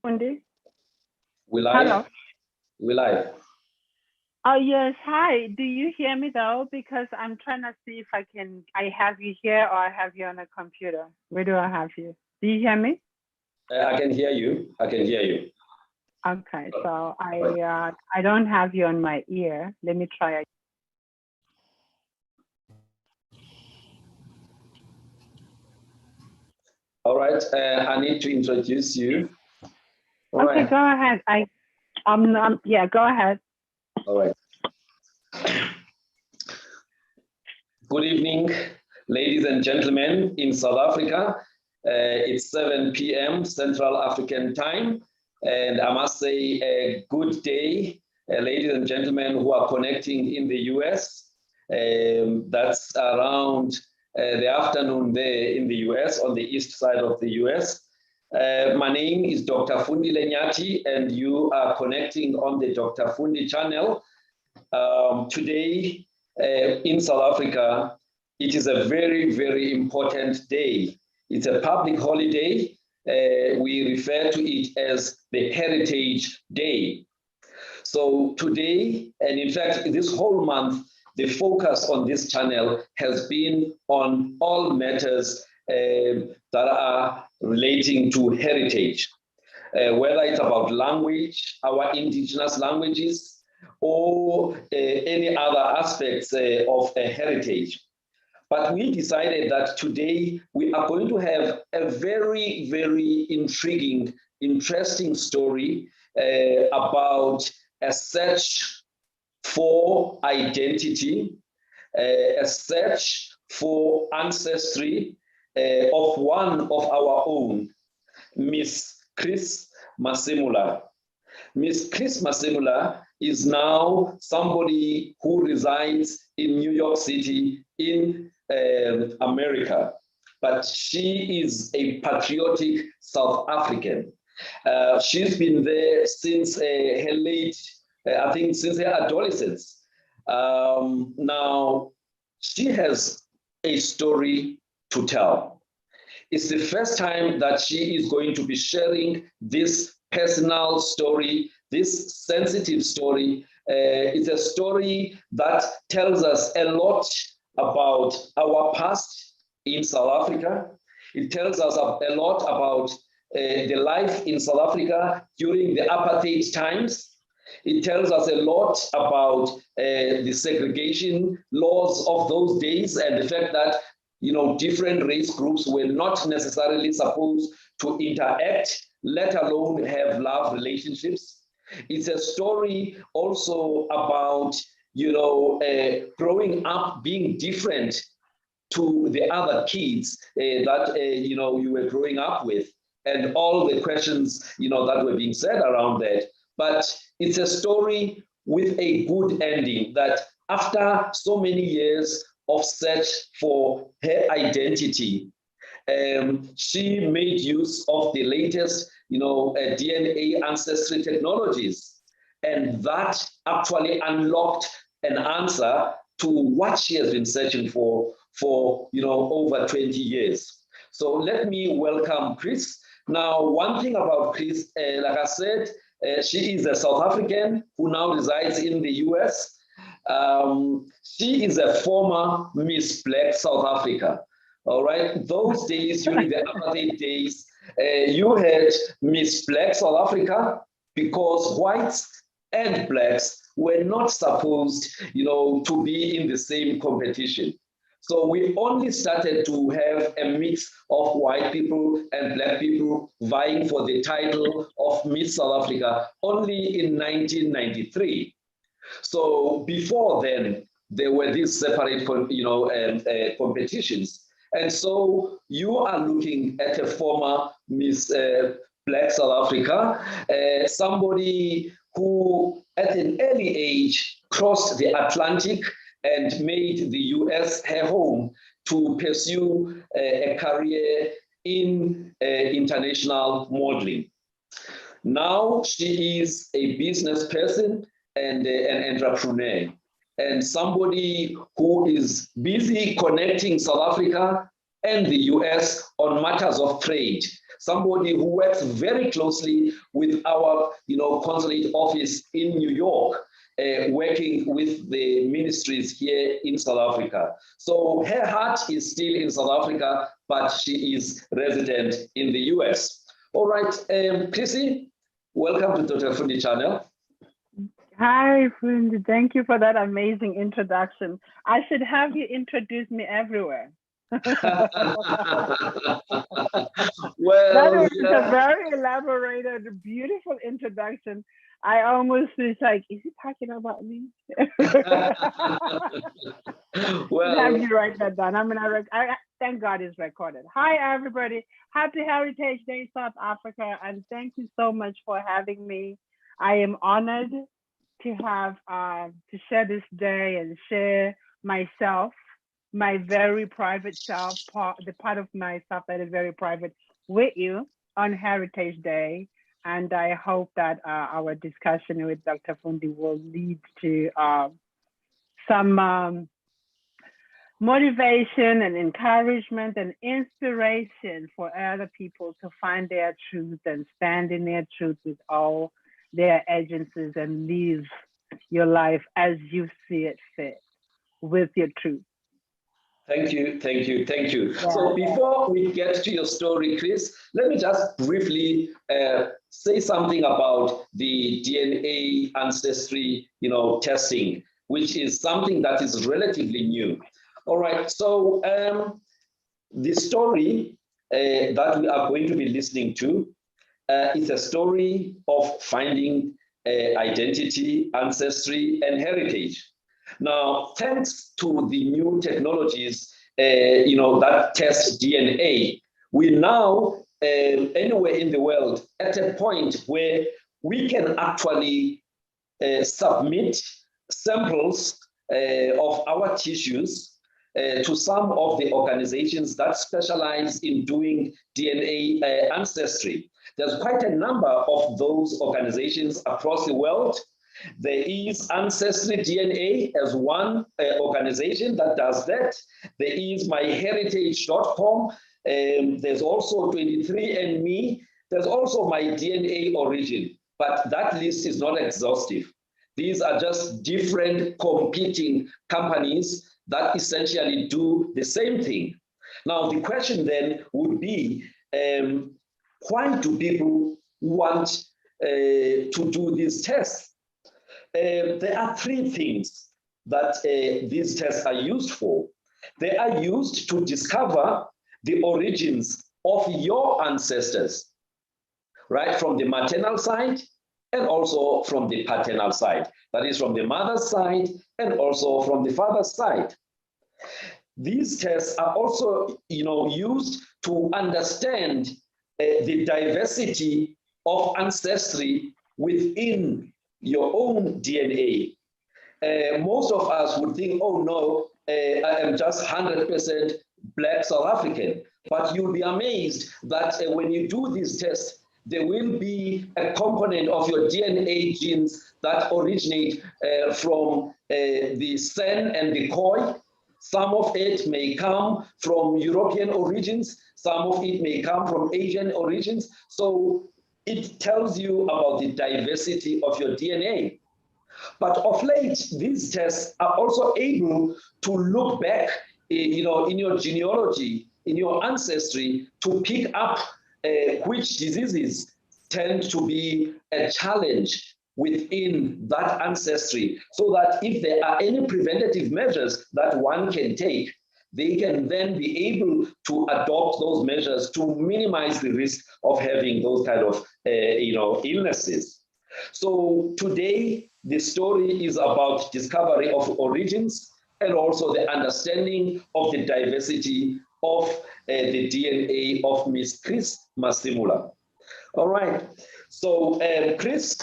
Fundi? We live? Hello. We live. Oh, yes. Hi. Do you hear me though? Because I'm trying to see if I have you here or I have you on a computer. Where do I have you? Do you hear me? I can hear you. I can hear you. Okay. So I don't have you on my ear. Let me try again. All right. I need to introduce you. All right. Go ahead. Yeah, go ahead. All right. Good evening, ladies and gentlemen in South Africa. It's 7 p.m. Central African time. And I must say a good day, ladies and gentlemen who are connecting in the US. That's around the afternoon there in the US, on the east side of the US. My name is Dr. Fundi Lenyati, and you are connecting on the Dr. Fundi channel. Today in South Africa, it is a very, very important day. It's a public holiday. We refer to it as the Heritage Day. So today, and in fact, this whole month, the focus on this channel has been on all matters that are relating to heritage, whether it's about language, our indigenous languages, or any other aspects of heritage. But we decided that today we are going to have a very, very intriguing, interesting story about a search for identity, a search for ancestry of one of our own, Miss Chris Masemola. Miss Chris Masemola is now somebody who resides in New York City in America, but she is a patriotic South African. She's been there since her late, I think since her adolescence. Now, she has a story to tell. It's the first time that she is going to be sharing this personal story, this sensitive story. It's a story that tells us a lot about our past in South Africa. It tells us a lot about the life in South Africa during the apartheid times. It tells us a lot about the segregation laws of those days and the fact that different race groups were not necessarily supposed to interact, let alone have love relationships. It's a story also about, growing up being different to the other kids that, you were growing up with, and all the questions, that were being said around that. But it's a story with a good ending that after so many years of search for her identity, she made use of the latest, DNA ancestry technologies, and that actually unlocked an answer to what she has been searching for over 20 years. So let me welcome Chris. Now, one thing about Chris, like I said, she is a South African who now resides in the US. She is a former Miss Black South Africa. All right, those days during the apartheid days, you had Miss Black South Africa because whites and blacks were not supposed, to be in the same competition. So we only started to have a mix of white people and black people vying for the title of Miss South Africa only in 1993. So before then, there were these separate, competitions. And so you are looking at a former Miss Black South Africa, somebody who at an early age crossed the Atlantic and made the US her home to pursue a career in international modeling. Now she is a business person and an entrepreneur, and somebody who is busy connecting South Africa and the US on matters of trade. Somebody who works very closely with our consulate office in New York, working with the ministries here in South Africa. So her heart is still in South Africa, but she is resident in the US. All right, Chrissy, welcome to Dr. Fundi channel. Hi, Fundi. Thank you for that amazing introduction. I should have you introduce me everywhere. Well, that was a very elaborated, beautiful introduction. I almost was like, is he talking about me? Well, have you write that down? Thank God it's recorded. Hi, everybody. Happy Heritage Day, South Africa, and thank you so much for having me. I am honored to have to share this day and share myself, my very private self, the part of myself that is very private with you on Heritage Day. And I hope that our discussion with Dr. Fundi will lead to some motivation and encouragement and inspiration for other people to find their truth and stand in their truth with all their agencies and live your life as you see it fit with your truth. Thank you, thank you, thank you. Yeah. So before we get to your story, Chris, let me just briefly say something about the DNA ancestry, testing, which is something that is relatively new. All right, so the story that we are going to be listening to is a story of finding identity, ancestry, and heritage. Now, thanks to the new technologies, that test DNA, we now, anywhere in the world, at a point where we can actually submit samples of our tissues to some of the organizations that specialize in doing DNA ancestry. There's quite a number of those organizations across the world. There is Ancestry DNA as one organization that does that. There is myheritage.com. There's also 23andMe. There's also My DNA Origin, but that list is not exhaustive. These are just different competing companies that essentially do the same thing. Now, the question then would be, why do people want to do these tests? There are three things that these tests are used for. They are used to discover the origins of your ancestors, right, from the maternal side and also from the paternal side. That is from the mother's side and also from the father's side. These tests are also, used to understand the diversity of ancestry within your own DNA. Most of us would think, oh no, I am just 100% Black South African. But you'll be amazed that when you do these tests, there will be a component of your DNA genes that originate from the Sen and the Khoi. Some of it may come from European origins. Some of it may come from Asian origins. So it tells you about the diversity of your DNA. But of late, these tests are also able to look back, in your genealogy, in your ancestry, to pick up which diseases tend to be a challenge within that ancestry, so that if there are any preventative measures that one can take, they can then be able to adopt those measures to minimize the risk of having those kind of illnesses. So today, the story is about discovery of origins and also the understanding of the diversity of the DNA of Miss Chris Masemola. All right, so Chris,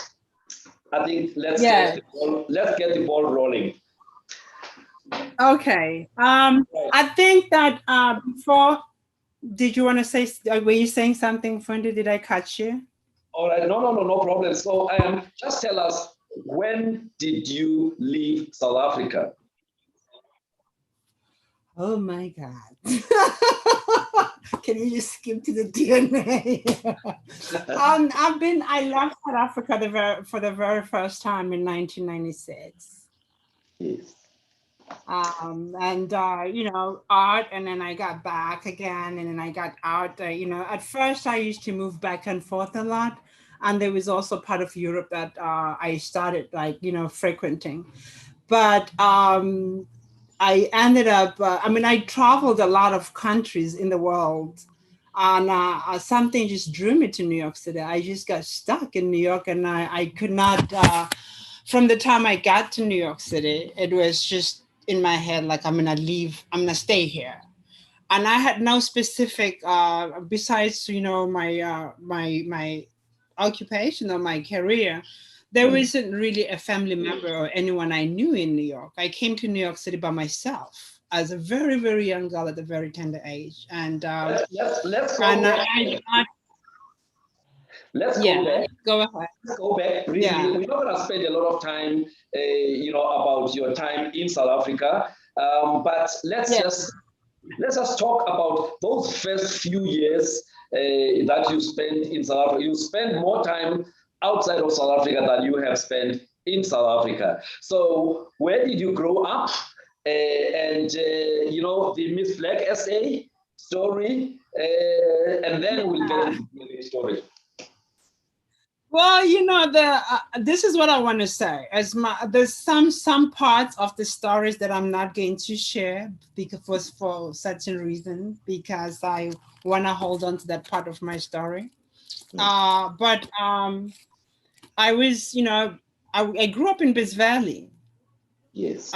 I think let's get the ball rolling. Okay. I think that before, did you want to say, were you saying something, Fundi? Did I catch you? All right, no problem. So just tell us, when did you leave South Africa? Oh my God. you just skip to the DNA? I left South Africa for the very first time in 1996. Yes. Out, and then I got back again, and then I got out. At first I used to move back and forth a lot, and there was also part of Europe that I started frequenting. But I ended up. I traveled a lot of countries in the world, and something just drew me to New York City. I just got stuck in New York, and I could not. From the time I got to New York City, it was just in my head, like, I'm gonna leave, I'm gonna stay here. And I had no specific, besides, my occupation or my career, there wasn't really a family member or anyone I knew in New York. I came to New York City by myself as a very, very young girl at a very tender age. And let's go back. Let's go back. Go ahead. Let's go back. Really, we're not going to spend a lot of time, about your time in South Africa. But let's just talk about those first few years that you spent in South Africa. You spent more time outside of South Africa than you have spent in South Africa. So where did you grow up? The Miss Black SA story, and then we'll get into the story. Well, this is what I want to say. There's some parts of the stories that I'm not going to share because for certain reason, because I want to hold on to that part of my story. But I was, I grew up in Bis Valley. Yes.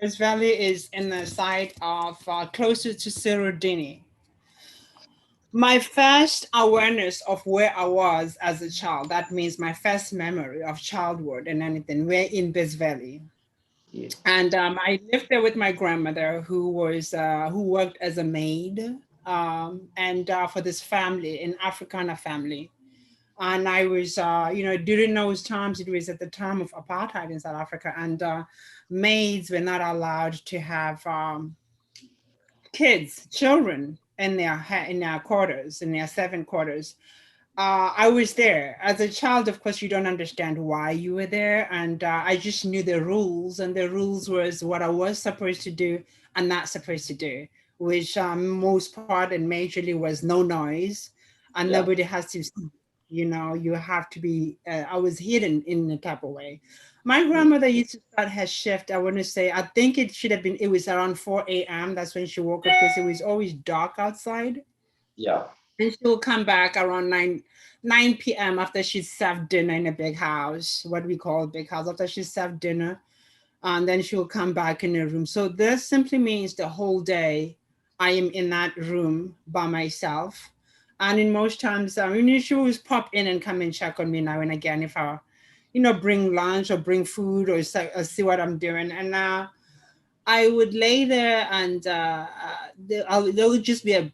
Bis Valley is in the side of closer to Serodini. My first awareness of where I was as a child, that means my first memory of childhood and anything, we're in Bis Valley. Yes. And I lived there with my grandmother who worked as a maid for this family, an Afrikaner family. And I was, during those times, it was at the time of apartheid in South Africa, and maids were not allowed to have children in their quarters, in their 7 quarters. I was there as a child. Of course, you don't understand why you were there, and I just knew the rules, and the rules was what I was supposed to do and not supposed to do, which most part and majorly was no noise, and nobody has to see. You have to be. I was hidden in a type of way. My grandmother used to start her shift. I want to say, I think it should have been. It was around 4 a.m. That's when she woke up because it was always dark outside. Yeah. And she will come back around 9 p.m. after she's served dinner in a big house, what we call a big house. After she's served dinner, and then she will come back in her room. So this simply means the whole day I am in that room by myself. And in most times, she always pop in and come and check on me now and again if I, bring lunch or bring food or see what I'm doing. And I would lay there, and there would just be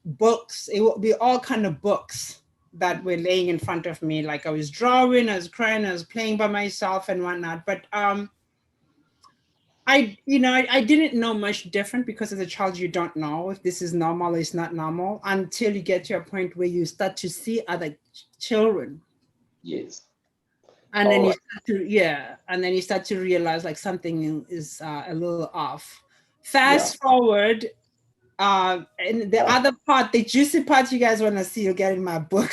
books. It would be all kind of books that were laying in front of me. Like I was drawing, I was crying, I was playing by myself and whatnot. But I didn't know much different because as a child, you don't know if this is normal or it's not normal until you get to a point where you start to see other children. Yes. And then you start to realize like something is a little off. Fast forward, and the other part, the juicy part you guys want to see, you'll get in my book.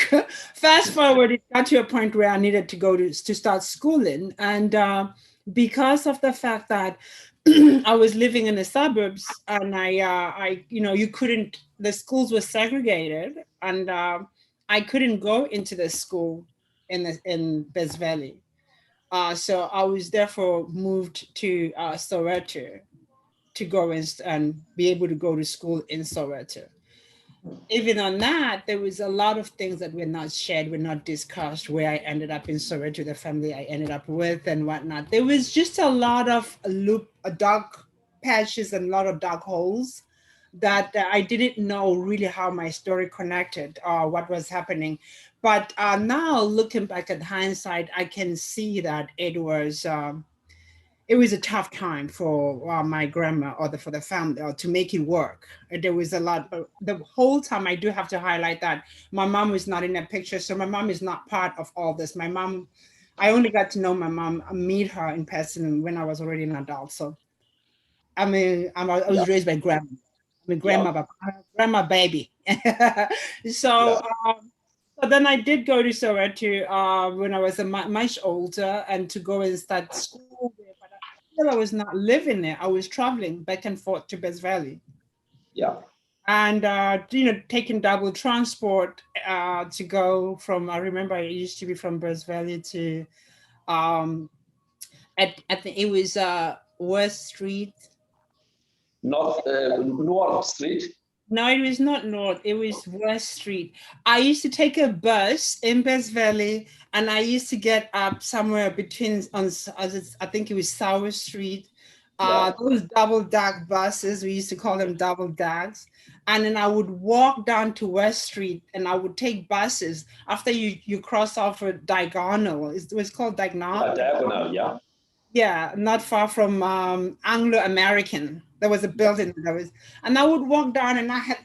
Fast forward, it got to a point where I needed to go to start schooling, and because of the fact that I was living in the suburbs, and you couldn't. The schools were segregated, and I couldn't go into the school in Bis Valley. So I was therefore moved to Soweto to go and be able to go to school in Soweto. Even on that, there was a lot of things that were not shared, were not discussed, where I ended up in Soweto, the family I ended up with and whatnot. There was just a lot of dark patches and a lot of dark holes that I didn't know really how my story connected or what was happening. But now looking back at hindsight, I can see that it was it was a tough time for my grandma or for the family to make it work. There was a lot. The whole time, I do have to highlight that my mom was not in that picture. So my mom is not part of all this. My mom, I only got to know my mom, meet her in person when I was already an adult. So I mean, I was raised by grandma. I mean, grandma baby. So, so then I did go to Soweto when I was much older, and to go and start school there. But still, I was not living there. I was traveling back and forth to Best Valley. Yeah. And taking double transport to go from. I remember I used to be from Best Valley to, I think it was West Street. North Street. No, it was not North. It was West Street. I used to take a bus in Best Valley, and I used to get up somewhere between I think it was South Street. Those double deck buses, we used to call them double decks. And then I would walk down to West Street, and I would take buses after you cross off a diagonal. It was called diagonal. Diagonal, yeah. Yeah, not far from Anglo-American. There was a building and I would walk down, and I had,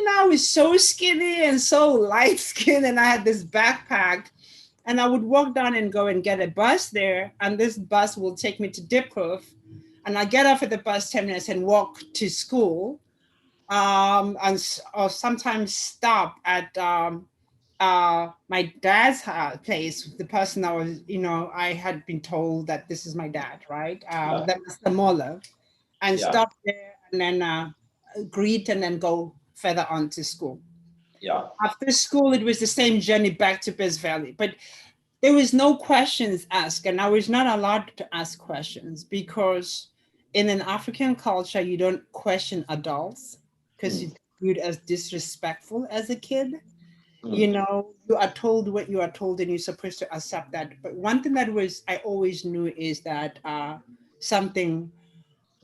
I was so skinny and so light skinned, and I had this backpack, and I would walk down and go and get a bus there, and this bus will take me to Dipcove, and I get off at the bus terminus and walk to school, or sometimes stop at my dad's place, the person I was, I had been told that this is my dad, right? That Masemola, and stop there, and then greet, and then go further on to school. Yeah. After school, it was the same journey back to Best Valley, but there was no questions asked, and I was not allowed to ask questions, because in an African culture, you don't question adults because you're viewed as disrespectful as a kid. You are told what you are told, and you're supposed to accept that. But one thing that I always knew is that something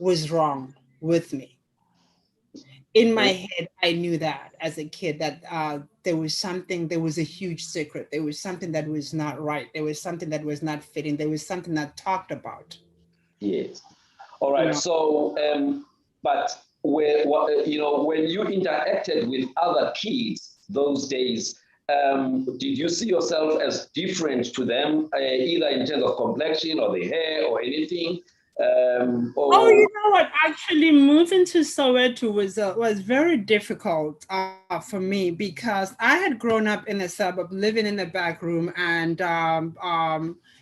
was wrong with me. In my head, I knew that as a kid, that there was a huge secret. There was something that was not right. There was something that was not fitting. There was something that talked about. Yes. All right. So, but when you interacted with other kids those days, did you see yourself as different to them, either in terms of complexion or the hair or anything? Oh, you know what? Actually, moving to Soweto was very difficult for me, because I had grown up in a suburb, living in the back room, and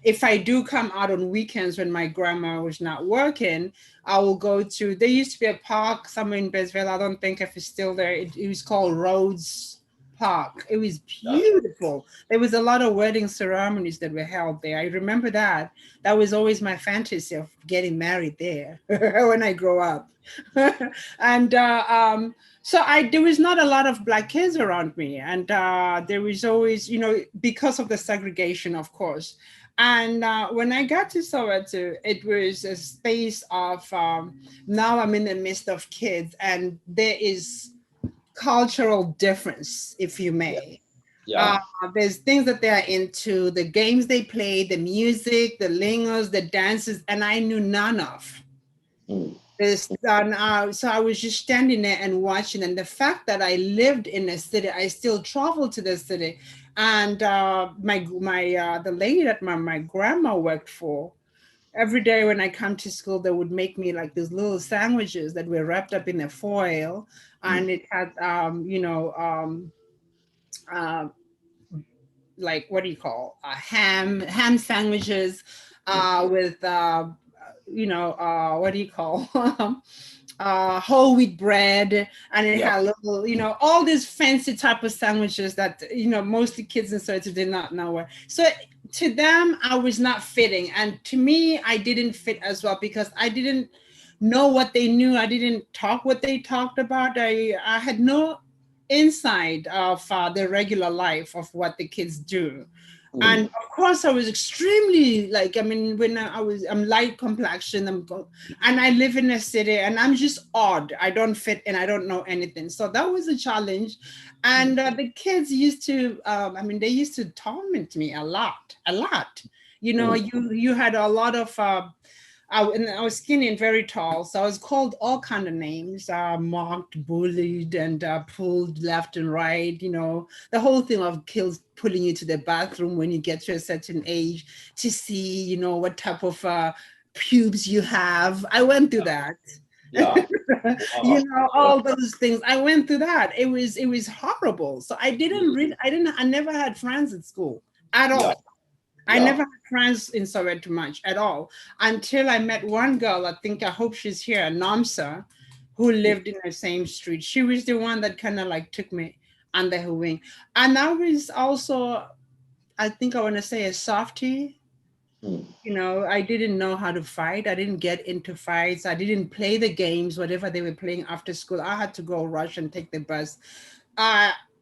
if I do come out on weekends when my grandma was not working, I will go to. There used to be a park somewhere in Besville. I don't think if it's still there. It was called Rhodes Park. It was beautiful. There was a lot of wedding ceremonies that were held there. I remember that. That was always my fantasy of getting married there when I grow up. And so there was not a lot of Black kids around me. And there was always, because of the segregation, of course. And when I got to Soweto, it was a space of, now I'm in the midst of kids, and there is cultural difference, if you may. There's things that they are into, the games they play, the music, the lingos, the dances, and I knew none of this. So I was just standing there and watching. And the fact that I lived in a city, I still traveled to the city. And the lady that my grandma worked for, every day when I come to school, they would make me like these little sandwiches that were wrapped up in a foil, and it had, like, what do you call, ham sandwiches with, what do you call, whole wheat bread, and it had little, all these fancy type of sandwiches that, most kids in Soweto did not know what. So to them, I was not fitting. And to me, I didn't fit as well, because I didn't know what they knew. I didn't talk what they talked about. I had no insight of the regular life of what the kids do. And of course, I was extremely when I'm light complexion, and I live in a city, and I'm just odd. I don't fit and I don't know anything. So that was a challenge. And the kids used to, they used to torment me a lot. You had a lot of And I was skinny and very tall, so I was called all kind of names, mocked, bullied, and pulled left and right. You know, the whole thing of kills pulling you to the bathroom when you get to a certain age to see, you know, what type of pubes you have. I went through that. Yeah. You know, all those things. I went through that. It was horrible. So I never had friends at school at all. Yeah. I never had friends in Soweto much at all until I met one girl. I hope she's here, Namsa, who lived in the same street. She was the one that kind of like took me under her wing. And I was also, I think I want to say, a softie. You know, I didn't know how to fight. I didn't get into fights. I didn't play the games, whatever they were playing after school. I had to go rush and take the bus.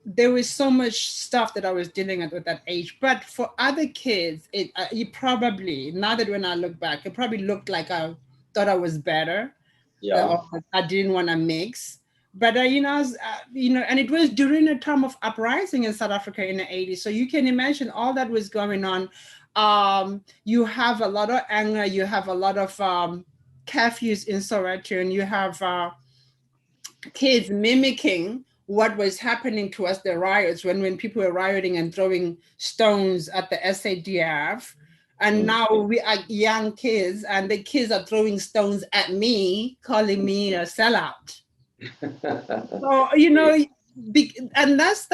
There was so much stuff that I was dealing with at that age. But for other kids, it probably, now that when I look back, it probably looked like I thought I was better. Yeah. Or I didn't want to mix. But and it was during a time of uprising in South Africa in the 80s. So you can imagine all that was going on. You have a lot of anger, you have a lot of curfews in Soweto, and you have kids mimicking what was happening to us, the riots, when people were rioting and throwing stones at the SADF. And now we are young kids, and the kids are throwing stones at me, calling me a sellout. So, you know, and that's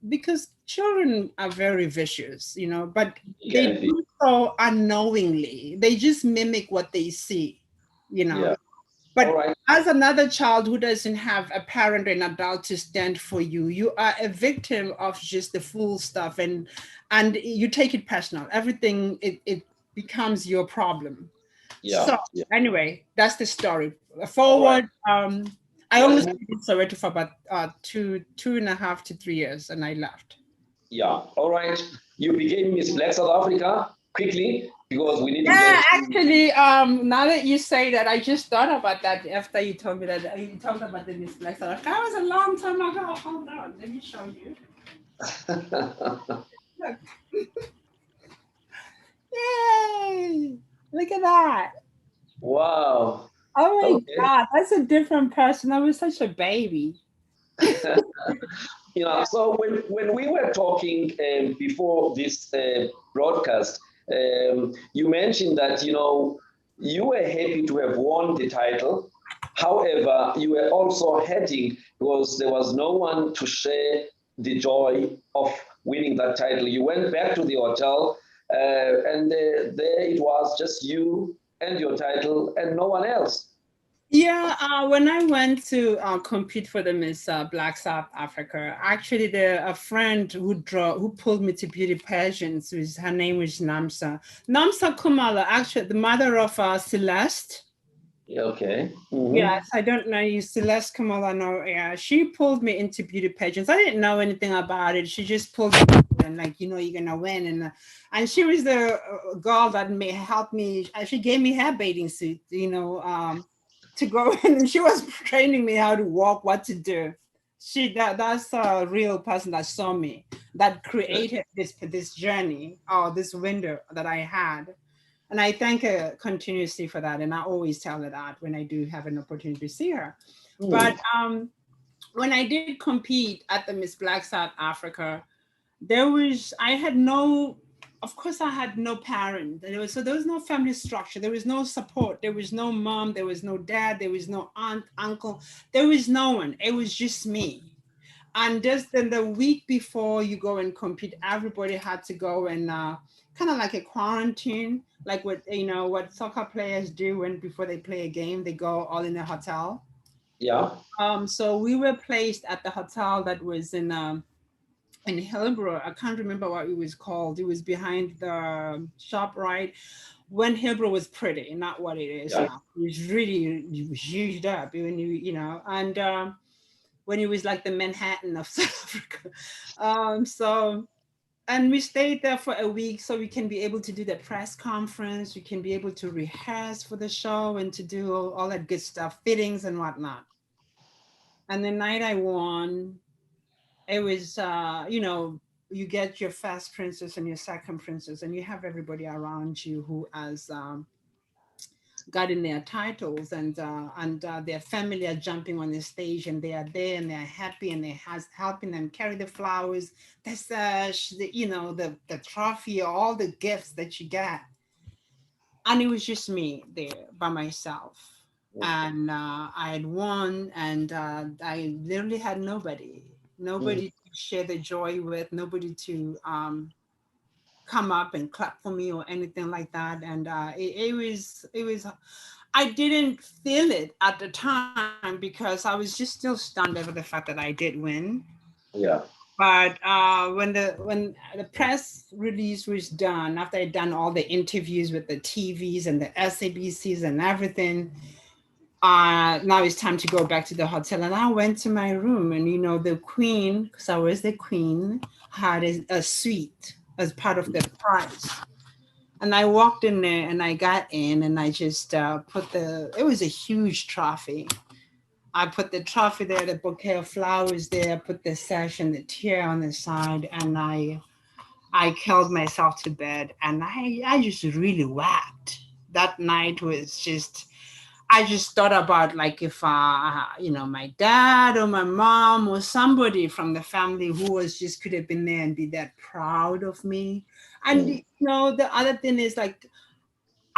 because children are very vicious, you know, but they do so unknowingly. They just mimic what they see, you know. Yeah. But as another child who doesn't have a parent or an adult to stand for you, you are a victim of just the full stuff, and you take it personal. Everything it becomes your problem. Yeah. So anyway, that's the story. Forward, I only stayed in Soweto for about 2.5 to 3 years, and I left. Yeah. All right. You became Miss Black South Africa quickly because we need to Yeah, get. actually, now that you say that, I just thought about that after you told me that you talked about the Miss Black South Africa. That was a long time ago. Hold on, let me show you. Look. Yay! Look at that. Wow. Oh my God, that's a different person. I was such a baby. You know, so when we were talking before this broadcast, you mentioned that, you know, you were happy to have won the title. However, you were also hurting because there was no one to share the joy of winning that title. You went back to the hotel, and there it was just you and your title and no one else. Yeah, when I went to compete for the Miss Black South Africa, actually a friend who pulled me to beauty pageants, her name was Namsa Kumala, actually the mother of Celeste. Okay. Mm-hmm. Yes, I don't know you, Celeste Kamala. No, yeah, she pulled me into beauty pageants. I didn't know anything about it. She just pulled me and like, you know, you're gonna win, and she was the girl that helped me. She gave me her bathing suit, you know, to go in, and she was training me how to walk, what to do. That's a real person that saw me, that created this journey or this window that I had. And I thank her continuously for that. And I always tell her that when I do have an opportunity to see her. But when I did compete at the Miss Black South Africa, I had no, of course I had no parent. So there was no family structure. There was no support. There was no mom. There was no dad. There was no aunt, uncle. There was no one. It was just me. And just then the week before you go and compete, everybody had to go and kind of like a quarantine, like what soccer players do before they play a game, they go all in a hotel. Yeah. So we were placed at the hotel that was in Hillbrow. I can't remember what it was called. It was behind the shop, right? When Hillbrow was pretty, not what it is now. It was really huge up when and when it was like the Manhattan of South Africa. And we stayed there for a week so we can be able to do the press conference. We can be able to rehearse for the show and to do all that good stuff, fittings and whatnot. And the night I won, it was, you get your first princess and your second princess, and you have everybody around you who has gotten their titles, and their family are jumping on the stage, and they are there and they're happy, and they're helping them carry the flowers, the sash, the trophy, all the gifts that you get. And it was just me there by myself. And I had won, and I literally had nobody to share the joy with, nobody to come up and clap for me or anything like that. And it was I didn't feel it at the time because I was just still stunned over the fact that I did win. Yeah. But when the press release was done, after I'd done all the interviews with the TVs and the SABCs and everything, now it's time to go back to the hotel. And I went to my room, and the queen, because I was the queen, had a suite as part of the prize. And I walked in there, and I got in, and I just it was a huge trophy. I put the trophy there, the bouquet of flowers there, I put the sash and the tiara on the side, and I curled myself to bed, and I just really wept. That night was just, I just thought about, like, if my dad or my mom or somebody from the family who could have been there and be that proud of me. And the other thing is, like,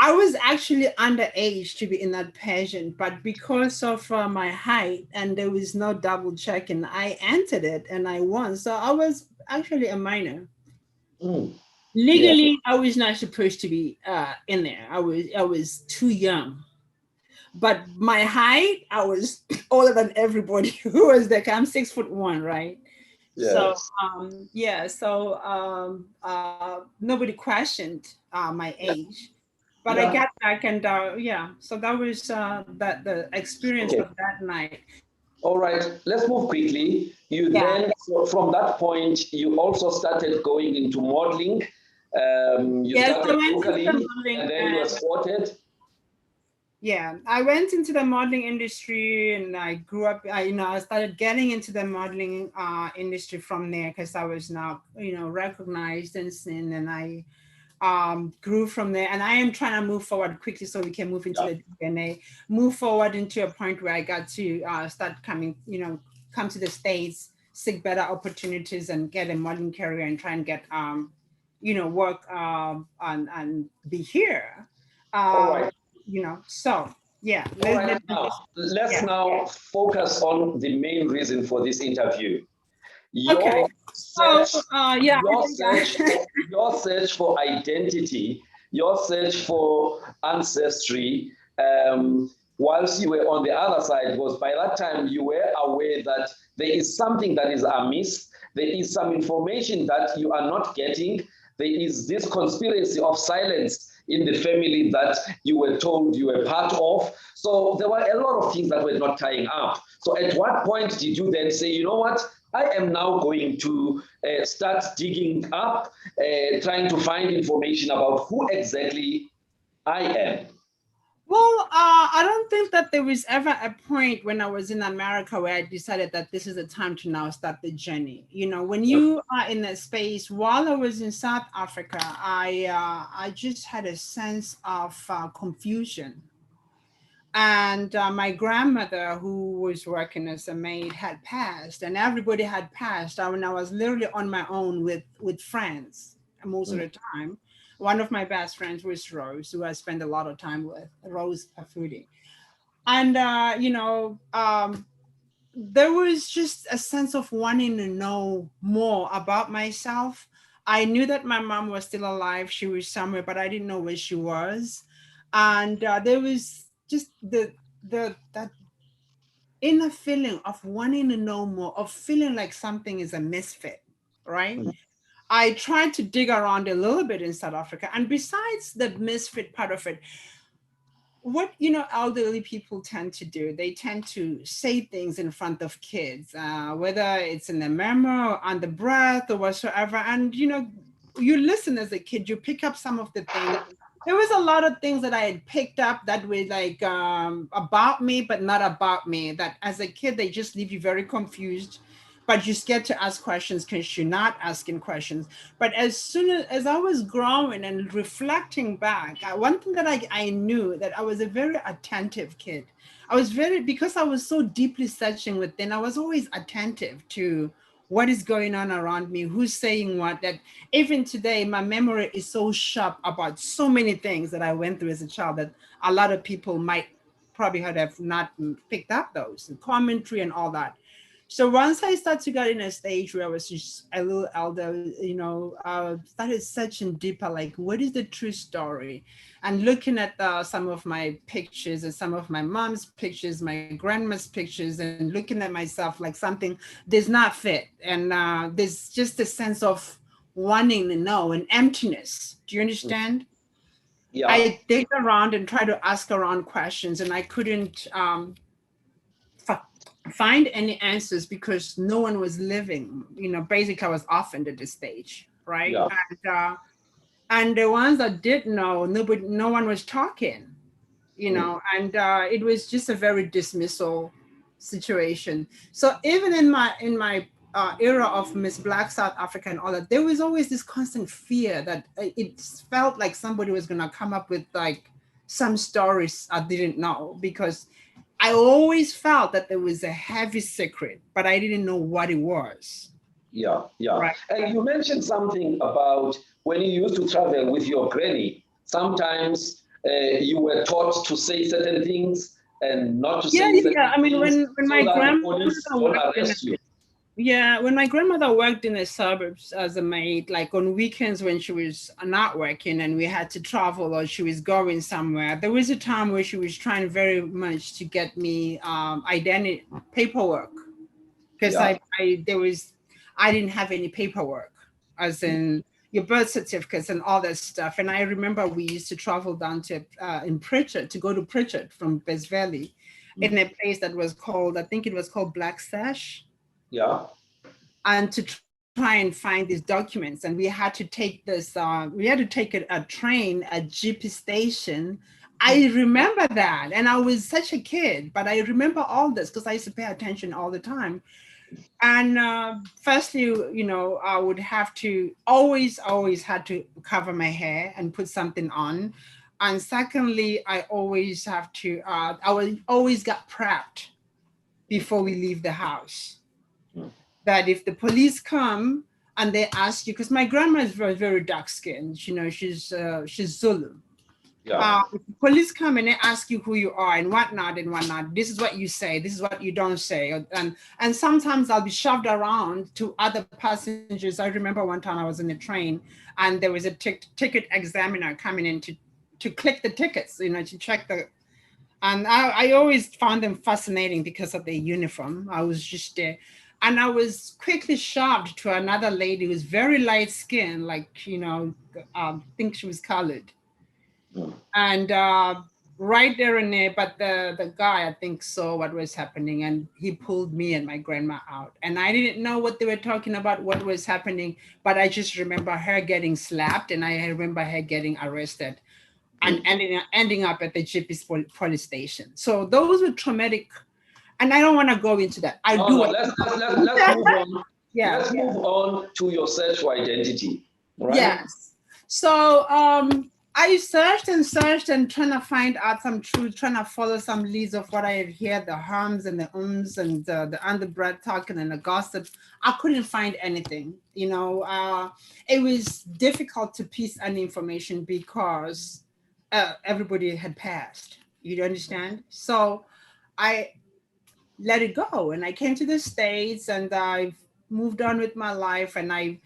I was actually underage to be in that pageant, but because of my height and there was no double checking, I entered it and I won. So I was actually a minor. Legally, I was not supposed to be in there. I was too young. But my height, I was older than everybody who was there. I'm 6'1", right? Yes. So nobody questioned my age. But I got back, and so that was the experience of that night. All right, let's move quickly. You then, so from that point, you also started going into modeling. You started locally, and then you were spotted. Yeah, I went into the modeling industry, and I grew up. I started getting into the modeling industry from there because I was now recognized and seen, and I grew from there. And I am trying to move forward quickly so we can move into the DNA, move forward into a point where I got to start come to the States, seek better opportunities, and get a modeling career, and try and get work and be here. All right. So yeah. Let's now focus on the main reason for this interview. Your search for identity, your search for ancestry, whilst you were on the other side, was by that time you were aware that there is something that is amiss, there is some information that you are not getting, there is this conspiracy of silence in the family that you were told you were part of. So there were a lot of things that were not tying up. So at what point did you then say, you know what, I am now going to start digging up, trying to find information about who exactly I am? Well, I don't think that there was ever a point when I was in America where I decided that this is the time to now start the journey. When you are in that space, while I was in South Africa, I just had a sense of confusion. And my grandmother, who was working as a maid, had passed, and everybody had passed. I was literally on my own with friends most of the time. One of my best friends was Rose, who I spent a lot of time with, Rose Fundi. And, there was just a sense of wanting to know more about myself. I knew that my mom was still alive. She was somewhere, but I didn't know where she was. And there was just that inner feeling of wanting to know more, of feeling like something is a misfit, right? I tried to dig around a little bit in South Africa. And besides the misfit part of it, what elderly people tend to do, they tend to say things in front of kids, whether it's in the memo or on the breath or whatsoever. And you listen as a kid, you pick up some of the things. There was a lot of things that I had picked up that were like about me, but not about me. That as a kid, they just leave you very confused. but you're scared to ask questions because you're not asking questions. But as soon as I was growing and reflecting back, one thing that I knew that I was a very attentive kid. I was because I was so deeply searching within, I was always attentive to what is going on around me, who's saying what, that even today, my memory is so sharp about so many things that I went through as a child that a lot of people might probably have not picked up those, and commentary and all that. So once I started to get in a stage where I was just a little elder, started searching deeper, like what is the true story? And looking at some of my pictures and some of my mom's pictures, my grandma's pictures, and looking at myself like something does not fit. And there's just a sense of wanting to know, and emptiness. Do you understand? Yeah. I dig around and try to ask around questions, and I couldn't find any answers because no one was living. Basically, I was orphaned at this stage, right? Yeah. And the ones that did know, no one was talking, and it was just a very dismissal situation. So even in my era of Miss Black South Africa and all that, there was always this constant fear that it felt like somebody was going to come up with like some stories I didn't know, because I always felt that there was a heavy secret, but I didn't know what it was. Yeah. Right. And you mentioned something about when you used to travel with your granny, sometimes you were taught to say certain things and not to say certain I mean, things when so my that the grandmother police don't arrest you. Yeah, when my grandmother worked in the suburbs as a maid, like on weekends when she was not working and we had to travel or she was going somewhere, there was a time where she was trying very much to get me identity paperwork, because I didn't have any paperwork, as in your birth certificates and all that stuff. And I remember we used to travel down to in Pritchard, to go to Pritchard from Best Valley, in a place that was called, I think it was called Black Sash. Yeah. And to try and find these documents. And we had to take this, a train at GP station. I remember that. And I was such a kid, but I remember all this because I used to pay attention all the time. And firstly, I would have to always had to cover my hair and put something on. And secondly, I always have to, I would always get prepped before we leave the house. That if the police come and they ask you, because my grandma is very, very dark skinned, she's Zulu. Yeah. If the police come and they ask you who you are and whatnot, this is what you say, this is what you don't say. And sometimes I'll be shoved around to other passengers. I remember one time I was in the train and there was a ticket examiner coming in to click the tickets, to check and I always found them fascinating because of their uniform. I was just there. And I was quickly shoved to another lady who was very light skinned, like, I think she was colored. And right there and there, but the guy, I think, saw what was happening and he pulled me and my grandma out. And I didn't know what they were talking about, what was happening, but I just remember her getting slapped and I remember her getting arrested and ending up at the GP's police station. So those were traumatic. And I don't want to go into that. Let's move on. Let's move on to your search for identity. Right? Yes. So I searched and trying to find out some truth, trying to follow some leads of what I had heard, the hums and the ums and the underbred talking and the gossip. I couldn't find anything. It was difficult to piece any information because everybody had passed. You understand? So I let it go. And I came to the States and I've moved on with my life. And I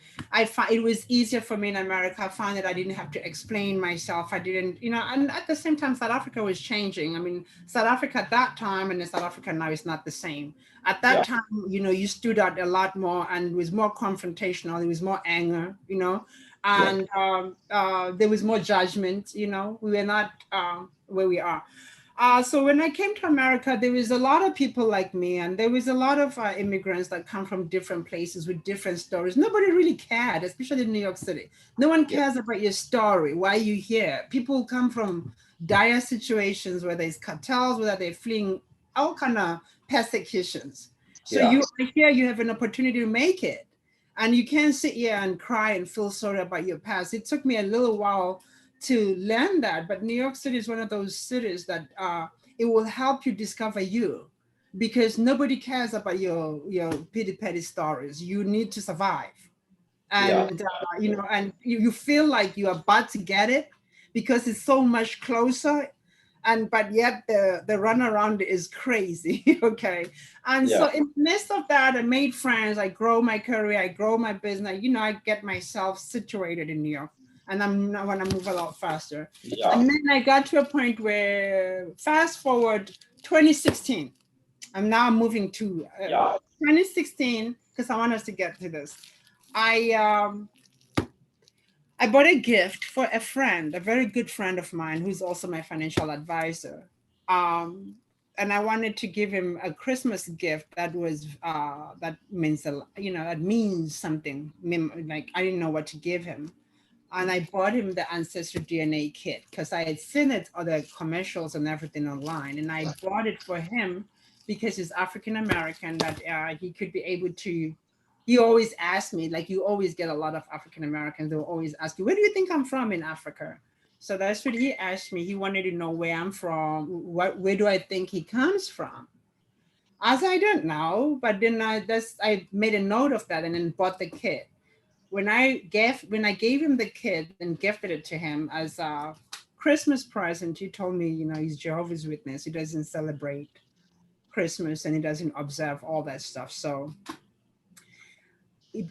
found it was easier for me in America. I found that I didn't have to explain myself. I didn't, and at the same time, South Africa was changing. I mean, South Africa at that time and South Africa now is not the same. At that time, you stood out a lot more and it was more confrontational. There was more anger, and there was more judgment, we were not where we are. So when I came to America, there was a lot of people like me, and there was a lot of immigrants that come from different places with different stories. Nobody really cared, especially in New York City. No one cares about your story, why you here. People come from dire situations, whether it's cartels, whether they're fleeing all kind of persecutions. So you here, you have an opportunity to make it. And you can't sit here and cry and feel sorry about your past. It took me a little while to learn that, but New York City is one of those cities that it will help you discover you, because nobody cares about your pity petty stories. You need to survive. And you know, and you feel like you're about to get it because it's so much closer, and but yet the runaround is crazy. Okay. And so in the midst of that, I made friends, I grow my career, I grow my business, you know, I get myself situated in New York, and I'm not want to move a lot faster. And then I got to a point where, fast forward 2016, I'm now moving to 2016, because I want us to get to this. I bought a gift for a friend, a very good friend of mine, who's also my financial advisor. And I wanted to give him a Christmas gift that was, that means, you know, that means something. Like, I didn't know what to give him. And I bought him the Ancestry DNA kit because I had seen it, other commercials and everything online. And I bought it for him because he's African American, that he could be able to. He always asked me, like, you always get a lot of African Americans, they'll always ask you, where do you think I'm from in Africa? So that's what he asked me. He wanted to know where I'm from, where do I think he comes from? As I don't know, but then I made a note of that and then bought the kit. When I gave him the kit and gifted it to him as a Christmas present, he told me, you know, he's Jehovah's Witness. He doesn't celebrate Christmas and he doesn't observe all that stuff. So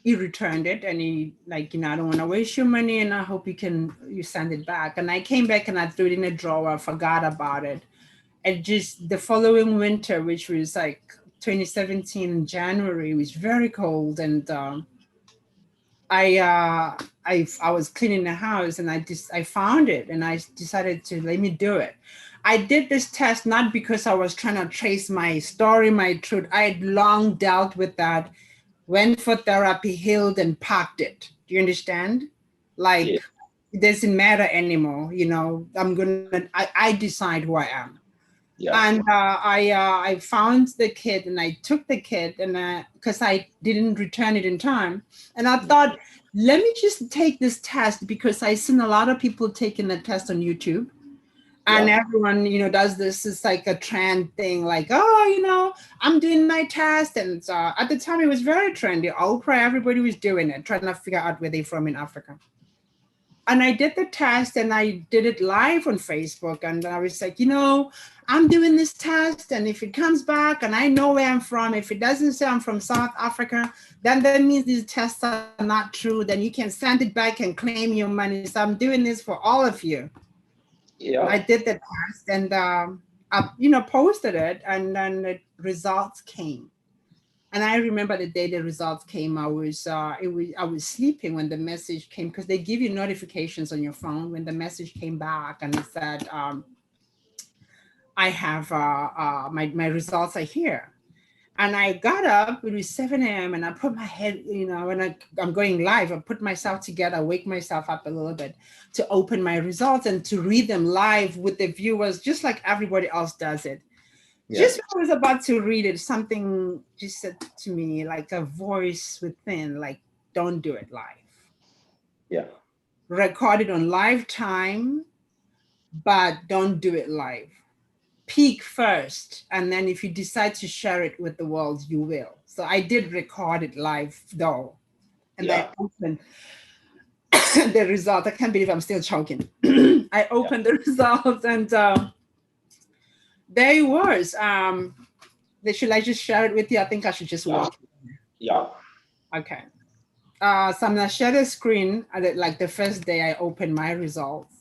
he returned it, and he, like, you know, I don't want to waste your money, and I hope you send it back. And I came back and I threw it in a drawer, I forgot about it. And just the following winter, which was like 2017 in January, it was very cold, and I was cleaning the house, and I found it, and I decided to let me do it. I did this test not because I was trying to trace my story, my truth. I had long dealt with that, went for therapy, healed, and parked it. Do you understand? Like, it doesn't matter anymore. You know, I decide who I am. And I found the kit, and I took the kit, and because I didn't return it in time. And I thought, let me just take this test, because I've seen a lot of people taking the test on YouTube. And everyone, you know, does this. It's like a trend thing, like, oh, you know, I'm doing my test. And at the time, it was very trendy. Oprah, everybody was doing it, trying to figure out where they're from in Africa. And I did the test, and I did it live on Facebook. And I was like, you know, I'm doing this test. And if it comes back and I know where I'm from, if it doesn't say I'm from South Africa, then that means these tests are not true. Then you can send it back and claim your money. So I'm doing this for all of you. I did the test, and I, you know, posted it, and then the results came. And I remember the day the results came, I was sleeping when the message came, because they give you notifications on your phone when the message came back, and it said, I have my results are here. And I got up, it was 7 a.m. and I put my head, you know, when I'm going live, I put myself together, wake myself up a little bit to open my results and to read them live with the viewers, just like everybody else does it. Just when I was about to read it, something just said to me, like a voice within, like, don't do it live. Record it on live time, but don't do it live. Peak first, and then if you decide to share it with the world, you will. So I did record it live though, and I opened the result. I can't believe I'm still choking. I opened the results, and there it was. Should I just share it with you? I think I should just walk. Okay. So I'm gonna share the screen. Like the first day I opened my results.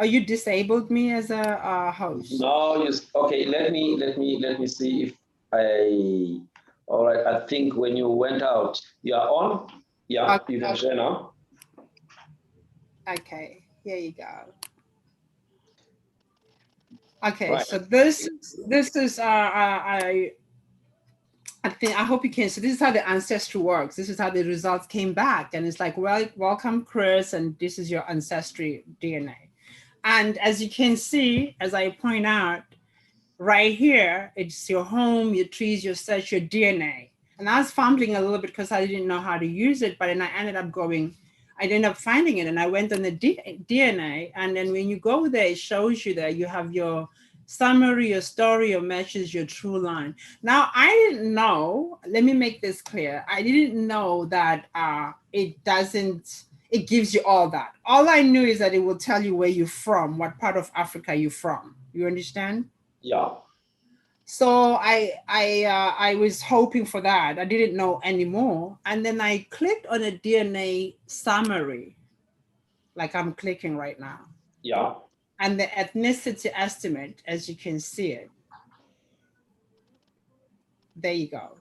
Are you disabled me as a host? No, yes. Okay, let me see if I. All right, I think when you went out, you are on. Yeah, okay. You can share now. Okay, here you go. Okay, right. So this is I hope you can. So this is how the Ancestry works. This is how the results came back, and it's like, well, welcome, Chris, and this is your Ancestry DNA. And as you can see, as I point out, right here, it's your home, your trees, your search, your DNA. And I was fumbling a little bit because I didn't know how to use it, but then I ended up finding it, and I went on the DNA. And then when you go there, it shows you that you have your summary, your story, your message, your true line. Now, I didn't know, let me make this clear. I didn't know that it gives you all that. All I knew is that it will tell you where you're from, what part of Africa you're from. You understand? Yeah. So I was hoping for that. I didn't know anymore. And then I clicked on a DNA summary, like I'm clicking right now. Yeah. And the ethnicity estimate, as you can see it. There you go.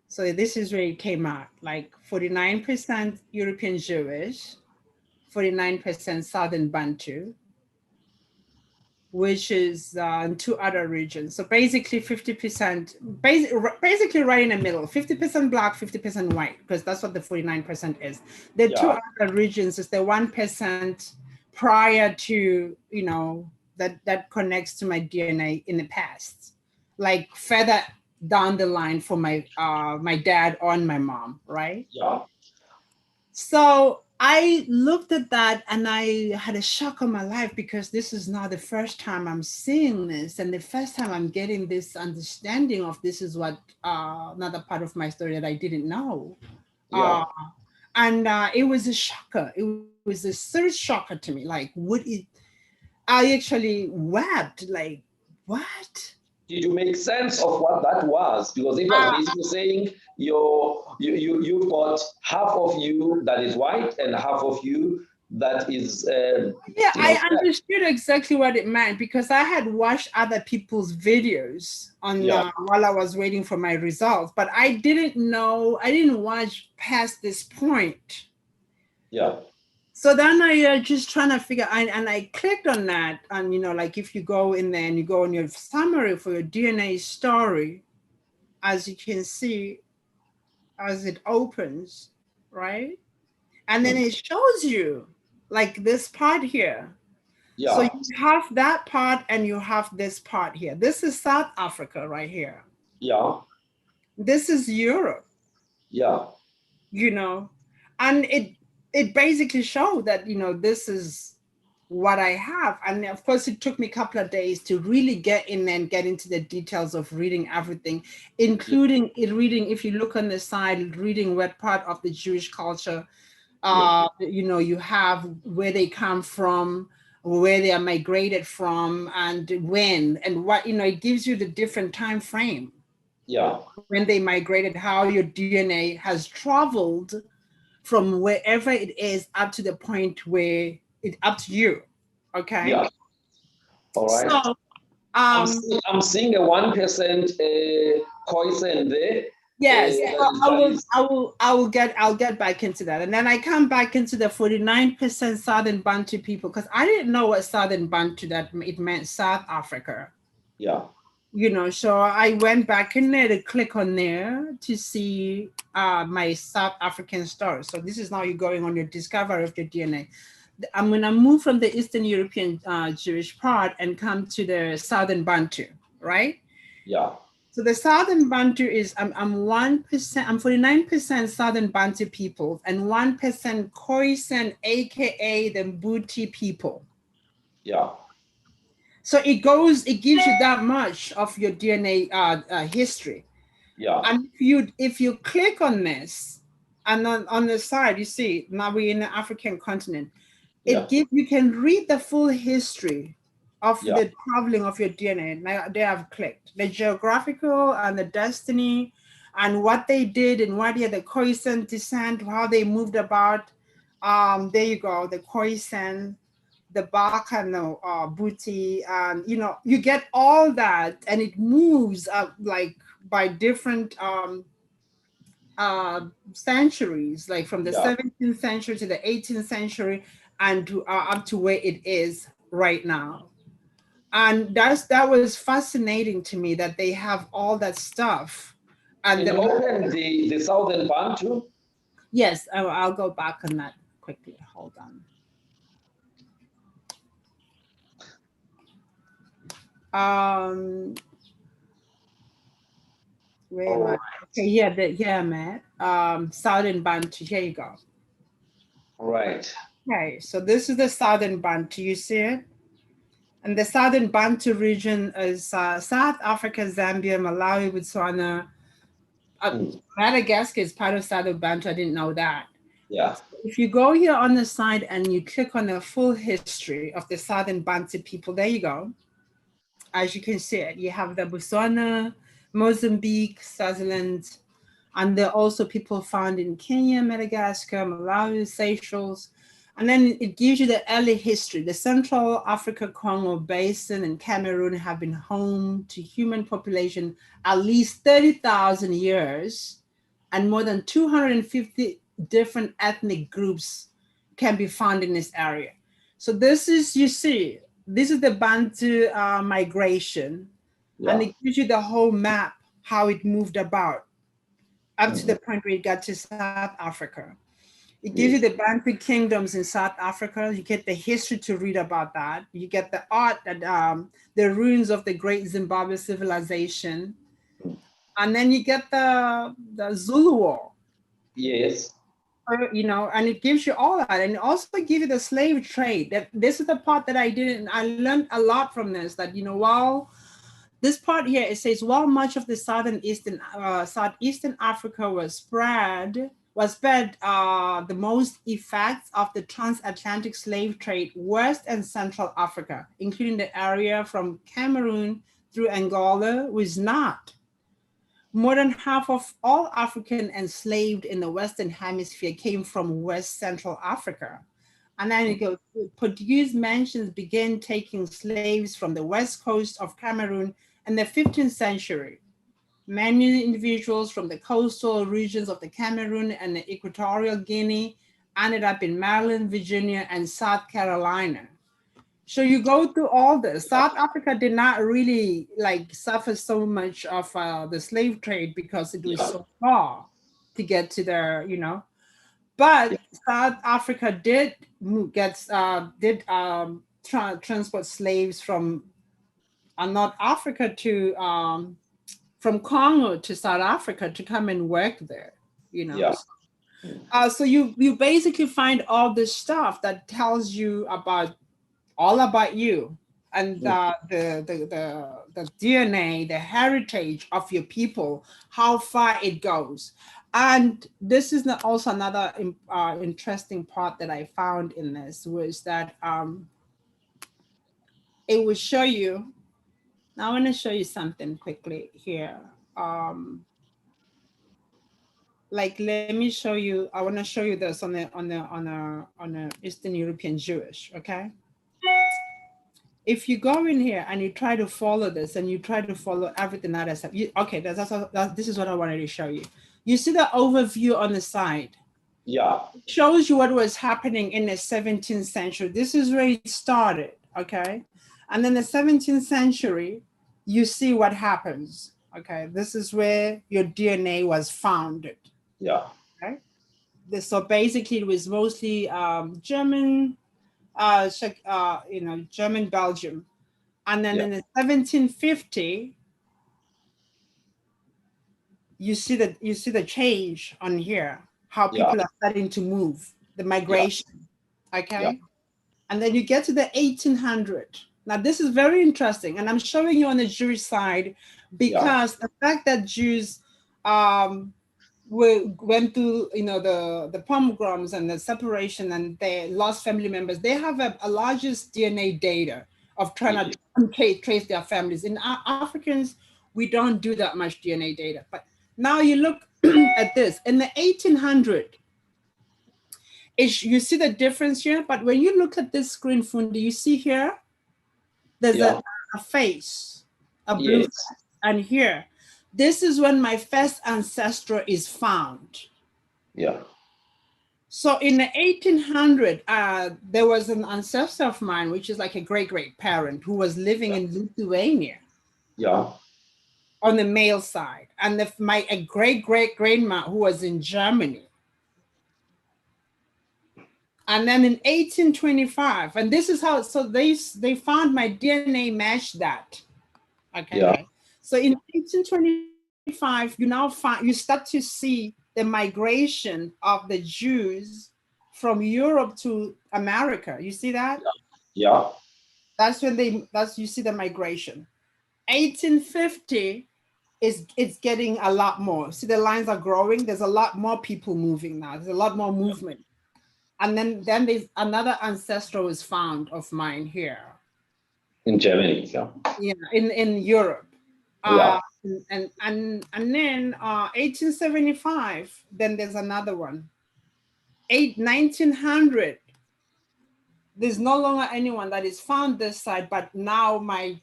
So this is where it came out, like 49% European Jewish, 49% Southern Bantu, which is in two other regions. So basically 50%, basically right in the middle, 50% Black, 50% white, because that's what the 49% is. The two other regions is the 1% prior to, that connects to my DNA in the past, like further down the line for my my dad or my mom, right? Yeah. So I looked at that and I had a shock of my life, because this is not the first time I'm seeing this, and the first time I'm getting this understanding of this is what another part of my story that I didn't know. Yeah. And it was a shocker. It was a serious shocker to me. Like, I actually wept. Like, what? Did you make sense of what that was? Because it was basically saying you've got half of you that is white and half of you that is I understood exactly what it meant, because I had watched other people's videos on while I was waiting for my results, but I didn't watch past this point. Yeah. So then I just trying to figure, and I clicked on that, and like if you go in there and you go on your summary for your DNA story, as you can see, as it opens, right? And then it shows you like this part here. Yeah. So you have that part and you have this part here. This is South Africa right here. Yeah. This is Europe. Yeah. And it basically showed that, this is what I have. And of course, it took me a couple of days to really get in and get into the details of reading everything, including reading, if you look on the side, reading what part of the Jewish culture, you have where they come from, where they are migrated from, and when, and what, it gives you the different time frame. Yeah. When they migrated, how your DNA has traveled from wherever it is up to the point where it's up to you. Okay. Yeah. All right. So I'm seeing a 1% Khoisan there. Yes, I'll get back into that. And then I come back into the 49% Southern Bantu people, because I didn't know what Southern Bantu, that it meant South Africa. Yeah. So I went back in there to click on there to see my South African story. So this is now you're going on your discovery of your DNA. I'm going to move from the Eastern European Jewish part and come to the Southern Bantu, right? Yeah. So the Southern Bantu is, I'm 1%, I'm 49% Southern Bantu people and 1% Khoisan, AKA the Mbuti people. Yeah. So it gives you that much of your DNA history. Yeah. And if you click on this, and on the side, you see, now we're in the African continent, you can read the full history of the traveling of your DNA. Now they have clicked the geographical and the destiny and what they did and what the Khoisan descent, how they moved about. There you go, the Khoisan, the Baka, no, Booty, and you get all that, and it moves up like by different centuries, like from the 17th century to the 18th century, and to, up to where it is right now. And that was fascinating to me, that they have all that stuff. And open the Southern Bantu. Yes, I'll go back on that quickly. Hold on. Where am I? Okay, yeah, man. Southern Bantu. Here you go. Right. Okay, so this is the Southern Bantu. You see it? And the Southern Bantu region is South Africa, Zambia, Malawi, Botswana. Madagascar is part of Southern Bantu. I didn't know that. Yeah. If you go here on the side and you click on the full history of the Southern Bantu people, there you go. As you can see it, you have the Botswana, Mozambique, Swaziland, and there are also people found in Kenya, Madagascar, Malawi, Seychelles. And then it gives you the early history. The Central Africa Congo Basin and Cameroon have been home to human population at least 30,000 years, and more than 250 different ethnic groups can be found in this area. So this is, you see, this is the Bantu migration, and it gives you the whole map, how it moved about up to the point where it got to South Africa. It gives you the Bantu kingdoms in South Africa. You get the history to read about that. You get the art, that the ruins of the great Zimbabwe civilization. And then you get the Zulu War. Yes. You know, and it gives you all that. And it also gives you the slave trade. That this is the part that I learned a lot from this, that, you know, while this part here, it says, while much of the southeastern Africa was spared the most effects of the transatlantic slave trade, West and Central Africa, including the area from Cameroon through Angola, was not. More than half of all African enslaved in the Western Hemisphere came from West Central Africa. And then you go, Portuguese mentions began taking slaves from the west coast of Cameroon in the 15th century. Many individuals from the coastal regions of the Cameroon and the Equatorial Guinea ended up in Maryland, Virginia, and South Carolina. So you go through all this. South Africa did not really suffer so much of the slave trade because it was so far to get to their, you know. But South Africa did transport slaves from North Africa to from Congo to South Africa to come and work there, you know. So you basically find all this stuff that tells you all about you and the DNA, the heritage of your people, how far it goes. And this is also another interesting part that I found in this, was that it will show you. Now I want to show you something quickly here. Let me show you. I want to show you this on the Eastern European Jewish. Okay. If you go in here and you try to follow this and you try to follow everything that is, okay, this is what I wanted to show you. You see the overview on the side? Yeah. It shows you what was happening in the 17th century. This is where it started, okay? And then the 17th century, you see what happens, okay? This is where your DNA was founded. Yeah. Okay? So basically it was mostly German, German Belgium. And then in the 1750, you see the change on here, how people are starting to move, the migration, okay? And then you get to the 1800. Now this is very interesting, and I'm showing you on the Jewish side because the fact that Jews went through, you know, the pogroms and the separation, and they lost family members, they have a largest DNA data of trying to trace their families. In Africans, we don't do that much DNA data. But now you look at this. In the 1800, you see the difference here, but when you look at this screen, Fundi, you see here, there's a face, a blue face, and here, this is when my first ancestor is found. Yeah. So in the 1800, there was an ancestor of mine, which is like a great parent, who was living in Lithuania. Yeah. On the male side, and my great grandma who was in Germany. And then in 1825, and this is how, so they found my DNA matched that. Okay. Yeah. So in 1825, you start to see the migration of the Jews from Europe to America. You see that? Yeah. That's when you see the migration. 1850 it's getting a lot more. See, the lines are growing. There's a lot more people moving now. There's a lot more movement. And then there's another ancestral is found of mine here. In Germany, yeah. Yeah, in Europe. Yeah. And then 1875, then there's another one. 1900, there's no longer anyone that is found this side, but now my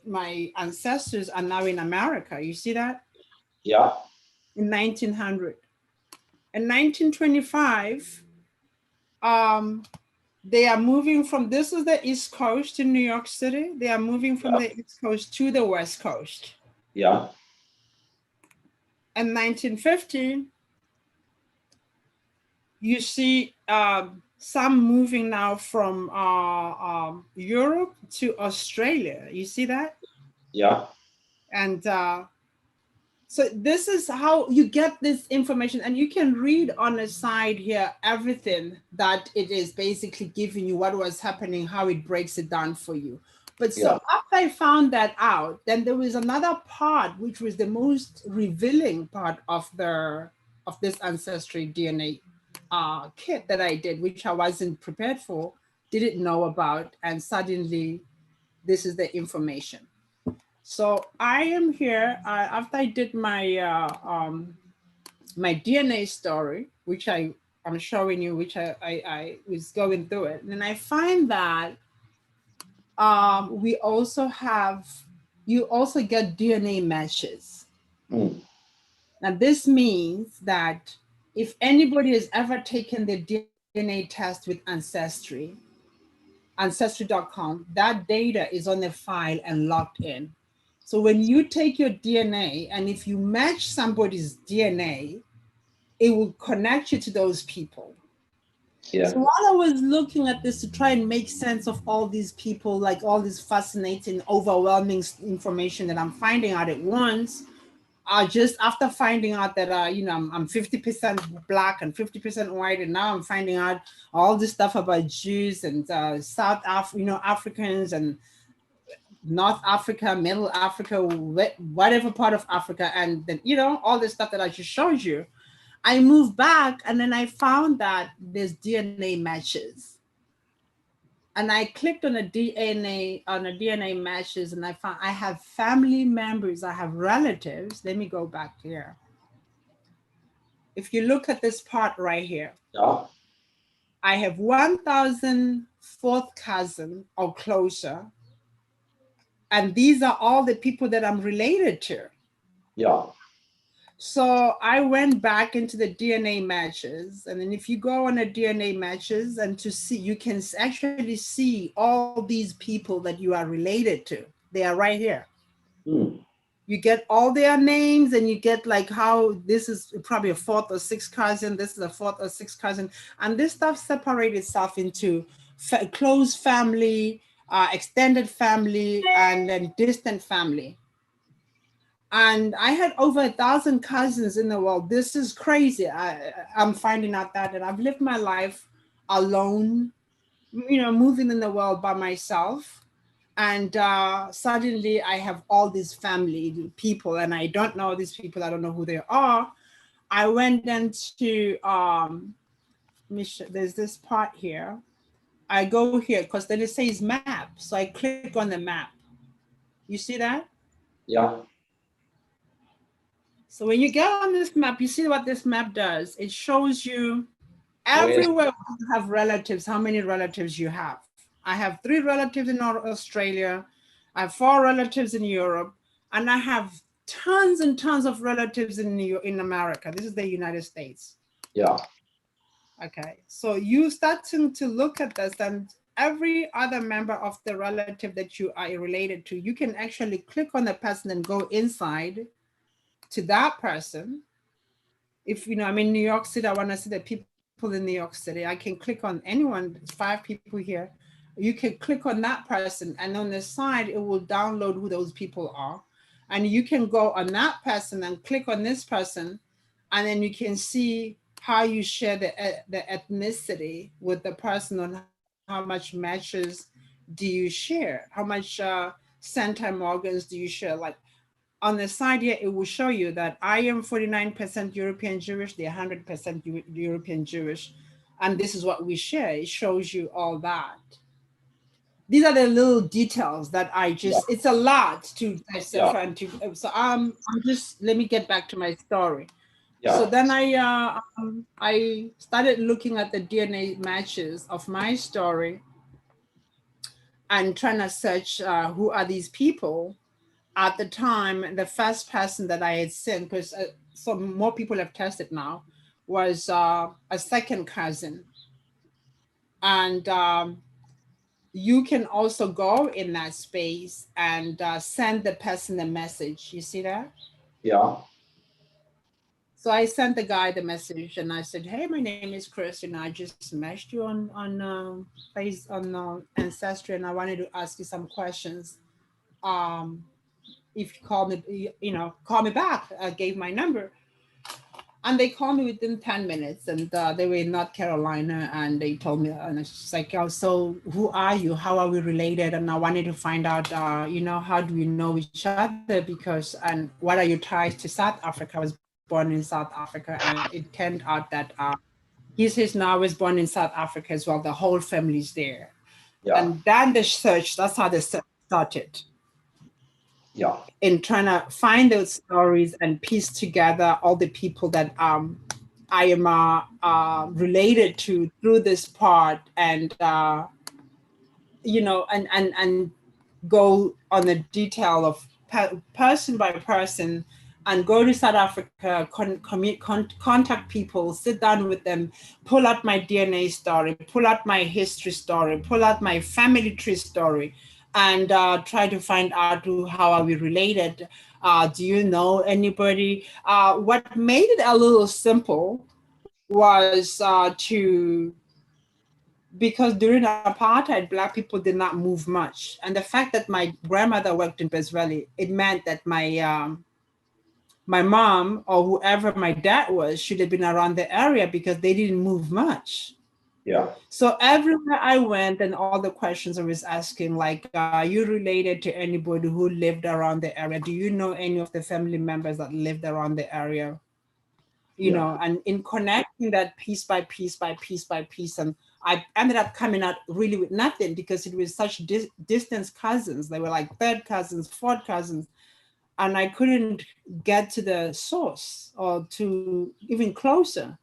ancestors are now in America. You see that? Yeah. In 1900. In 1925, they are moving from, this is the East Coast in New York City. They are moving from the East Coast to the West Coast. Yeah. In 1950, you see some moving now from Europe to Australia. You see that? Yeah. And so this is how you get this information, and you can read on the side here everything that it is basically giving you, what was happening, how it breaks it down for you. But so after I found that out, then there was another part which was the most revealing part of this Ancestry DNA kit that I did, which I wasn't prepared for, didn't know about, and suddenly this is the information. So I am here after I did my my DNA story, which I'm showing you, which I was going through it, and I find that we also have, you also get DNA matches. Now this means that if anybody has ever taken the DNA test with Ancestry, Ancestry.com, that data is on the file and locked in. So when you take your DNA and if you match somebody's DNA, it will connect you to those people. Yeah. So while I was looking at this to try and make sense of all these people, like all this fascinating, overwhelming information that I'm finding out at once, just after finding out that, you know, I'm 50% Black and 50% white, and now I'm finding out all this stuff about Jews and Africans and North Africa, Middle Africa, whatever part of Africa, and then, you know, all this stuff that I just showed you. I moved back and then I found that there's DNA matches. And I clicked on a DNA matches, and I found I have family members, I have relatives. Let me go back here. If you look at this part right here, I have 1,000 fourth cousin or closer. And these are all the people that I'm related to. Yeah. So I went back into the DNA matches. And then if you go on the DNA matches and to see, you can actually see all these people that you are related to. They are right here. You get all their names, and you get like how this is probably a fourth or sixth cousin. This is a fourth or sixth cousin. And this stuff separates itself into close family, extended family, and then distant family. And I had over 1,000 cousins in the world. This is crazy. I'm finding out that, and I've lived my life alone, you know, moving in the world by myself. And suddenly I have all these family people, and I don't know these people. I don't know who they are. I went into, there's this part here. I go here because then it says map. So I click on the map. You see that? Yeah. So when you get on this map, you see what this map does. It shows you everywhere you have relatives, how many relatives you have. I have 3 relatives in Australia. I have 4 relatives in Europe, and I have tons and tons of relatives in America. This is the United States. Yeah. Okay, so you starting to look at this, and every other member of the relative that you are related to, you can actually click on the person and go inside to that person. If, you know, I'm in New York City, I want to see the people in New York City. I can click on anyone, 5 people here. You can click on that person, and on the side, it will download who those people are. And you can go on that person and click on this person, and then you can see how you share the ethnicity with the person on how much matches do you share, how much centimorgans do you share. Like on the side here, it will show you that I am 49% European Jewish, they're 100% European Jewish, and this is what we share. It shows you all that. These are the little details that I just, it's a lot to decipher and to, so I'm just, let me get back to my story. So then I started looking at the DNA matches of my story and trying to search who are these people. At the time, the first person that I had sent, because some more people have tested now, was a second cousin. And you can also go in that space and send the person a message. You see that? Yeah. So I sent the guy the message and I said, hey, my name is Chris and I just matched you on Ancestry and I wanted to ask you some questions. If you call me, call me back. I gave my number. And they called me within 10 minutes and they were in North Carolina and they told me, and it's just like, oh, so who are you? How are we related? And I wanted to find out, how do we know each other? Because, and what are your ties to South Africa? I was born in South Africa and it turned out that he says now I was born in South Africa as well. The whole family's there. Yeah. And then the search, that's how the search started. Yeah. In trying to find those stories and piece together all the people that I am related to through this part, and and go on the detail of person by person, and go to South Africa, contact people, sit down with them, pull out my DNA story, pull out my history story, pull out my family tree story, and try to find out how are we related. Do you know anybody? What made it a little simple was because during apartheid, Black people did not move much. And the fact that my grandmother worked in Best Valley, it meant that my mom or whoever my dad was should have been around the area because they didn't move much. Yeah. So everywhere I went and all the questions I was asking, like, are you related to anybody who lived around the area? Do you know any of the family members that lived around the area? You know, and in connecting that piece by piece by piece by piece, and I ended up coming out really with nothing because it was such distant cousins. They were like third cousins, fourth cousins, and I couldn't get to the source or to even closer.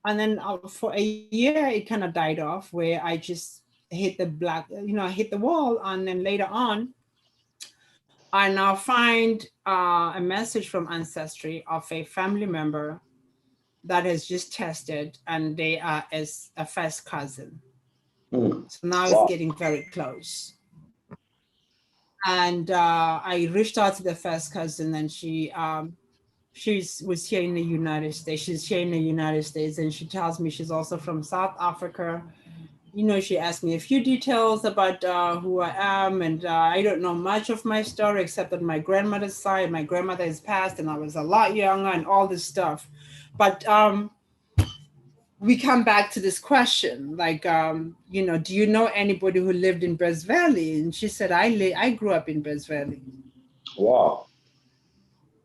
And then for a year, it kind of died off where I just hit the hit the wall. And then later on, I now find a message from Ancestry of a family member that has just tested, and they are as a first cousin. So now it's getting very close. And I reached out to the first cousin, and she was here in the United States. She's here in the United States, and she tells me she's also from South Africa. She asked me a few details about who I am, and I don't know much of my story except that my grandmother's side, my grandmother has passed, and I was a lot younger, and all this stuff. But we come back to this question, like, do you know anybody who lived in Best Valley? And she said, I grew up in Best Valley. Wow.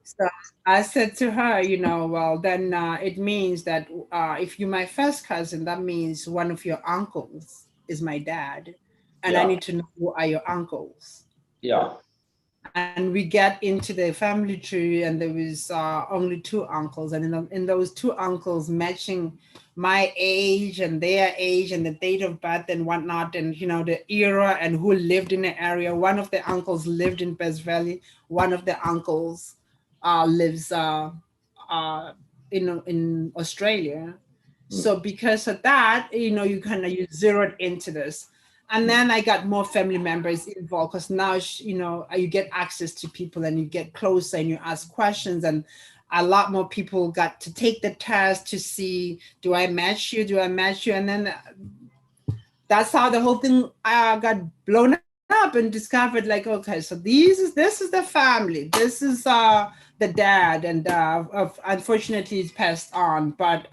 So I said to her, well, then it means that if you're my first cousin, that means one of your uncles is my dad. And I need to know who are your uncles. Yeah. And we get into the family tree, and there was only two uncles. And in those two uncles matching my age and their age and the date of birth and whatnot, and the era and who lived in the area. One of the uncles lived in Best Valley. One of the uncles lives in Australia. So because of that, you zeroed into this. And then I got more family members involved, because now, you get access to people and you get closer and you ask questions, and a lot more people got to take the test to see, do I match you? And then that's how the whole thing got blown up and discovered like, okay, so this is the family. This is the dad, and unfortunately he's passed on, but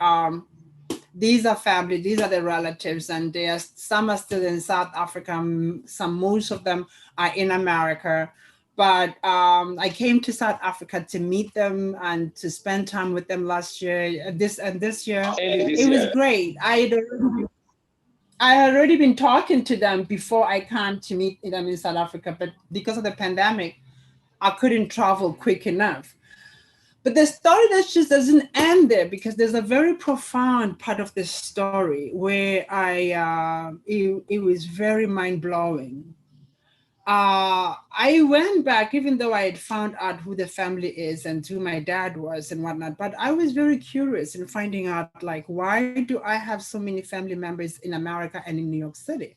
these are family, these are the relatives, and some are still in South Africa, most of them are in America. But I came to South Africa to meet them and to spend time with them last year. This year, it was great. I had already been talking to them before I came to meet them in South Africa, but because of the pandemic, I couldn't travel quick enough. But the story that just doesn't end there, because there's a very profound part of the story where it was very mind-blowing. I went back, even though I had found out who the family is and who my dad was and whatnot, but I was very curious in finding out, like, why do I have so many family members in America and in New York City?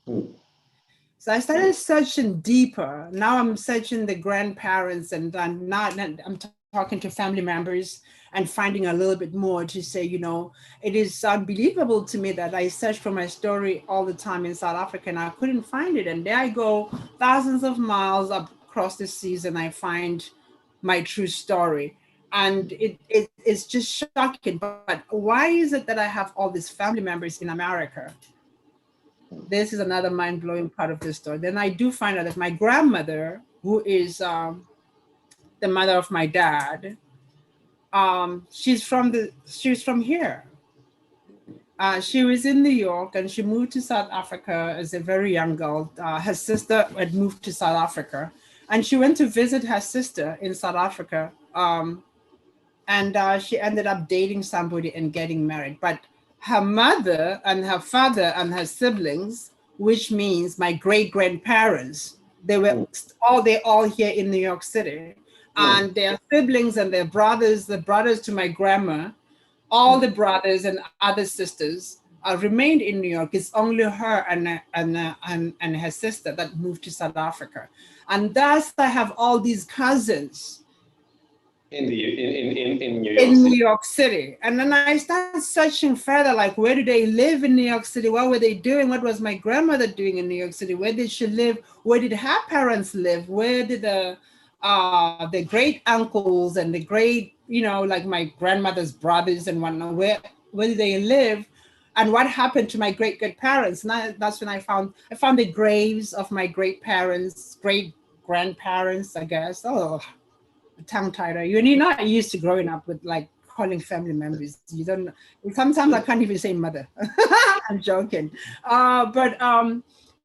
So I started searching deeper. Now I'm searching the grandparents, and I'm talking to family members and finding a little bit more to say, it is unbelievable to me that I search for my story all the time in South Africa and I couldn't find it. And there I go thousands of miles across the seas and I find my true story. And it's just shocking. But why is it that I have all these family members in America? This is another mind-blowing part of this story. Then I do find out that my grandmother, who is the mother of my dad, she's from here. She was in New York and she moved to South Africa as a very young girl. Her sister had moved to South Africa and she went to visit her sister in South Africa. And she ended up dating somebody and getting married. But her mother and her father and her siblings, which means my great-grandparents, they're all here in New York City. And their siblings and their brothers, the brothers to my grandma, all the brothers and other sisters remained in New York. It's only her and her sister that moved to South Africa. And thus I have all these cousins in New York in City. New York City. And then I started searching further, like, where do they live in New York City? What were they doing? What was my grandmother doing in New York City? Where did she live? Where did her parents live? Where did the great uncles and the great, like my grandmother's brothers and whatnot, where did they live? And what happened to my great parents? And that's when I found the graves of my great grandparents, I guess. Oh, tongue tighter. You're not used to growing up with like calling family members. You don't. Sometimes I can't even say mother. I'm joking. But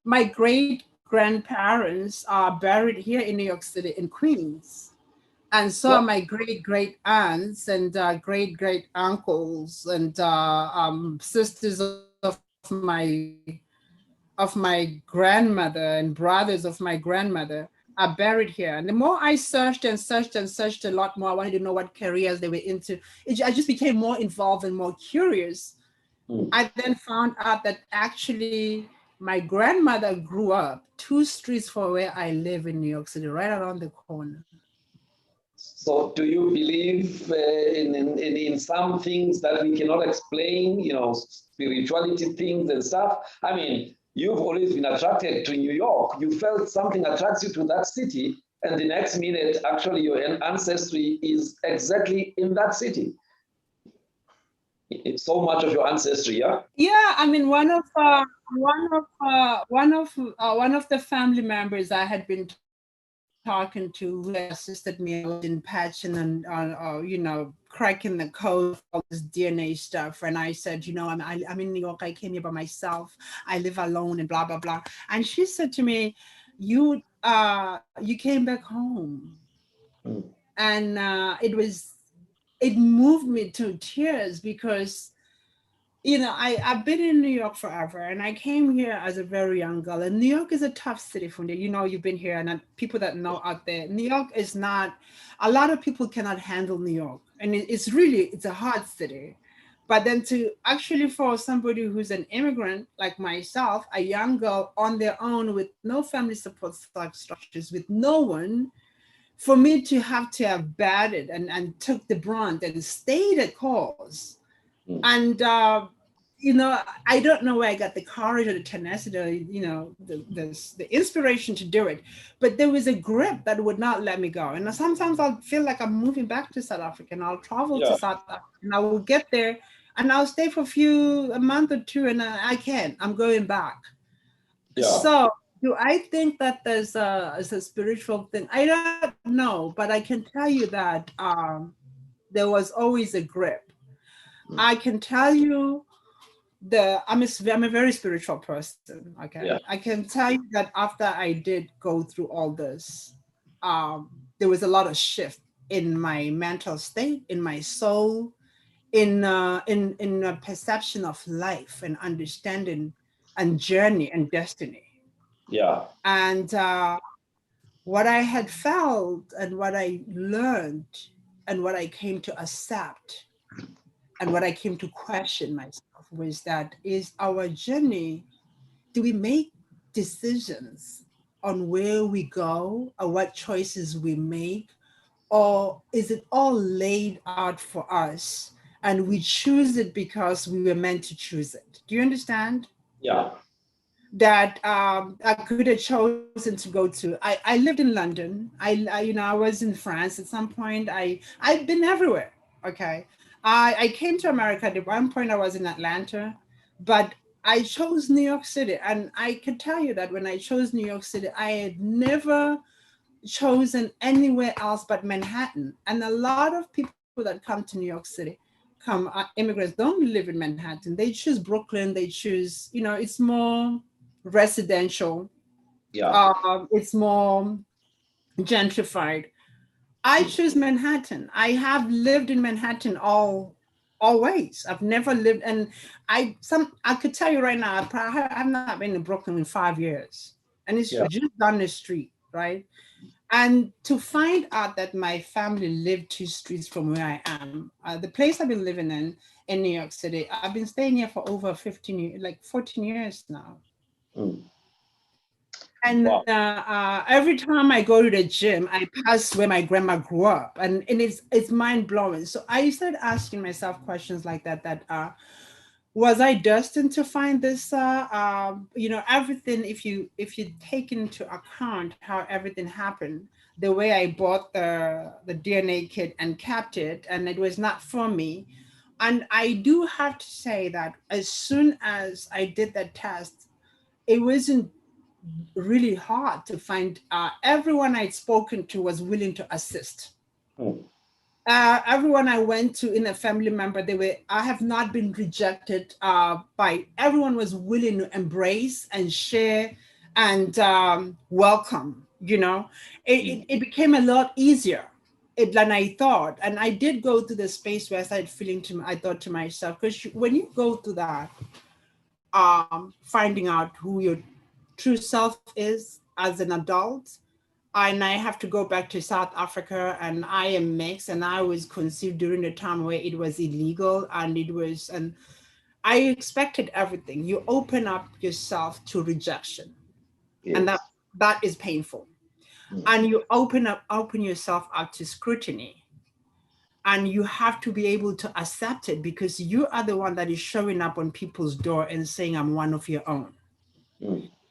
my great grandparents are buried here in New York City in Queens, and so are my great aunts and great uncles and sisters of my grandmother and brothers of my grandmother are buried here. And the more I searched a lot more, I wanted to know what careers they were into. I just became more involved and more curious. I then found out that actually my grandmother grew up 2 streets from where I live in New York City, right around the corner. So do you believe in some things that we cannot explain, spirituality things and stuff? I mean, you've always been attracted to New York. You felt something attracts you to that city, and the next minute, actually, your ancestry is exactly in that city. It's so much of your ancestry, yeah. Yeah, I mean, one of the family members I had been talking to, who assisted me in patching and cracking the code of all this DNA stuff. And I said, I'm in New York. I came here by myself. I live alone and blah blah blah. And she said to me, you came back home. And it moved me to tears because I've been in New York forever, and I came here as a very young girl. And New York is a tough city, Fundi. You've been here, and people that know out there, New York is not. A lot of people cannot handle New York, and it's a hard city. But then for somebody who's an immigrant like myself, a young girl on their own with no family support structures, with no one, for me to have batted and took the brunt and stayed at cause. And you know, I don't know where I got the courage or the tenacity, you know, the inspiration to do it. But there was a grip that would not let me go. And sometimes I'll feel like I'm moving back to South Africa, and I'll travel to South Africa, and I will get there and I'll stay for a month or two, and I can't. I'm going back. So do I think that there's a spiritual thing? I don't know, but I can tell you that there was always a grip. I can tell you I'm a very spiritual person. Okay. I can tell you that after I did go through all this, there was a lot of shift in my mental state, in my soul, in a perception of life and understanding and journey and destiny. And what I had felt and what I learned and what I came to accept and what I came to question myself was that is our journey, do we make decisions on where we go or what choices we make? Or is it all laid out for us and we choose it because we were meant to choose it? Do you understand? That I could have chosen to go to. I lived in London. I was in France at some point. I've been everywhere. Okay. I came to America. At one point I was in Atlanta, but I chose New York City. And I can tell you that when I chose New York City, I had never chosen anywhere else but Manhattan. And a lot of people that come to New York City, immigrants, don't live in Manhattan. They choose Brooklyn. They choose, it's more residential. It's more gentrified. I choose Manhattan. I have lived in Manhattan always. I've never lived, and I could tell you right now, I've not been in Brooklyn in 5 years, and it's just down the street, right? And to find out that my family lived 2 streets from where I am, the place I've been living in New York City, I've been staying here for over 15 years, like 14 years now. And every time I go to the gym, I pass where my grandma grew up, and it's mind blowing. So I started asking myself questions like that. Was I destined to find this? Everything. If you take into account how everything happened, the way I bought the DNA kit and kept it, and it was not for me. And I do have to say that as soon as I did that test, it wasn't really hard to find. Everyone I'd spoken to was willing to assist. Everyone I went to in a family member, I have not been rejected by, everyone was willing to embrace and share and welcome, it became a lot easier than I thought. And I did go through the space where I started I thought to myself, because when you go through that, finding out who your true self is as an adult, and I have to go back to South Africa, and I am mixed, and I was conceived during the time where it was illegal, and I expected everything. You open up yourself to rejection, and that is painful. And you open yourself up to scrutiny, and you have to be able to accept it, because you are the one that is showing up on people's door and saying, I'm one of your own.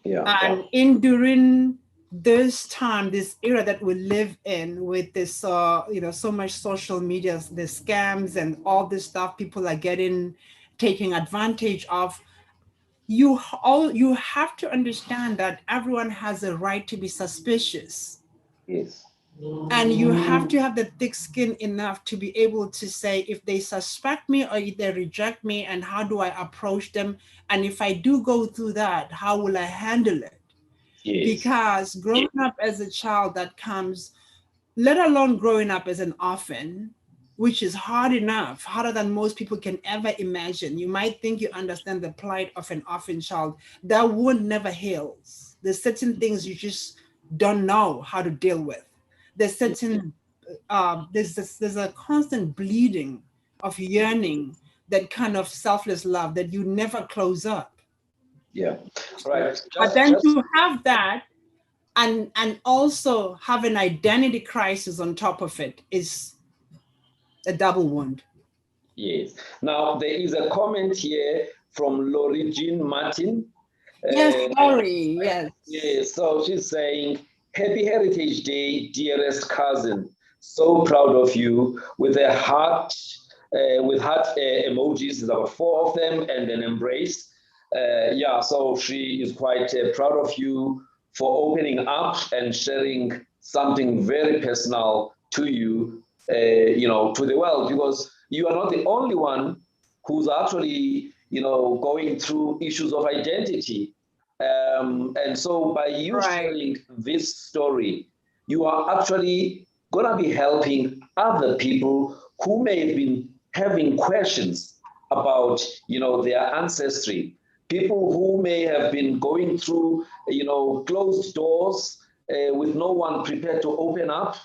And during this time, this era that we live in, with this, so much social media, the scams and all this stuff people are taking advantage of, you have to understand that everyone has a right to be suspicious. And you have to have the thick skin enough to be able to say if they suspect me or if they reject me, and how do I approach them? And if I do go through that, how will I handle it? Because growing up as a child that comes, let alone growing up as an orphan, which is hard enough, harder than most people can ever imagine. You might think you understand the plight of an orphan child. That wound never heals. There's certain things you just don't know how to deal with. There's certain, there's a constant bleeding of yearning, that kind of selfless love that you never close up. But then to have that, and also have an identity crisis on top of it, is a double wound. Now there is a comment here from Lori Jean Martin. Yes, Lori, yes. Yeah, so she's saying, Happy Heritage Day, dearest cousin. So proud of you, with a heart, emojis. There's about 4 of them, and an embrace. Yeah, so she is quite proud of you for opening up and sharing something very personal to you, to the world, because you are not the only one who's actually, going through issues of identity. And so by you sharing this story, you are actually going to be helping other people who may have been having questions about, their ancestry. People who may have been going through, closed doors with no one prepared to open up.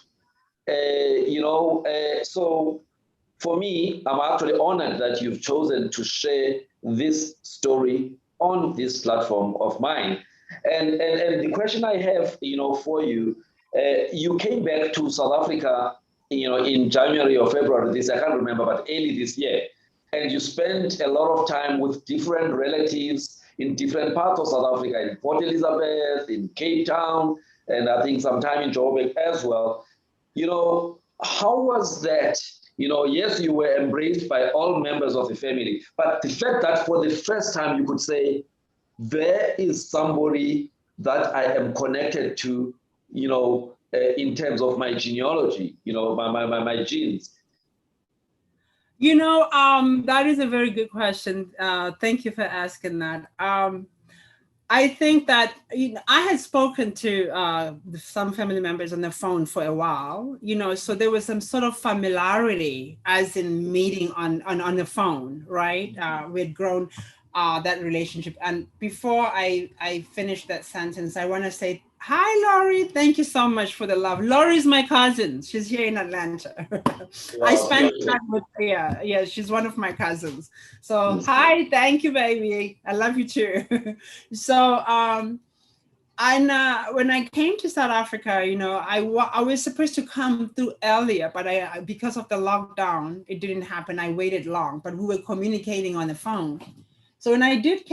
So for me, I'm actually honored that you've chosen to share this story on this platform of mine. And the question I have, for you, you came back to South Africa, in January or February I can't remember, but early this year. And you spent a lot of time with different relatives in different parts of South Africa, in Port Elizabeth, in Cape Town, and I think sometime in Joburg as well. How was that? Yes, you were embraced by all members of the family, but the fact that for the first time you could say, there is somebody that I am connected to, in terms of my genealogy, my genes. That is a very good question. Thank you for asking that. I think that I had spoken to some family members on the phone for a while, so there was some sort of familiarity as in meeting on the phone, right? We had grown that relationship. And before I finish that sentence, I want to say, hi, Lori. Thank you so much for the love. Lori's my cousin. She's here in Atlanta. Wow, I spent time with her. Yeah, she's one of my cousins. So hi, thank you, baby. I love you too. So when I came to South Africa, I was supposed to come through earlier, but because of the lockdown, it didn't happen. I waited long, but we were communicating on the phone. So when I did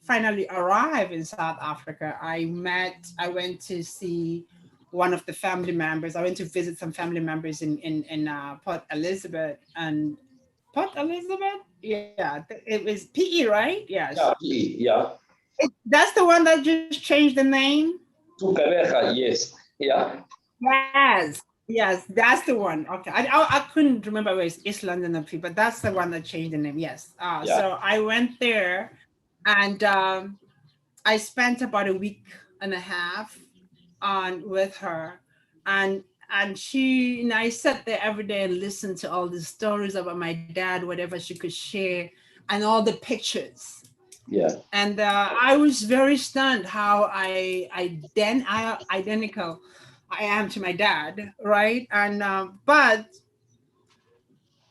finally arrive in South Africa, I went to see one of the family members. I went to visit some family members in Port Elizabeth. And Port Elizabeth? Yeah, it was PE, right? Yes. Yeah, PE, yeah. That's the one that just changed the name? To Kabeja, yes. Yeah. Yes, that's the one. Okay, I couldn't remember where it's East London or P, but that's the one that changed the name. Yes. So I went there, and I spent about a week and a half with her, and I sat there every day and listened to all the stories about my dad, whatever she could share, and all the pictures. Yeah. And I was very stunned how identical I am to my dad, right? And but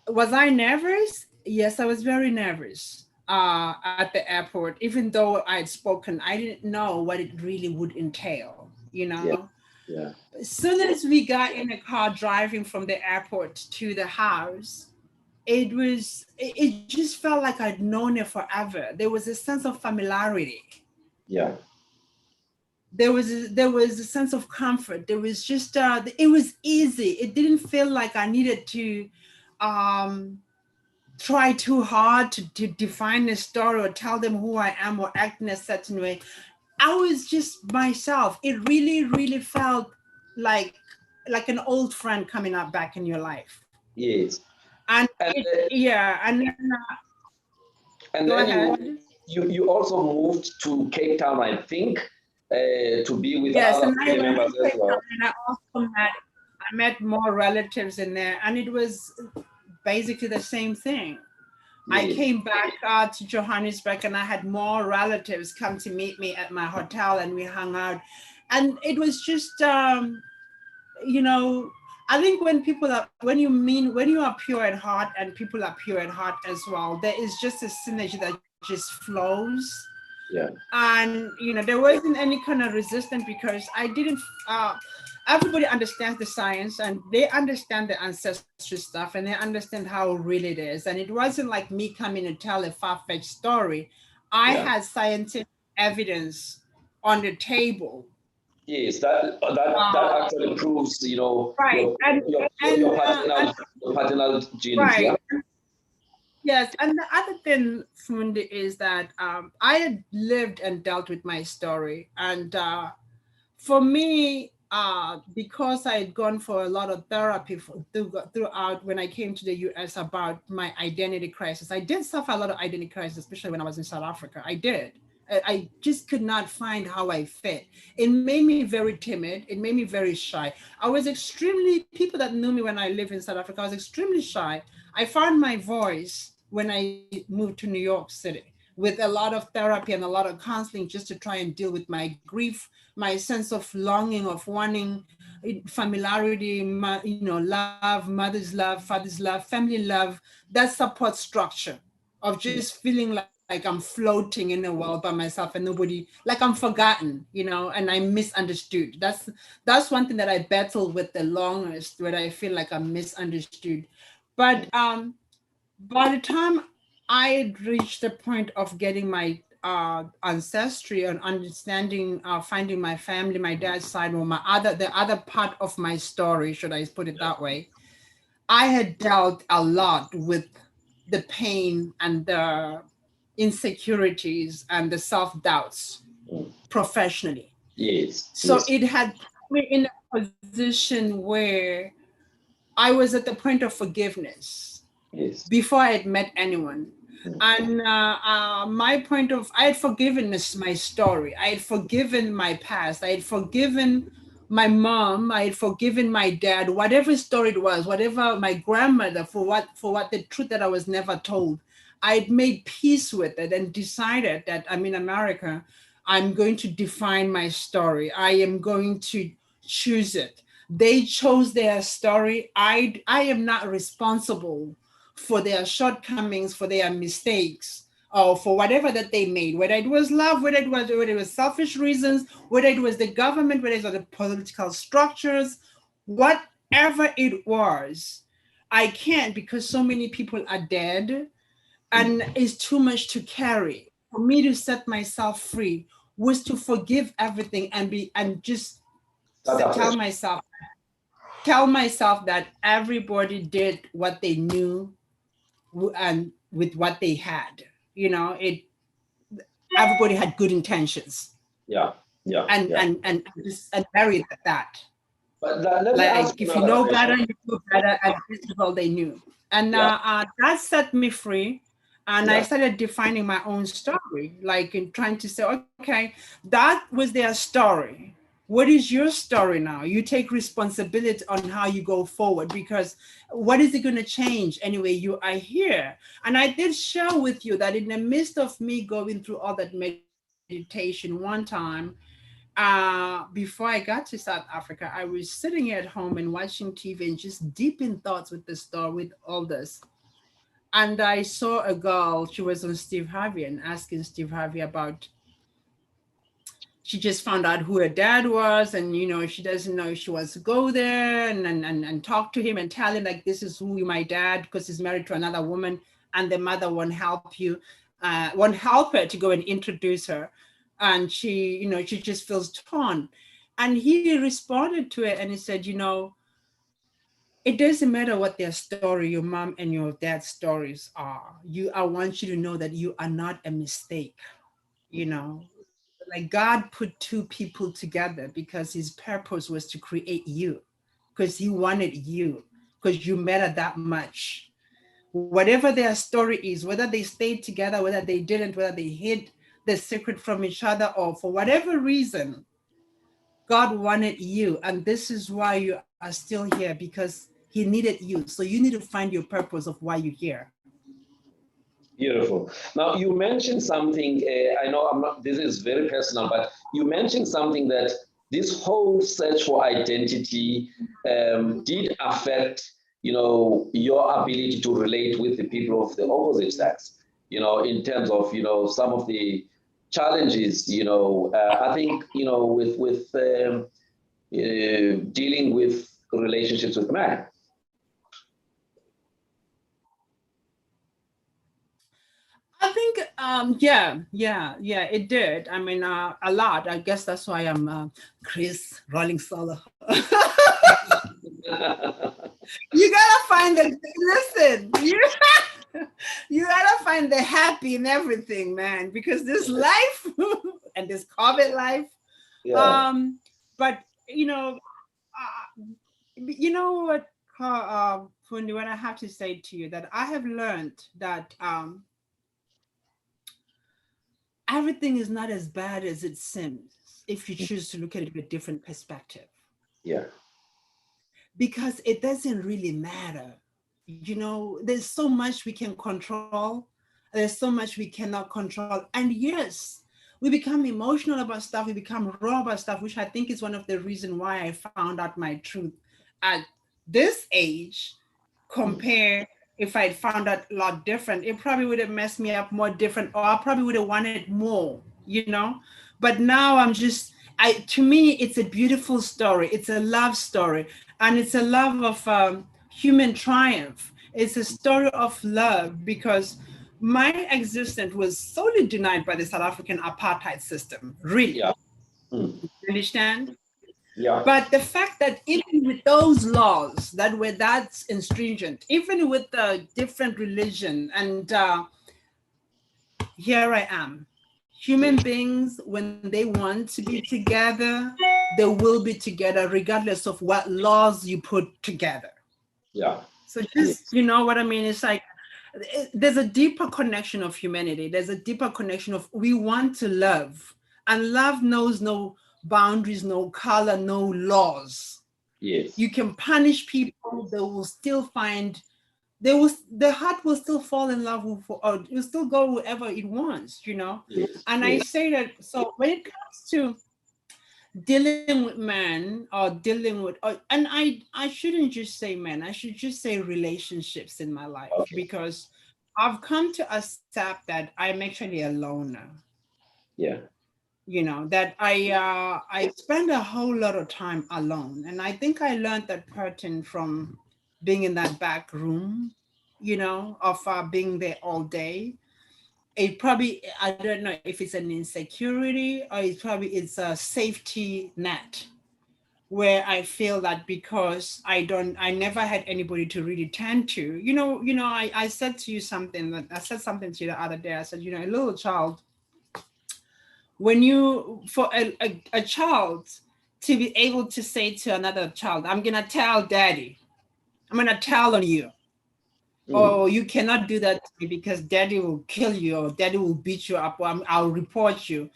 was I nervous? Yes, I was very nervous at the airport. Even though I had spoken, I didn't know what it really would entail, Yeah. As soon as we got in a car driving from the airport to the house, it just felt like I'd known it forever. There was a sense of familiarity. Yeah. There was a sense of comfort. There was just it was easy. It didn't feel like I needed to try too hard to define the story or tell them who I am or act in a certain way. I was just myself. It really, really felt like an old friend coming up back in your life. Yes. And then you also moved to Cape Town, I think, to be with other family members as well. And I also met more relatives in there, and it was basically the same thing. Yeah. I came back to Johannesburg, and I had more relatives come to meet me at my hotel, and we hung out. And it was just, I think when you are pure at heart and people are pure at heart as well, there is just a synergy that just flows. Yeah. And there wasn't any kind of resistance because I didn't everybody understands the science and they understand the ancestry stuff and they understand how real it is. And it wasn't like me coming to tell a far-fetched story. I had scientific evidence on the table. Yes, that actually proves, you know, right. your paternal genes. Right. Yeah. Yes, and the other thing, Fundi, is that I had lived and dealt with my story, and for me, because I had gone for a lot of therapy throughout when I came to the US about my identity crisis. I did suffer a lot of identity crisis, especially when I was in South Africa. I did. I just could not find how I fit. It made me very timid. It made me very shy. I was people that knew me when I lived in South Africa, I was extremely shy. I found my voice when I moved to New York City with a lot of therapy and a lot of counseling just to try and deal with my grief, my sense of longing, of wanting familiarity, love, mother's love, father's love, family love, that support structure of just feeling like I'm floating in the world by myself and nobody, like I'm forgotten, and I'm misunderstood. That's one thing that I battle with the longest, where I feel like I'm misunderstood. But by the time I had reached the point of getting my ancestry and understanding, finding my family, my dad's side, or the other part of my story, should I put it that way, I had dealt a lot with the pain and the insecurities and the self-doubts professionally. Yes. So it had put me in a position where I was at the point of forgiveness before I had met anyone. And I had forgiven my story. I had forgiven my past. I had forgiven my mom. I had forgiven my dad, whatever story it was, whatever my grandmother, for what the truth that I was never told. I had made peace with it and decided that I'm in America. I'm going to define my story. I am going to choose it. They chose their story. I am not responsible for their shortcomings, for their mistakes, or for whatever that they made, whether it was love, whether it was selfish reasons, whether it was the government, whether it was the political structures, whatever it was. I can't, because so many people are dead and it's too much to carry. For me to set myself free was to forgive everything and just tell myself that everybody did what they knew and with what they had. Everybody had good intentions. And buried that. But like if you know better, you do better, and this is all they knew. And that set me free. And I started defining my own story, like in trying to say, okay, that was their story. What is your story now? You take responsibility on how you go forward, because what is it going to change anyway? You are here. And I did share with you that in the midst of me going through all that meditation one time, before I got to South Africa, I was sitting at home and watching TV and just deep in thoughts with the story, with all this. And I saw a girl, she was on Steve Harvey and asking Steve Harvey about, she just found out who her dad was, and she doesn't know if she wants to go there and talk to him and tell him like, this is who my dad, because he's married to another woman, and the mother won't help her to go and introduce her. And she just feels torn. And he responded to it and he said, it doesn't matter what their story, your mom and your dad's stories are. I want you to know that you are not a mistake. Like God put two people together because his purpose was to create you, because he wanted you, because you matter that much. Whatever their story is, whether they stayed together, whether they didn't, whether they hid the secret from each other, or for whatever reason, God wanted you. And this is why you are still here, because he needed you. So you need to find your purpose of why you're here. Beautiful. Now you mentioned something, I know this is very personal, but you mentioned something that this whole search for identity did affect, your ability to relate with the people of the opposite sex, in terms of, some of the challenges, I think, with dealing with relationships with men? I think, yeah, it did. I mean, a lot. I guess that's why I'm Chris Rolling Solo. You gotta find the, listen, you gotta find the happy in everything, man, because this life and this COVID life, Yeah. but you know what, Fundi, what I have to say to you, that I have learned that everything is not as bad as it seems if you choose to look at it with a different perspective. Yeah. Because it doesn't really matter. There's so much we can control. There's so much we cannot control. And yes, we become emotional about stuff. We become raw about stuff, which I think is one of the reasons why I found out my truth at this age, compare if I'd found out a lot different, it probably would have messed me up more different, or I probably would have wanted more, But now to me, it's a beautiful story. It's a love story. And it's a love of human triumph. It's a story of love, because my existence was solely denied by the South African apartheid system, really. Yeah. Understand? Yeah. But the fact that even with those laws that were that stringent, even with the different religion, and here I am. Human beings, when they want to be together, they will be together regardless of what laws you put together. Yeah. So just, you know what I mean? It's like, there's a deeper connection of humanity. There's a deeper connection of, we want to love, and love knows no boundaries, no color, no laws. Yes. You can punish people, they will still find, the heart will still fall in love with, or it will still go wherever it wants, Yes. And Yes. I say that, so when it comes to dealing with men, or dealing with, and I shouldn't just say men, I should just say relationships in my life, Okay. because I've come to accept that I'm actually a loner. Yeah. That I spend a whole lot of time alone, and I think I learned that pattern from being in that back room, of being there all day. It probably, I don't know if it's an insecurity, or it's a safety net, where I feel that because I never had anybody to really turn to. I said to you something to you the other day. I said, a little child, for a child to be able to say to another child, I'm gonna tell daddy, I'm gonna tell on you, or you cannot do that to me because daddy will kill you, or daddy will beat you up, or I'll report you.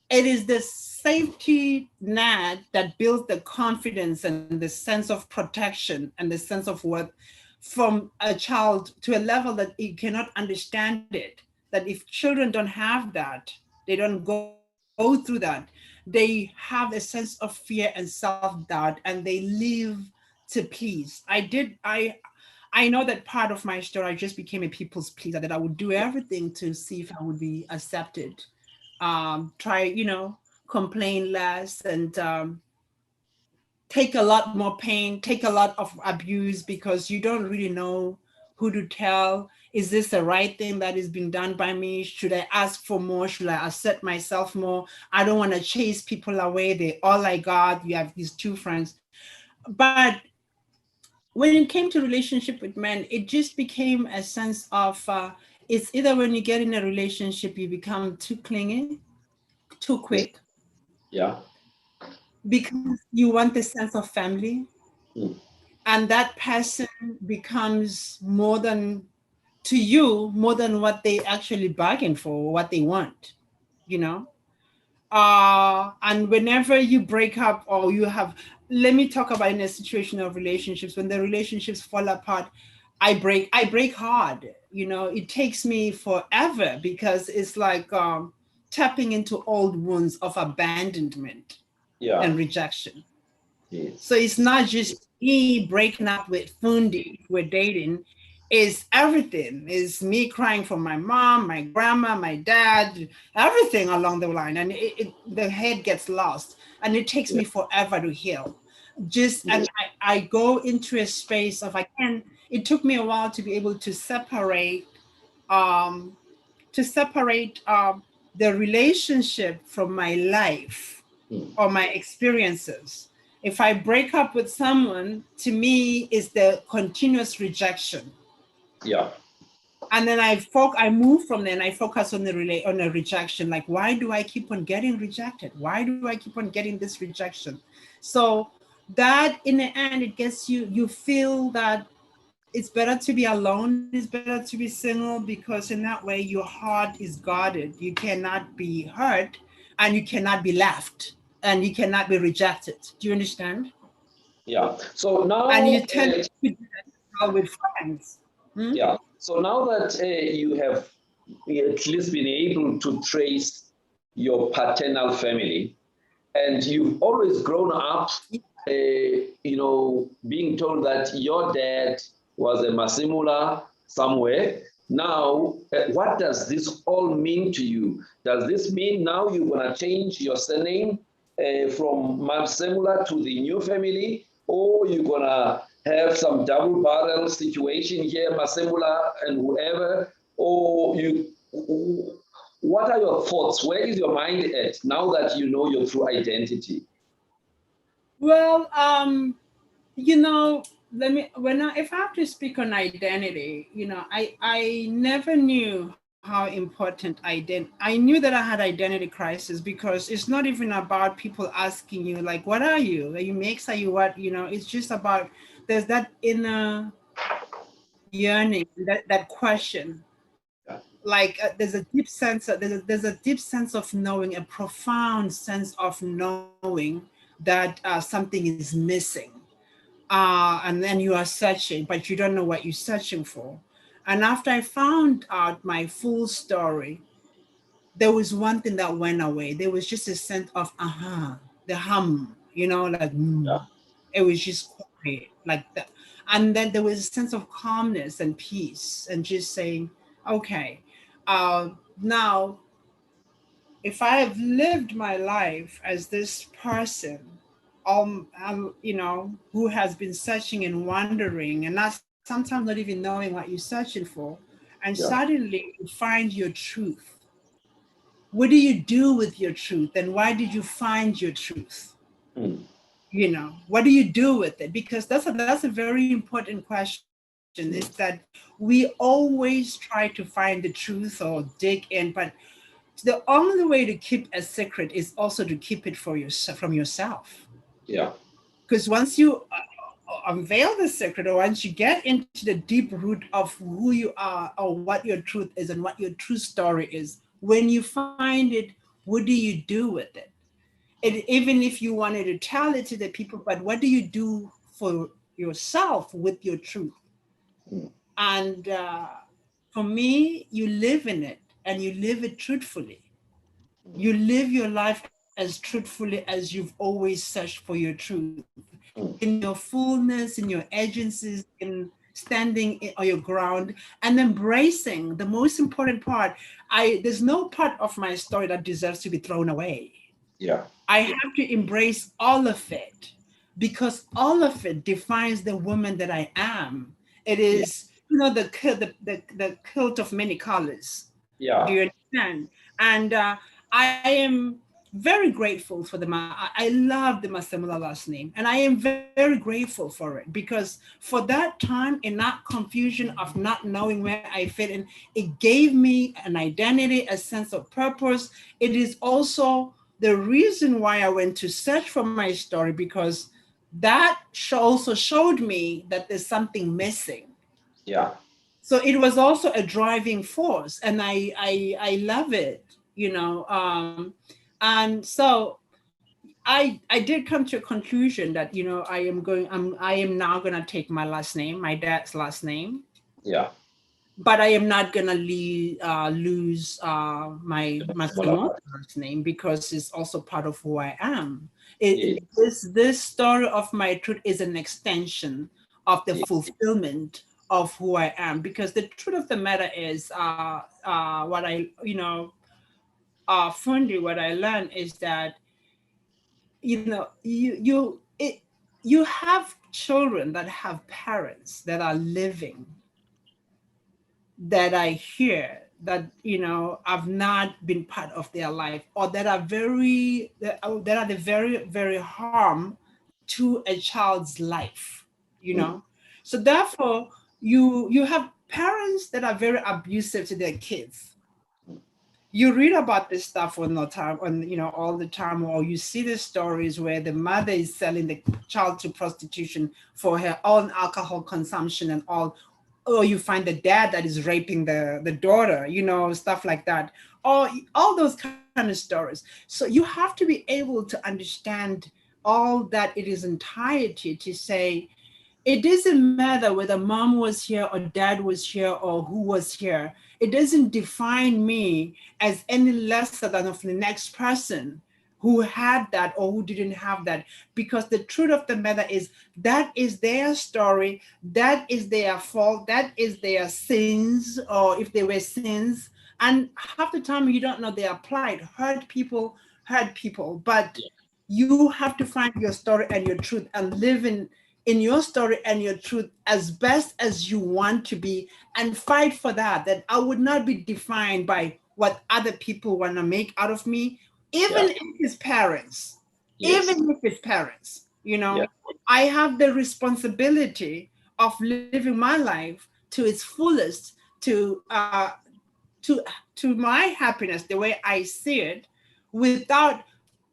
It is the safety net that builds the confidence and the sense of protection and the sense of worth from a child to a level that it cannot understand it. That if children don't have that, they don't go through that, they have a sense of fear and self-doubt, and they live to please. I know that part of my story, I just became a people's pleaser, that I would do everything to see if I would be accepted. Complain less, and take a lot more pain, take a lot of abuse, because you don't really know who to tell. Is this the right thing that is being done by me? Should I ask for more? Should I accept myself more? I don't want to chase people away. They all I got. You have these two friends. But when it came to relationship with men, it just became a sense of, it's either when you get in a relationship, you become too clingy, too quick. Yeah. Because you want the sense of family. And that person becomes more than what they actually bargain for, what they want, and whenever you break up, or let me talk about in a situation of relationships, when the relationships fall apart, I break hard. It takes me forever, because it's like tapping into old wounds of abandonment and rejection. Yes. So it's not just me breaking up with Fundi, we're dating. is everything. Is me crying for my mom, my grandma, my dad, everything along the line. And the head gets lost. And it takes me forever to heal. And I go into a space of, it took me a while to be able to separate the relationship from my life or my experiences. If I break up with someone, to me, is the continuous rejection. Yeah. And then I move from there and I focus on the rejection. Like, why do I keep on getting rejected? Why do I keep on getting this rejection? So that in the end, it gets you feel that it's better to be alone, it's better to be single, because in that way your heart is guarded. You cannot be hurt and you cannot be left and you cannot be rejected. Do you understand? Yeah. So now, and you tend to do that with friends. Yeah. So now that you have at least been able to trace your paternal family, and you've always grown up, being told that your dad was a Masemola somewhere. Now, what does this all mean to you? Does this mean now you're going to change your surname from Masemola to the new family, or you're going to have some double barrel situation here, Masemola and whoever, or what are your thoughts? Where is your mind at now that you know your true identity? Well, if I have to speak on identity, I never knew how important I knew that I had identity crisis, because it's not even about people asking you, like, what are you? Are you mixed? Are you what? It's just about, there's that inner yearning, that question. Like there's a deep sense of knowing, a profound sense of knowing that something is missing, and then you are searching, but you don't know what you're searching for. And after I found out my full story, there was one thing that went away. There was just a sense of the hum, like It was just quiet like that. And then there was a sense of calmness and peace, and just saying, okay, now, if I have lived my life as this person, who has been searching and wondering, and sometimes not even knowing what you're searching for, and suddenly you find your truth. What do you do with your truth, and why did you find your truth? What do you do with it? Because that's a very important question. Is that we always try to find the truth or dig in, but the only way to keep a secret is also to keep it from yourself. Yeah. Because once you unveil the secret, or once you get into the deep root of who you are, or what your truth is and what your true story is, when you find it, what do you do with it? Even if you wanted to tell it to the people, but what do you do for yourself with your truth? And for me, you live in it, and you live it truthfully. You live your life as truthfully as you've always searched for your truth. In your fullness, in your agencies, in standing on your ground, and embracing the most important part. There's no part of my story that deserves to be thrown away. Yeah. I have to embrace all of it, because all of it defines the woman that I am. It is, the kilt of many colors. Yeah. Do you understand? And I am very grateful for I love the Masemola last name, and I am very grateful for it, because for that time, in that confusion of not knowing where I fit in, it gave me an identity, a sense of purpose. It is also the reason why I went to search for my story, because that also showed me that there's something missing. Yeah. So it was also a driving force, and I love it, and so I did come to a conclusion that I am now going to take my last name, my dad's last name. Yeah. But I am not going to lose my Masemola last name, because it's also part of who I am. This story of my truth is an extension of the fulfillment of who I am, because the truth of the matter is, what I, Fundi, what I learned is that, you have children that have parents that are living, that I hear that, have not been part of their life, or that are the very, very harm to a child's life, So therefore, you have parents that are very abusive to their kids. You read about this stuff all the time, or you see the stories where the mother is selling the child to prostitution for her own alcohol consumption and all, or you find the dad that is raping the daughter, stuff like that, or all those kind of stories. So you have to be able to understand all that in its entirety to say, it doesn't matter whether mom was here or dad was here or who was here. It doesn't define me as any lesser than of the next person who had that or who didn't have that. Because the truth of the matter is, that is their story, that is their fault, that is their sins, or if they were sins. And half the time you don't know they applied. Hurt people, but you have to find your story and your truth and live in your story and your truth as best as you want to be, and fight for that I would not be defined by what other people want to make out of me, even if it's parents, I have the responsibility of living my life to its fullest, to my happiness, the way I see it, without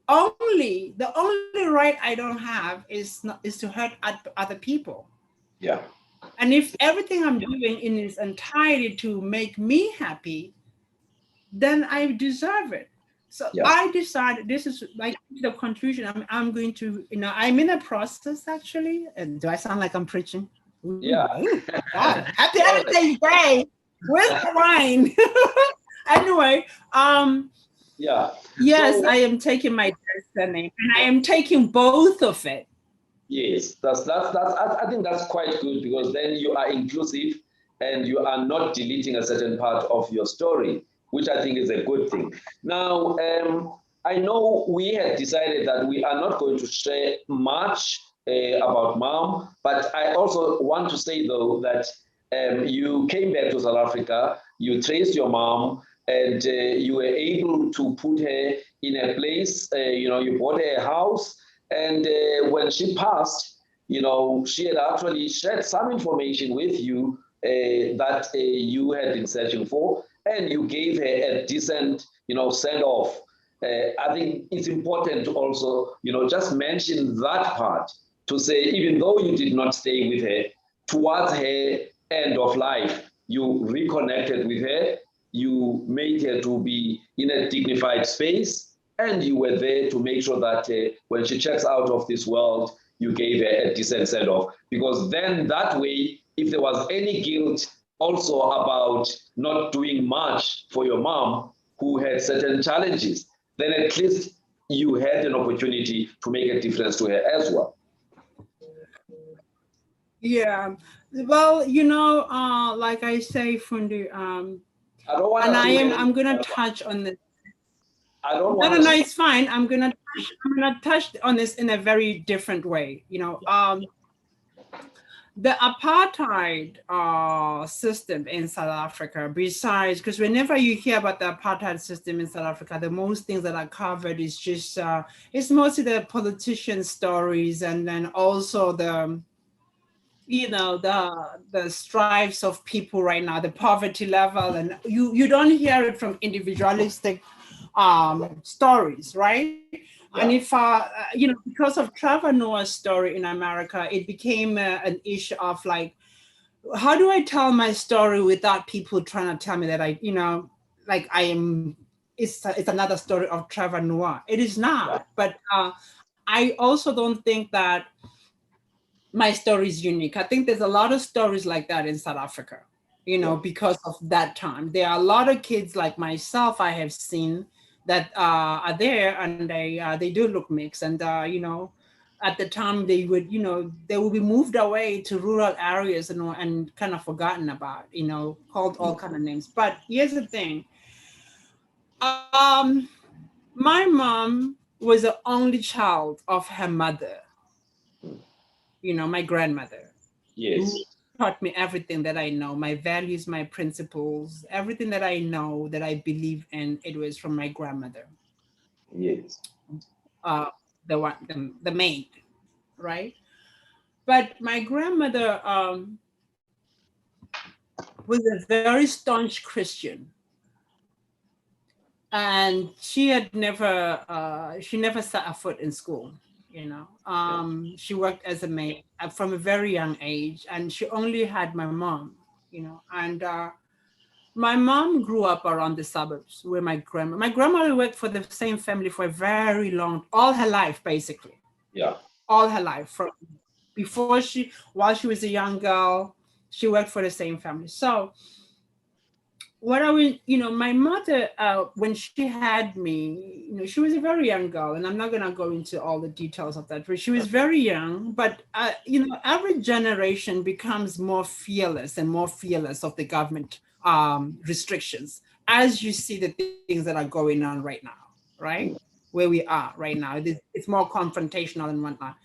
the only right I don't have is to hurt other people. Yeah. And if everything I'm doing in its entirety to make me happy, then I deserve it. So I decided, this is like the conclusion I'm going to, I'm in a process actually. And do I sound like I'm preaching? Yeah. God, happy Heritage Day. Where's the wine? Anyway, yes, so, I am taking my destiny, and I am taking both of it. Yes, that's I think that's quite good, because then you are inclusive and you are not deleting a certain part of your story, which I think is a good thing. Now, I know we had decided that we are not going to share much about mom, but I also want to say though that you came back to South Africa, you traced your mom, and you were able to put her in a place, you bought her a house, and when she passed, she had actually shared some information with you that you had been searching for, and you gave her a decent, send-off. I think it's important to also, just mention that part, to say, even though you did not stay with her, towards her end of life, you reconnected with her, you made her to be in a dignified space, and you were there to make sure that when she checks out of this world, you gave her a decent send-off. Because then that way, if there was any guilt also about not doing much for your mom, who had certain challenges, then at least you had an opportunity to make a difference to her as well. Yeah, well, like I say, Fundi, I'm gonna touch on this. I don't want. No, it's fine. I'm gonna touch on this in a very different way. The apartheid system in South Africa, besides, because whenever you hear about the apartheid system in South Africa, the most things that are covered is just it's mostly the politician stories, and then also the the strives of people right now, the poverty level, and you don't hear it from individualistic stories, right? Yeah. And if because of Trevor Noah's story in America, it became an issue of like, how do I tell my story without people trying to tell me that like I am, it's another story of Trevor Noah. It is not. Yeah. But I also don't think that my story is unique. I think there's a lot of stories like that in South Africa, because of that time. There are a lot of kids like myself I have seen that are there, and they do look mixed, and at the time they would, they would be moved away to rural areas and kind of forgotten about, called all kind of names. But here's the thing. My mom was the only child of her mother, my grandmother. Yes. Who taught me everything that I know, my values, my principles, everything that I know, that I believe in, it was from my grandmother. Yes. The maid, right? But my grandmother was a very staunch Christian, and she never set a foot in school. She worked as a maid from a very young age, and she only had my mom. And my mom grew up around the suburbs where my grandmother worked for the same family for a very long, all her life, basically. Yeah. All her life, from while she was a young girl, she worked for the same family. So my mother, when she had me, she was a very young girl, and I'm not going to go into all the details of that, but she was very young. But, every generation becomes more fearless of the government restrictions, as you see the things that are going on right now, right? Where we are right now. It's more confrontational and whatnot.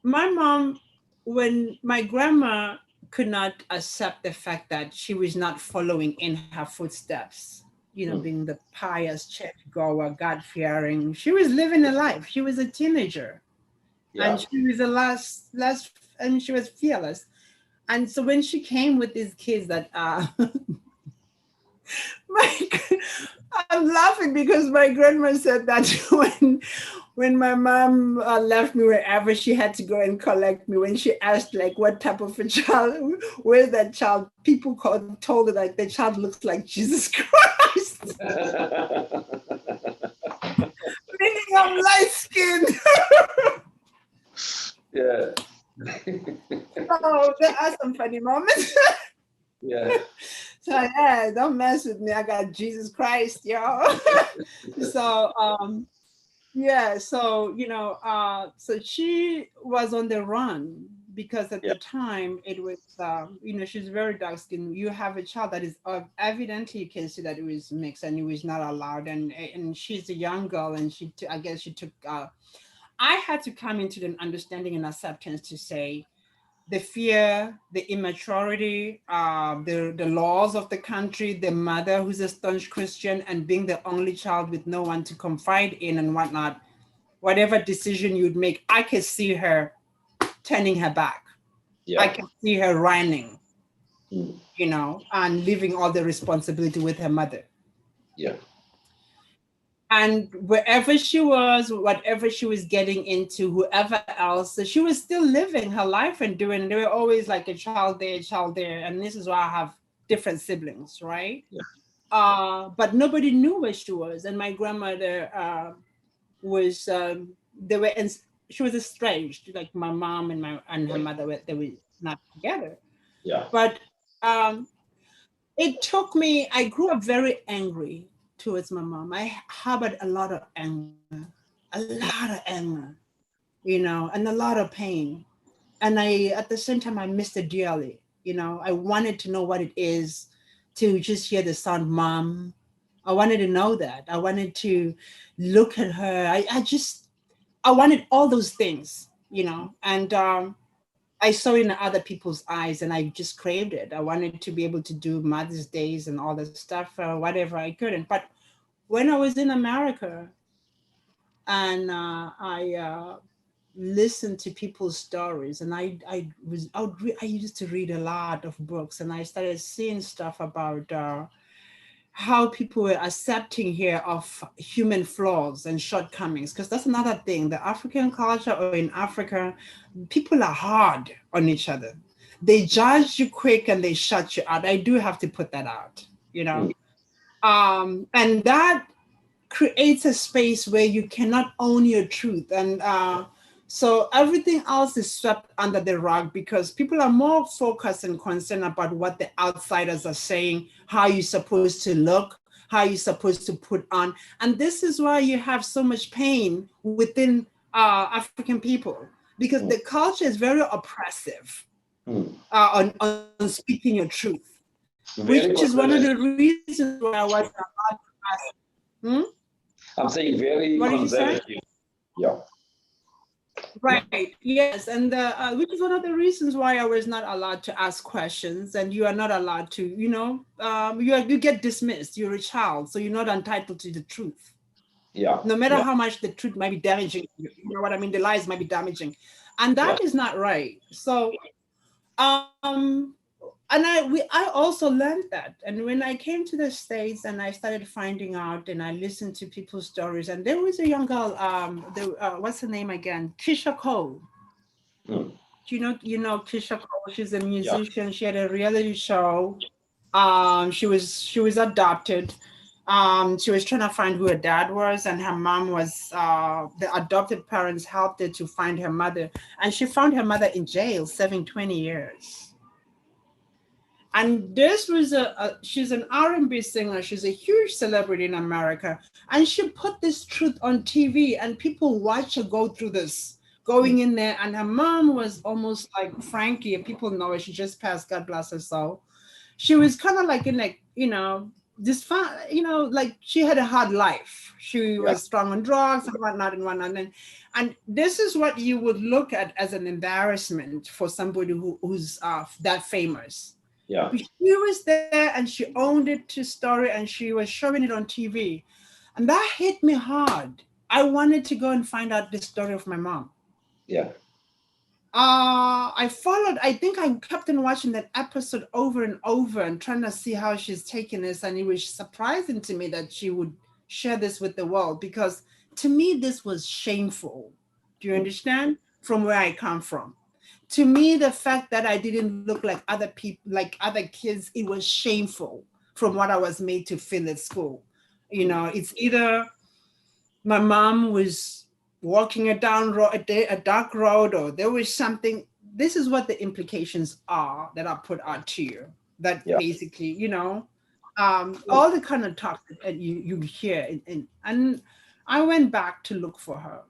My mom, when my grandma could not accept the fact that she was not following in her footsteps, being the pious churchgoer, God-fearing. She was living a life. She was a teenager. Yeah. And she was and she was fearless. And so when she came with these kids that I'm laughing because my grandma said that when my mom left me wherever she had to go and collect me, when she asked like what type of a child, where's that child, people told her like the child looks like Jesus Christ. Meaning I'm light skinned. Yeah. Oh, there are some funny moments. Yeah. So yeah, don't mess with me. I got Jesus Christ, yo. So yeah, so so she was on the run because at the time it was she's very dark skinned. You have a child that is evidently, you can see that it was mixed and it was not allowed, and she's a young girl, and I guess she took I had to come into an understanding and acceptance to say the fear, the immaturity, the laws of the country, the mother who's a staunch Christian, and being the only child with no one to confide in and whatnot, whatever decision you'd make, I could see her turning her back. Yeah. I can see her running, and leaving all the responsibility with her mother. Yeah. And wherever she was, whatever she was getting into, whoever else, she was still living her life and doing, they were always like a child there. And this is why I have different siblings, right? Yeah. But nobody knew where she was. And my grandmother was, she was estranged, like my mom and her mother, they were not together. Yeah. But it took me, I grew up very angry towards my mom. I harbored a lot of anger, and a lot of pain. And at the same time, I missed it dearly. I wanted to know what it is to just hear the sound mom. I wanted to know that. I wanted to look at her. I wanted all those things, and I saw it in other people's eyes, and I just craved it. I wanted to be able to do Mother's Days and all that stuff, whatever I couldn't. But when I was in America, and I listened to people's stories, and I used to read a lot of books, and I started seeing stuff about how people were accepting here of human flaws and shortcomings, because that's another thing. The African culture, or in Africa, people are hard on each other. They judge you quick and they shut you out. I do have to put that out, and that creates a space where you cannot own your truth. And so everything else is swept under the rug because people are more focused and concerned about what the outsiders are saying, how you're supposed to look, how you're supposed to put on. And this is why you have so much pain within African people, because the culture is very oppressive on speaking your truth, which is one of the reasons why I was allowed to ask. I'm saying very conservative. Yeah. Right. Yes, and which is one of the reasons why I was not allowed to ask questions, and you are not allowed to. You get dismissed. You're a child, so you're not entitled to the truth. Yeah. No matter how much the truth might be damaging, you know what I mean? The lies might be damaging. And that is not right. So, and I also learned that. And when I came to the States and I started finding out and I listened to people's stories, and there was a young girl, what's her name again? Keisha Cole. You know Keisha Cole, she's a musician. Yeah. She had a reality show. She was adopted. She was trying to find who her dad was, and her mom was, the adopted parents helped her to find her mother. And she found her mother in jail, serving 20 years. And this was she's an R&B singer. She's a huge celebrity in America. And she put this truth on TV, and people watch her go through this, going in there. And her mom was almost like Frankie. People know her. She just passed, God bless her soul. She was kind of like in like, like she had a hard life. She was strong on drugs and whatnot and whatnot. And this is what you would look at as an embarrassment for somebody who's that famous. Yeah. She was there and she owned it to story, and she was showing it on TV. And that hit me hard. I wanted to go and find out the story of my mom. Yeah. I think I kept on watching that episode over and over and trying to see how she's taking this. And it was surprising to me that she would share this with the world, because to me, this was shameful. Do you understand? From where I come from. To me, the fact that I didn't look like other people, like other kids, it was shameful from what I was made to feel at school. It's either my mom was walking a dark road, or there was something. This is what the implications are that I put out to you. That basically, all the kind of talk that you hear. And I went back to look for her.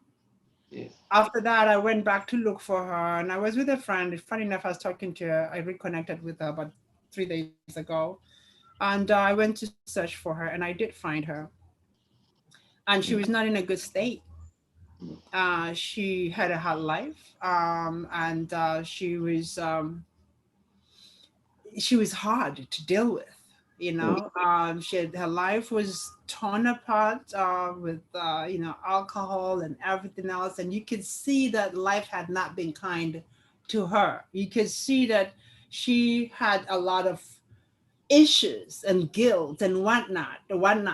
Yes. After that, I went back to look for her, and I was with a friend. Funny enough, I was talking to her. I reconnected with her about 3 days ago, and I went to search for her, and I did find her. And she was not in a good state. She had a hard life, and she was hard to deal with. Her life was torn apart with alcohol and everything else, and you could see that life had not been kind to her. You could see that she had a lot of issues and guilt and whatnot.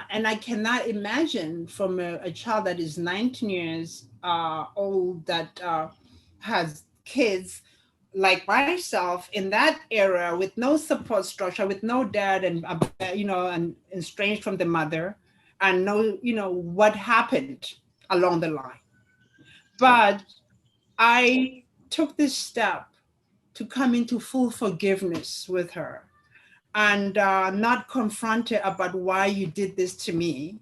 And I cannot imagine from a child that is 19 years old that has kids like myself in that era, with no support structure, with no dad, and and estranged from the mother, and what happened along the line. But I took this step to come into full forgiveness with her, and not confront her about why you did this to me,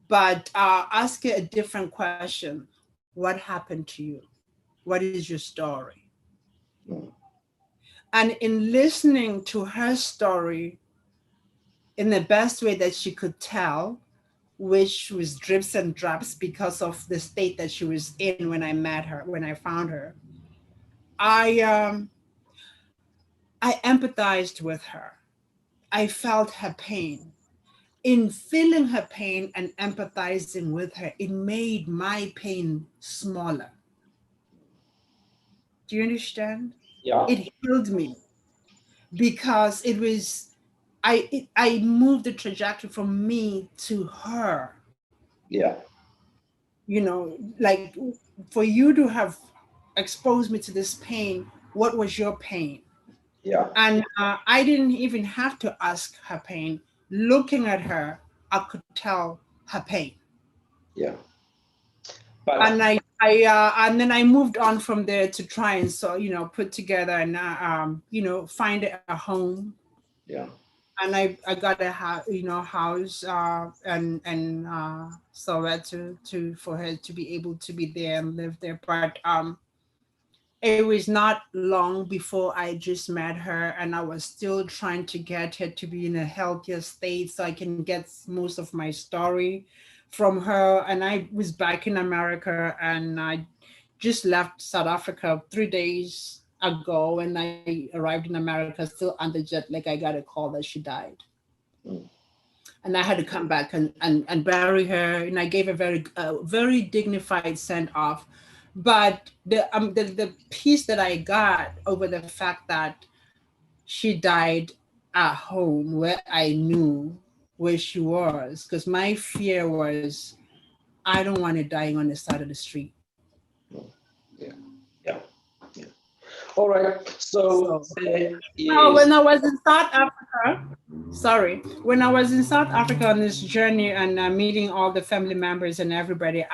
but ask her a different question. What happened to you? What is your story? And in listening to her story in the best way that she could tell, which was drips and drops because of the state that she was in when I met her, when I found her, I empathized with her. I felt her pain. In feeling her pain and empathizing with her, it made my pain smaller. Do you understand? Yeah. It healed me, because it was, I moved the trajectory from me to her. Yeah. Like, for you to have exposed me to this pain, what was your pain? Yeah. And I didn't even have to ask her pain. Looking at her, I could tell her pain. Yeah. But, and and then I moved on from there to try and put together and find a home. Yeah. and I got a house and Soweto to for her to be able to be there and live there. But it was not long before I just met her, and I was still trying to get her to be in a healthier state so I can get most of my story from her. And I was back in America, and I just left South Africa 3 days ago, and I arrived in America still under jet lag. I got a call that she died. And I had to come back and bury her, and I gave a very dignified send off. But the piece that I got over the fact that she died at home where I knew where she was, because my fear was I don't want her dying on the side of the street. Yeah, yeah, yeah. All right. So, when I was in South Africa, when I was in South Africa on this journey and meeting all the family members and everybody,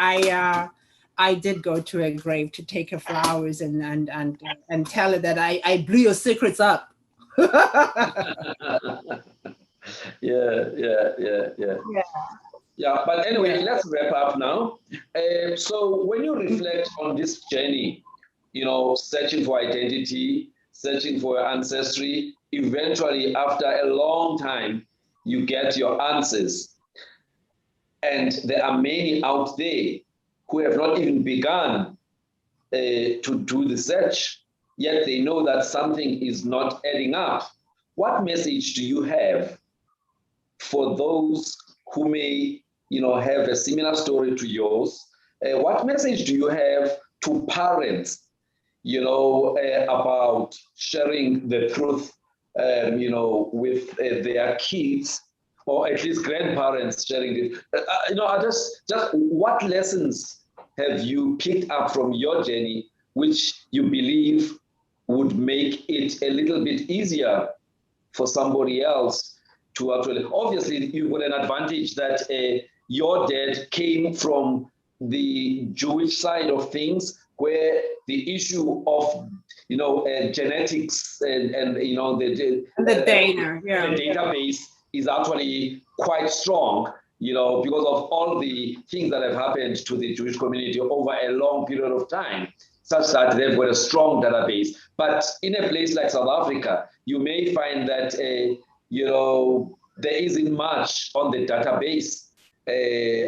I did go to her grave to take her flowers and tell her that I blew your secrets up. Yeah. But anyway, let's wrap up now. So when you reflect on this journey, searching for identity, searching for ancestry, eventually after a long time, you get your answers. And there are many out there who have not even begun to do the search, yet they know that something is not adding up. What message do you have for those who may, have a similar story to yours? What message do you have to parents, about sharing the truth, with their kids, or at least grandparents sharing it? Just what lessons have you picked up from your journey, which you believe would make it a little bit easier for somebody else to actually? Obviously, you've got an advantage that your dad came from the Jewish side of things, where the issue of genetics and the database is actually quite strong, because of all the things that have happened to the Jewish community over a long period of time, such that they've got a strong database. But in a place like South Africa, you may find that there isn't much on the database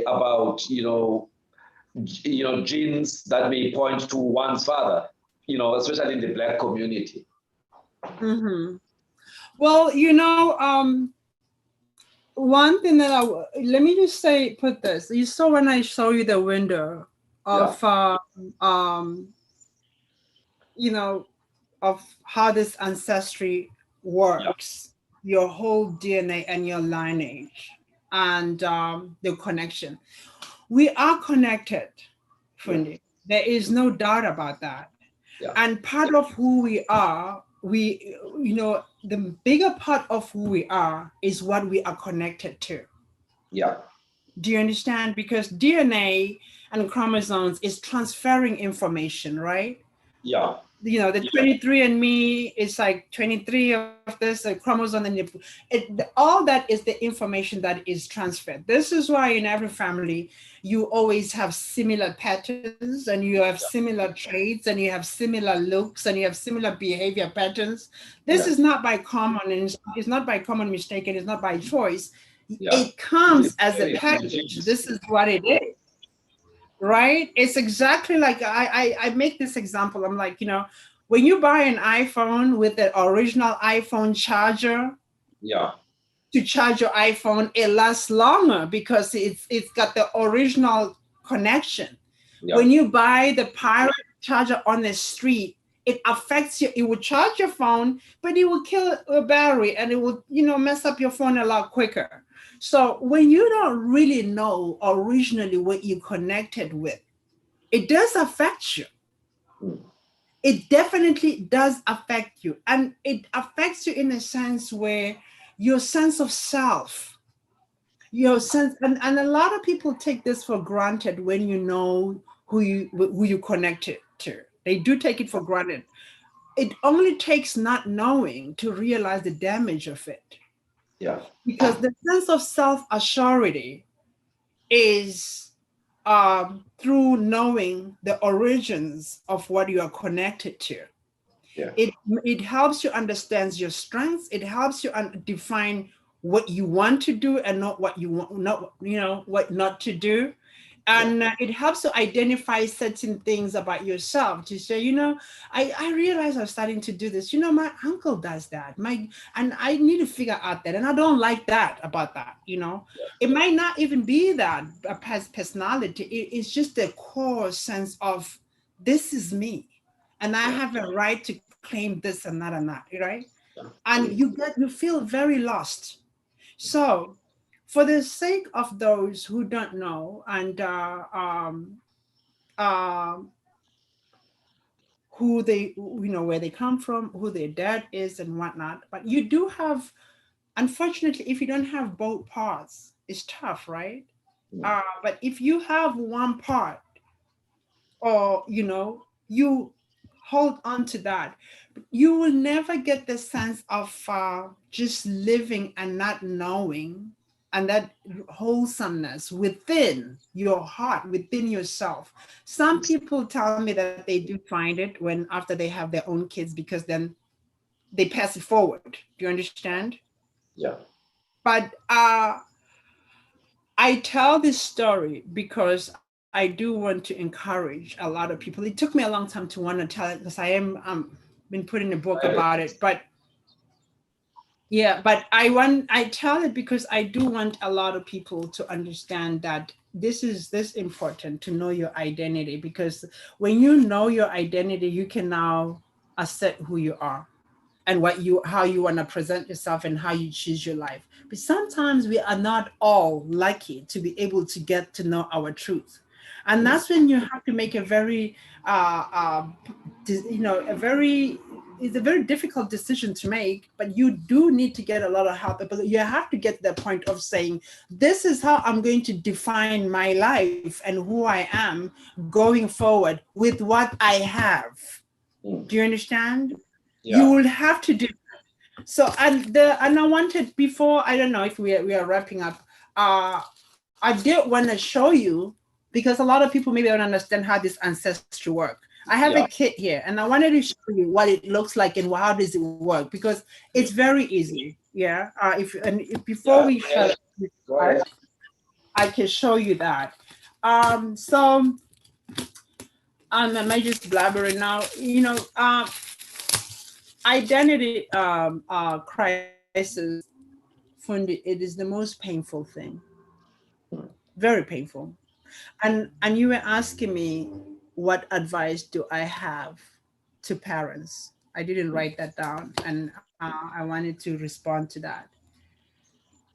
about genes that may point to one's father, especially in the Black community. Mm-hmm. Well, one thing that let me just put this. You saw when I show you the window of of how this ancestry works, your whole DNA and your lineage, and the connection. We are connected, Fundi. There is no doubt about that. And part of who we are, the bigger part of who we are is what we are connected to. Yeah. Do you understand? Because DNA and chromosomes is transferring information, right? Yeah. The 23andMe is like 23 of this chromosome, and all that is the information that is transferred. This is why in every family you always have similar patterns, and you have similar traits, and you have similar looks, and you have similar behavior patterns. This is not by common, and it's not by common mistake, and it's not by choice. It comes as a package. This is what it is. Right? It's exactly like I make this example. I'm like, when you buy an iPhone with the original iPhone charger, to charge your iPhone, it lasts longer because it's got the original connection. When you buy the pirate charger on the street, it affects you. It will charge your phone, but it will kill a battery, and it will, mess up your phone a lot quicker. So when you don't really know originally what you connected with, it does affect you. It definitely does affect you. And it affects you in a sense where your sense of self, and a lot of people take this for granted when you know who you connected to. They do take it for granted. It only takes not knowing to realize the damage of it. Yeah. Because the sense of self-assurity is through knowing the origins of what you are connected to. Yeah. It helps you understand your strengths. It helps you define what you want to do and not what you want, not what not to do. And it helps to identify certain things about yourself to say, I realize I'm starting to do this. My uncle does that. And I need to figure out that. And I don't like that about that. It might not even be that a personality. It's just a core sense of this is me. And I have a right to claim this and that, right? And you feel very lost. So for the sake of those who don't know and who they, where they come from, who their dad is and whatnot, but you do have, unfortunately, if you don't have both parts, it's tough, right? But if you have one part, or you hold on to that, you will never get the sense of just living and not knowing, and that wholesomeness within your heart, within yourself. Some people tell me that they do find it when after they have their own kids, because then they pass it forward. Do you understand? Yeah. But I tell this story because I do want to encourage a lot of people. It took me a long time to want to tell it, because I am been putting a book about it. But yeah, but I tell it because I do want a lot of people to understand that this is important to know your identity, because when you know your identity, you can now accept who you are and how you want to present yourself and how you choose your life. But sometimes we are not all lucky to be able to get to know our truth. And that's when you have to make a very it's a very difficult decision to make, but you do need to get a lot of help. But you have to get to the point of saying, this is how I'm going to define my life and who I am going forward with what I have. Do you understand? You will have to do that. So and I wanted, before, I don't know if we are wrapping up, I did want to show you, because a lot of people maybe don't understand how this ancestry work. I have a kit here, and I wanted to show you what it looks like and how does it work, because it's very easy. Yeah. Before we start, I can show you that. So am I just blabbering now? Identity crisis, Fundi, it is the most painful thing. Very painful. And you were asking me, what advice do I have to parents? I didn't write that down, and I wanted to respond to that.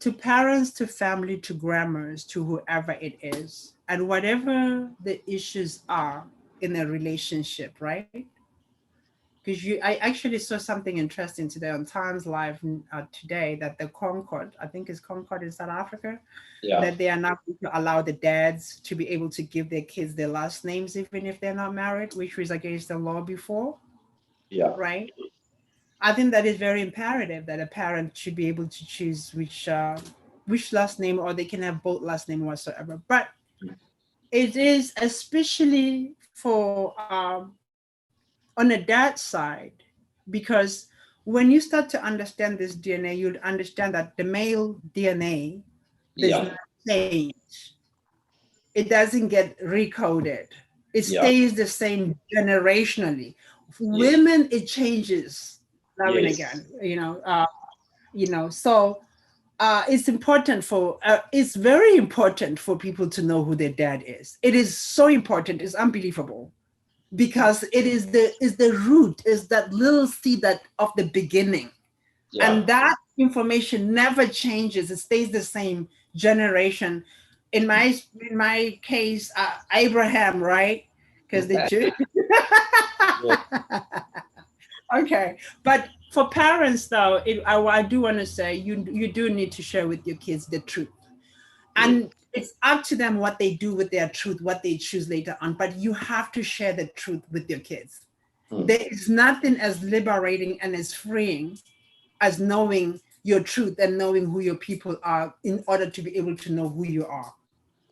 To parents, to family, to grandmas, to whoever it is, and whatever the issues are in a relationship, right? Because I actually saw something interesting today on Times Live today, that the Concord, I think it's Concord in South Africa, that they are not going to allow the dads to be able to give their kids their last names, even if they're not married, which was against the law before. Yeah. Right. I think that is very imperative that a parent should be able to choose which last name, or they can have both last name whatsoever. But it is especially for on the dad side, because when you start to understand this DNA, you'll understand that the male DNA does not change. It doesn't get recoded. It stays the same generationally. Women, it changes now and again, so it's important it's very important for people to know who their dad is. It is so important. It's unbelievable, because it is the root, is that little seed that of the beginning. And that information never changes. It stays the same generation. In my case, Abraham, right? Because the Jew. Okay, but for parents though, I do want to say you do need to share with your kids the truth. And it's up to them what they do with their truth, what they choose later on, but you have to share the truth with your kids. There is nothing as liberating and as freeing as knowing your truth and knowing who your people are in order to be able to know who you are.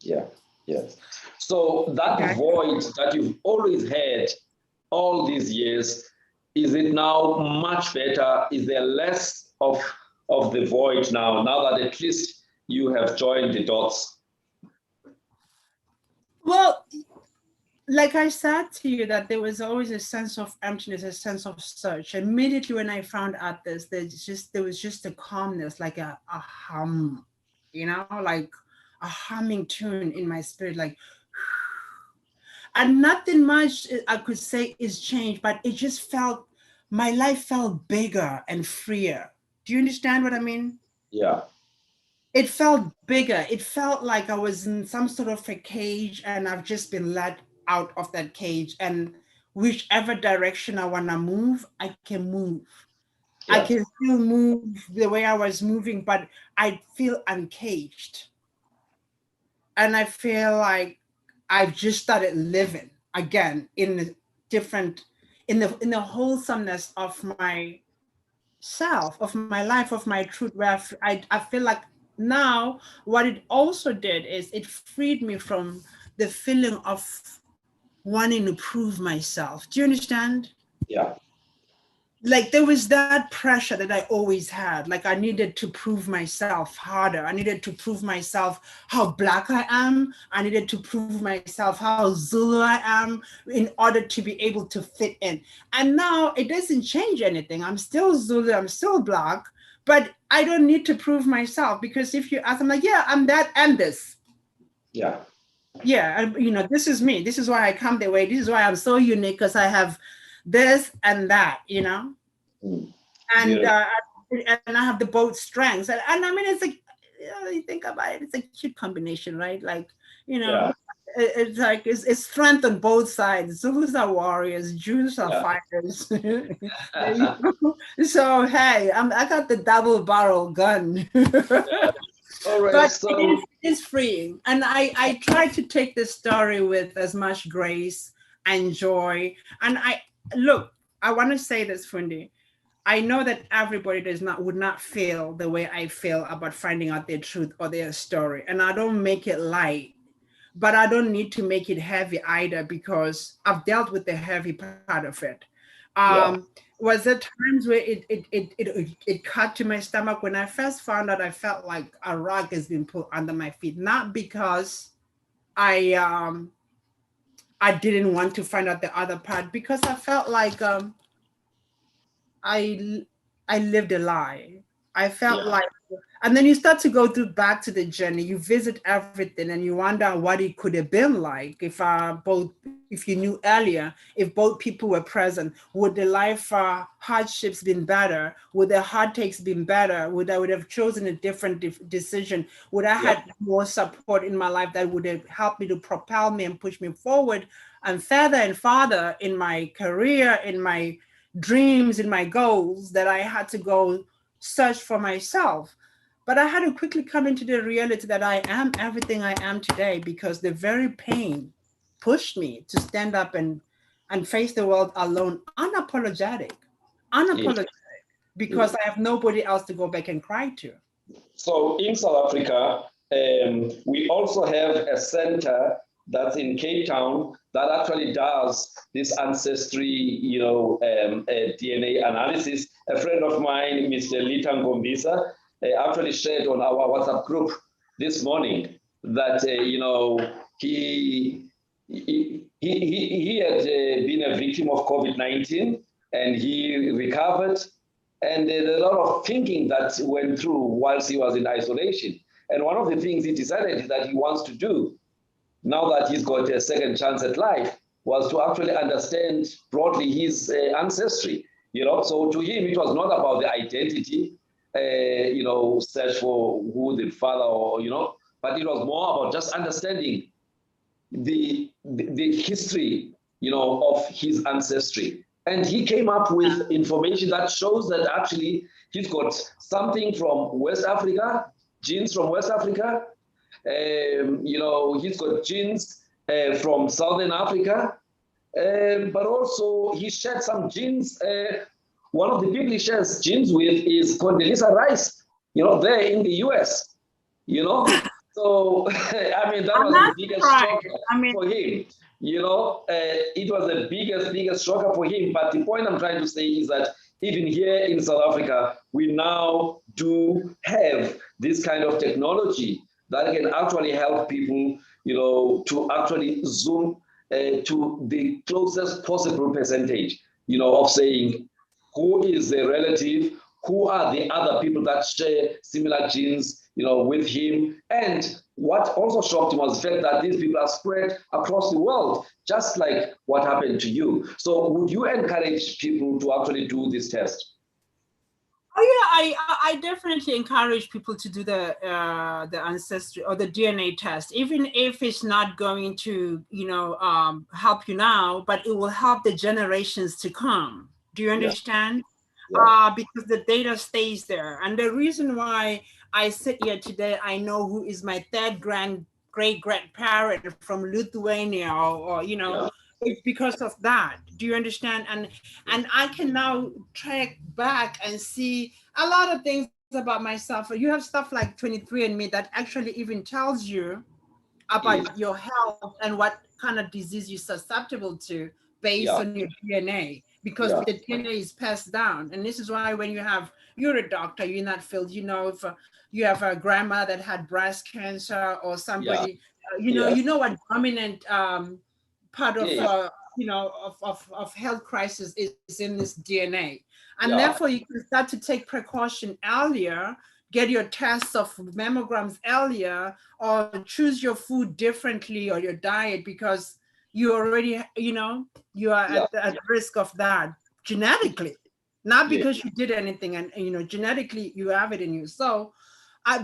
Yeah, yes. So that void that you've always had all these years, is it now much better? Is there less of the void now that at least you have joined the dots? Well, like I said to you, that there was always a sense of emptiness, a sense of search. Immediately when I found out this, there was just a calmness, like a hum, like a humming tune in my spirit, like, and nothing much I could say is changed, but it just felt, my life felt bigger and freer. Do you understand what I mean? Yeah. It felt bigger. It felt like I was in some sort of a cage and I've just been let out of that cage. And whichever direction I want to move, I can move. Yeah. I can still move the way I was moving, but I feel uncaged. And I feel like I've just started living again in the different, in the wholesomeness of my self, of my life, of my truth, where I feel like now what it also did is it freed me from the feeling of wanting to prove myself. Do you understand? Yeah. Like there was that pressure that I always had. Like I needed to prove myself harder. I needed to prove myself how Black I am. I needed to prove myself how Zulu I am in order to be able to fit in. And now it doesn't change anything. I'm still Zulu, I'm still Black, but I don't need to prove myself, because if you ask, I'm like, yeah, I'm that and this. Yeah. Yeah, and, this is me. This is why I come the way. This is why I'm so unique, because I have this and that, Mm. and Yeah. and I have the both strengths, and I mean, it's like, you think about it, it's a cute combination, right? Like, Yeah. it's like it's strength on both sides. Zulus are warriors, Jews are Yeah. fighters. So hey, I got the double barrel gun. Yeah. All right. But So it is freeing. And I try to take this story with as much grace and joy. And I want to say this, Fundi. I know that everybody would not feel the way I feel about finding out their truth or their story. And I don't make it light, but I don't need to make it heavy either, because I've dealt with the heavy part of it. yeah. Was there times where it cut to my stomach? When I first found out, I felt like a rug has been put under my feet, not because I didn't want to find out the other part, because I felt like I lived a lie. I felt Yeah. like, and then you start to go back to the journey. You visit everything, and you wonder what it could have been like if you knew earlier, if both people were present. Would the life hardships been better? Would the heartaches been better? Would I would have chosen a different decision? Would I had more support in my life that would have helped me to propel me and push me forward and further and farther in my career, in my dreams, in my goals, that I had to go search for myself? But I had to quickly come into the reality that I am everything I am today because the very pain pushed me to stand up and face the world alone, unapologetic, because I have nobody else to go back and cry to. So in South Africa, we also have a center that's in Cape Town that actually does this ancestry, DNA analysis. A friend of mine, Mr. Lita Ngombisa, actually shared on our WhatsApp group this morning that he had been a victim of COVID-19 and he recovered. And there's a lot of thinking that went through whilst he was in isolation. And one of the things he decided that he wants to do, now that he's got a second chance at life, was to actually understand broadly his ancestry. So to him, it was not about the identity, search for who the father but it was more about just understanding the history, of his ancestry. And he came up with information that shows that actually he's got something from West Africa, genes from West Africa. He's got genes from Southern Africa, but also he shared some genes one of the people he shares genes with is Condoleezza Rice, there in the US, So, I mean, that was the biggest shocker for him. It was the biggest shocker for him. But the point I'm trying to say is that even here in South Africa, we now do have this kind of technology that can actually help people, to actually zoom to the closest possible percentage, of saying who is the relative, who are the other people that share similar genes, with him. And what also shocked him was the fact that these people are spread across the world, just like what happened to you. So would you encourage people to actually do this test? Oh yeah, I definitely encourage people to do the ancestry or the DNA test, even if it's not going to help you now, but it will help the generations to come. Do you understand? Yeah. Because the data stays there, and the reason why I sit here today, I know who is my third great grandparent from Lithuania, or it's because of that. Do you understand? And I can now track back and see a lot of things about myself. You have stuff like 23andMe that actually even tells you about your health and what kind of disease you're susceptible to based on your DNA, because the DNA is passed down. And this is why when you're a doctor, you're in that field, if you have a grandma that had breast cancer or somebody, you know what dominant part of of health crisis is in this DNA, and therefore you can start to take precaution earlier, get your tests of mammograms earlier, or choose your food differently or your diet, because you already you are at risk of that genetically, not because you did anything, and genetically you have it in you. So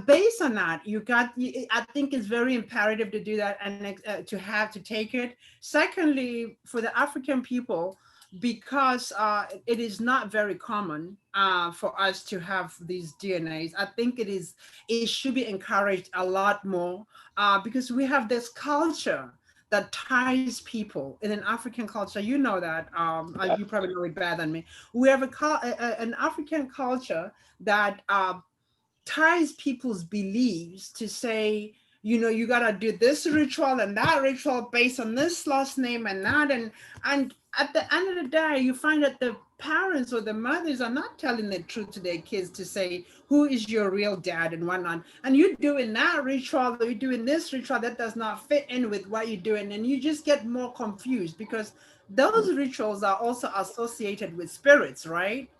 based on that, I think it's very imperative to do that, and to take it. Secondly, for the African people, because it is not very common for us to have these DNAs, I think it should be encouraged a lot more, because we have this culture that ties people in an African culture. You know that, you probably know it better than me. We have an African culture that ties people's beliefs to say, you gotta do this ritual and that ritual based on this last name and that, and at the end of the day, you find that the parents or the mothers are not telling the truth to their kids to say who is your real dad and whatnot. And you're doing that ritual, or you're doing this ritual that does not fit in with what you're doing, and you just get more confused, because those rituals are also associated with spirits, right?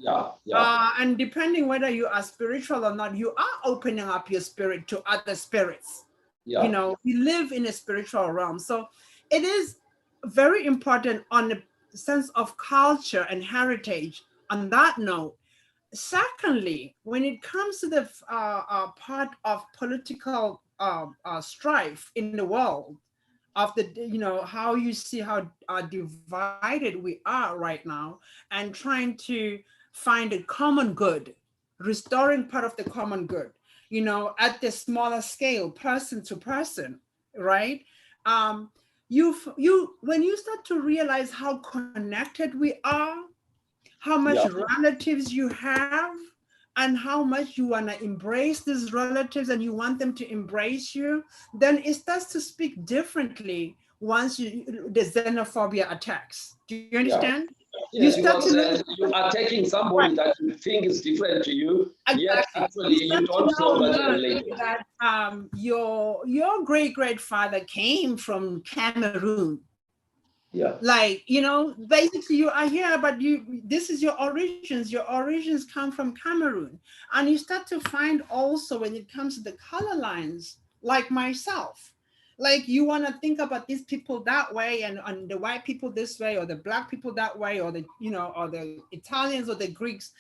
And depending whether you are spiritual or not, you are opening up your spirit to other spirits. We live in a spiritual realm. So it is very important on the sense of culture and heritage on that note. Secondly, when it comes to the part of political strife in the world, of the how you see how divided we are right now, and trying to find a common good, restoring part of the common good, at the smaller scale, person to person, right? When you start to realize how connected we are, how much relatives you have, and how much you want to embrace these relatives and you want them to embrace you, then it starts to speak differently once the xenophobia attacks. Do you understand? Yes, you are taking somebody that you think is different to you, yet actually you don't know that you're related. That your great-grandfather came from Cameroon. Like, basically you are here, but this is your origins. Your origins come from Cameroon. And you start to find also, when it comes to the color lines, like myself, like you want to think about these people that way, and the white people this way, or the black people that way, or the or the Italians or the Greeks.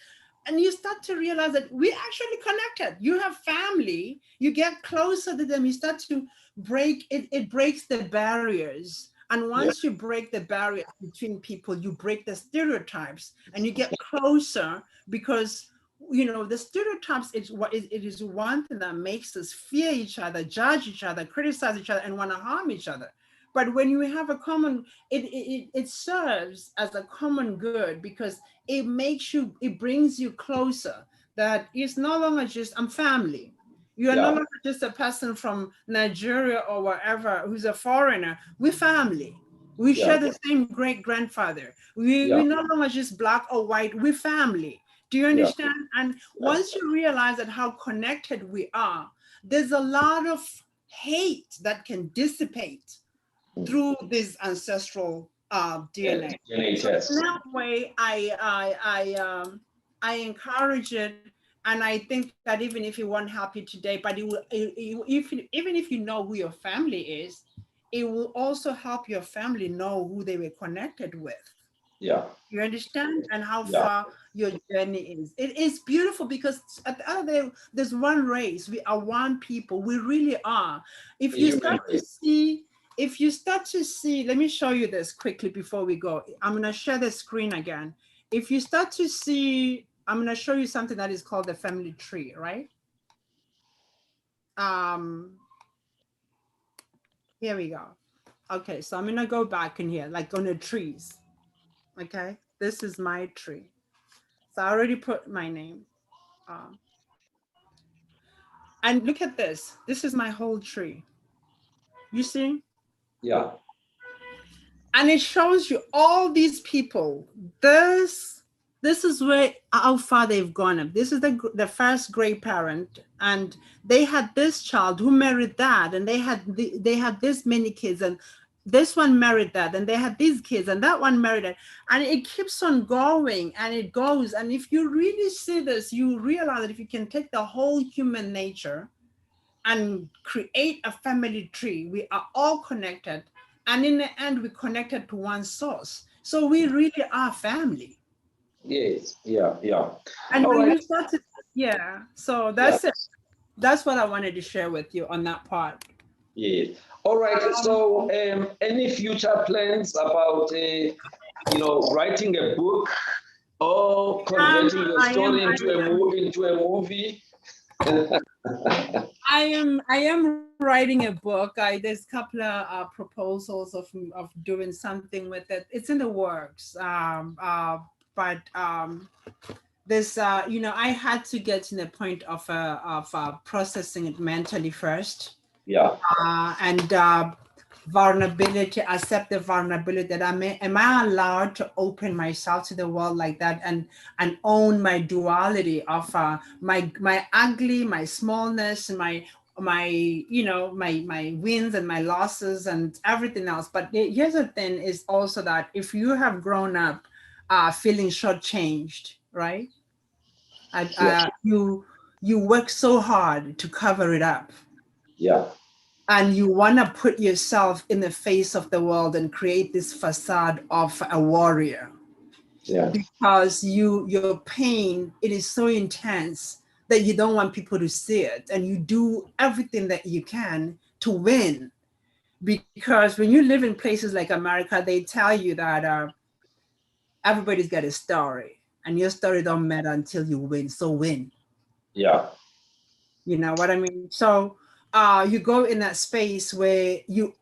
And you start to realize that we actually connected. You have family, you get closer to them, you start to break it. It breaks the barriers. And once you break the barrier between people, you break the stereotypes, and you get closer, because the stereotypes it is one thing that makes us fear each other, judge each other, criticize each other, and want to harm each other. But when you have a common, it serves as a common good because it makes you, it brings you closer. That it's no longer just, I'm family. You are no longer just a person from Nigeria or wherever who's a foreigner. We're family. We share the same great grandfather. We no longer just black or white. We're family. Do you understand? And once you realize that how connected we are, there's a lot of hate that can dissipate through this ancestral DNA. So in that way, I encourage it, and I think that even if it won't help you today, but it will, even if you know who your family is, it will also help your family know who they were connected with. Yeah. You understand? And how far your journey is. It is beautiful because at the end of the day, there's one race. We are one people. We really are. If you start to see, let me show you this quickly before we go. I'm going to share the screen again. If you start to see, I'm going to show you something that is called the family tree, right? Here we go. Okay, so I'm going to go back in here, like on the trees. Okay, this is my tree. So I already put my name. And look at this. This is my whole tree. You see? Yeah. And it shows you all these people. This is where how far they've gone up. This is the first great parent, and they had this child who married that, and they had this many kids, and this one married that, and they had these kids, and that one married it, and it keeps on going, and it goes. And if you really see this, you realize that if you can take the whole human nature and create a family tree, we are all connected, and in the end, we're connected to one source. So we really are family. Yes. Yeah. Yeah. And when you start to, so that's it. That's what I wanted to share with you on that part. Yes. All right. So, any future plans about, writing a book or converting your story into a movie? I am writing a book. There's a couple of proposals of doing something with it. It's in the works. But this, I had to get to the point of processing it mentally first. Yeah. And vulnerability, accept the vulnerability that am I allowed to open myself to the world like that and own my duality of my ugly, my smallness, my wins and my losses and everything else. But here's the thing is also that if you have grown up feeling shortchanged, right? You work so hard to cover it up. Yeah. And you want to put yourself in the face of the world and create this facade of a warrior. Yeah. Because your pain, it is so intense that you don't want people to see it. And you do everything that you can to win. Because when you live in places like America, they tell you that everybody's got a story. And your story don't matter until you win. So win. Yeah. You know what I mean? So you go in that space where you,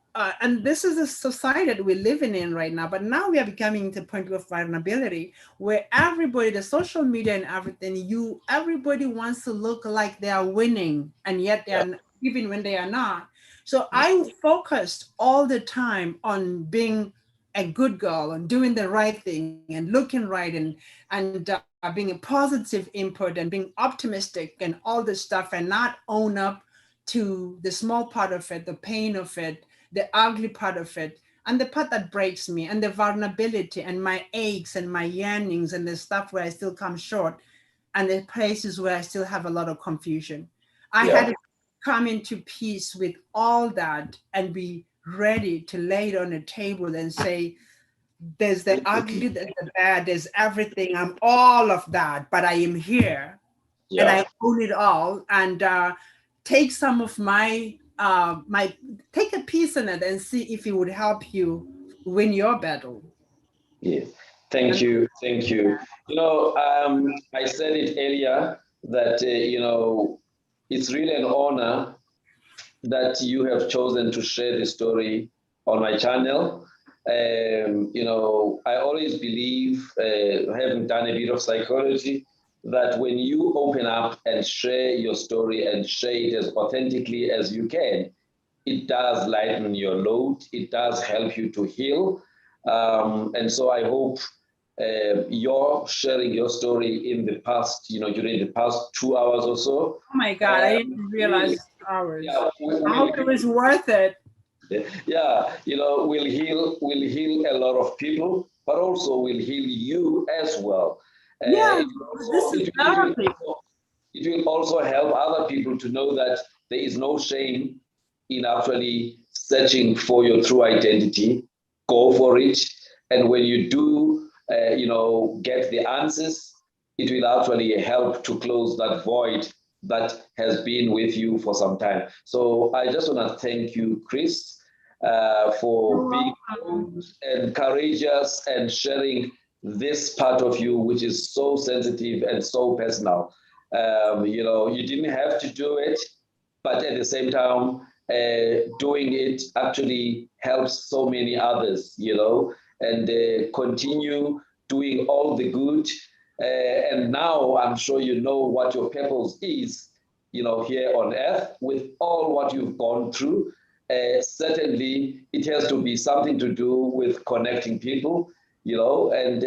and this is a society that we're living in right now, but now we are becoming to the point of vulnerability where everybody, the social media and everything, everybody wants to look like they are winning, and yet they are, even when they are not. So I focused all the time on being a good girl and doing the right thing and looking right and being a positive input and being optimistic and all this stuff, and not own up to the small part of it, the pain of it, the ugly part of it, and the part that breaks me, and the vulnerability and my aches and my yearnings and the stuff where I still come short, and the places where I still have a lot of confusion. I had to come into peace with all that and be ready to lay it on the table and say, there's the ugly, there's the bad, there's everything. I'm all of that, but I am here, and I own it all. And take some of my take a piece in it and see if it would help you win your battle. Yes. Thank you. Thank you. I said it earlier that it's really an honor that you have chosen to share the story on my channel. You know, I always believe, having done a bit of psychology, that when you open up and share your story and share it as authentically as you can, it does lighten your load. It does help you to heal. And so I hope you're sharing your story in the past, you know, during the past 2 hours or so. Oh my God, I didn't realize 2 hours. Yeah, I hope it was worth it. Yeah, you know, will heal a lot of people, but also will heal you as well. Yeah, Also, this is therapy. it will also help other people to know that there is no shame in actually searching for your true identity. Go for it, and when you do, you know, get the answers, it will actually help to close that void that has been with you for some time. So I just want to thank you, Chris, for being bold and courageous and sharing this part of you, which is so sensitive and so personal. You know, you didn't have to do it, but at the same time, doing it actually helps so many others, you know, and continue doing all the good. And now I'm sure you know what your purpose is, you know, here on earth with all what you've gone through. Certainly, it has to be something to do with connecting people, you know, and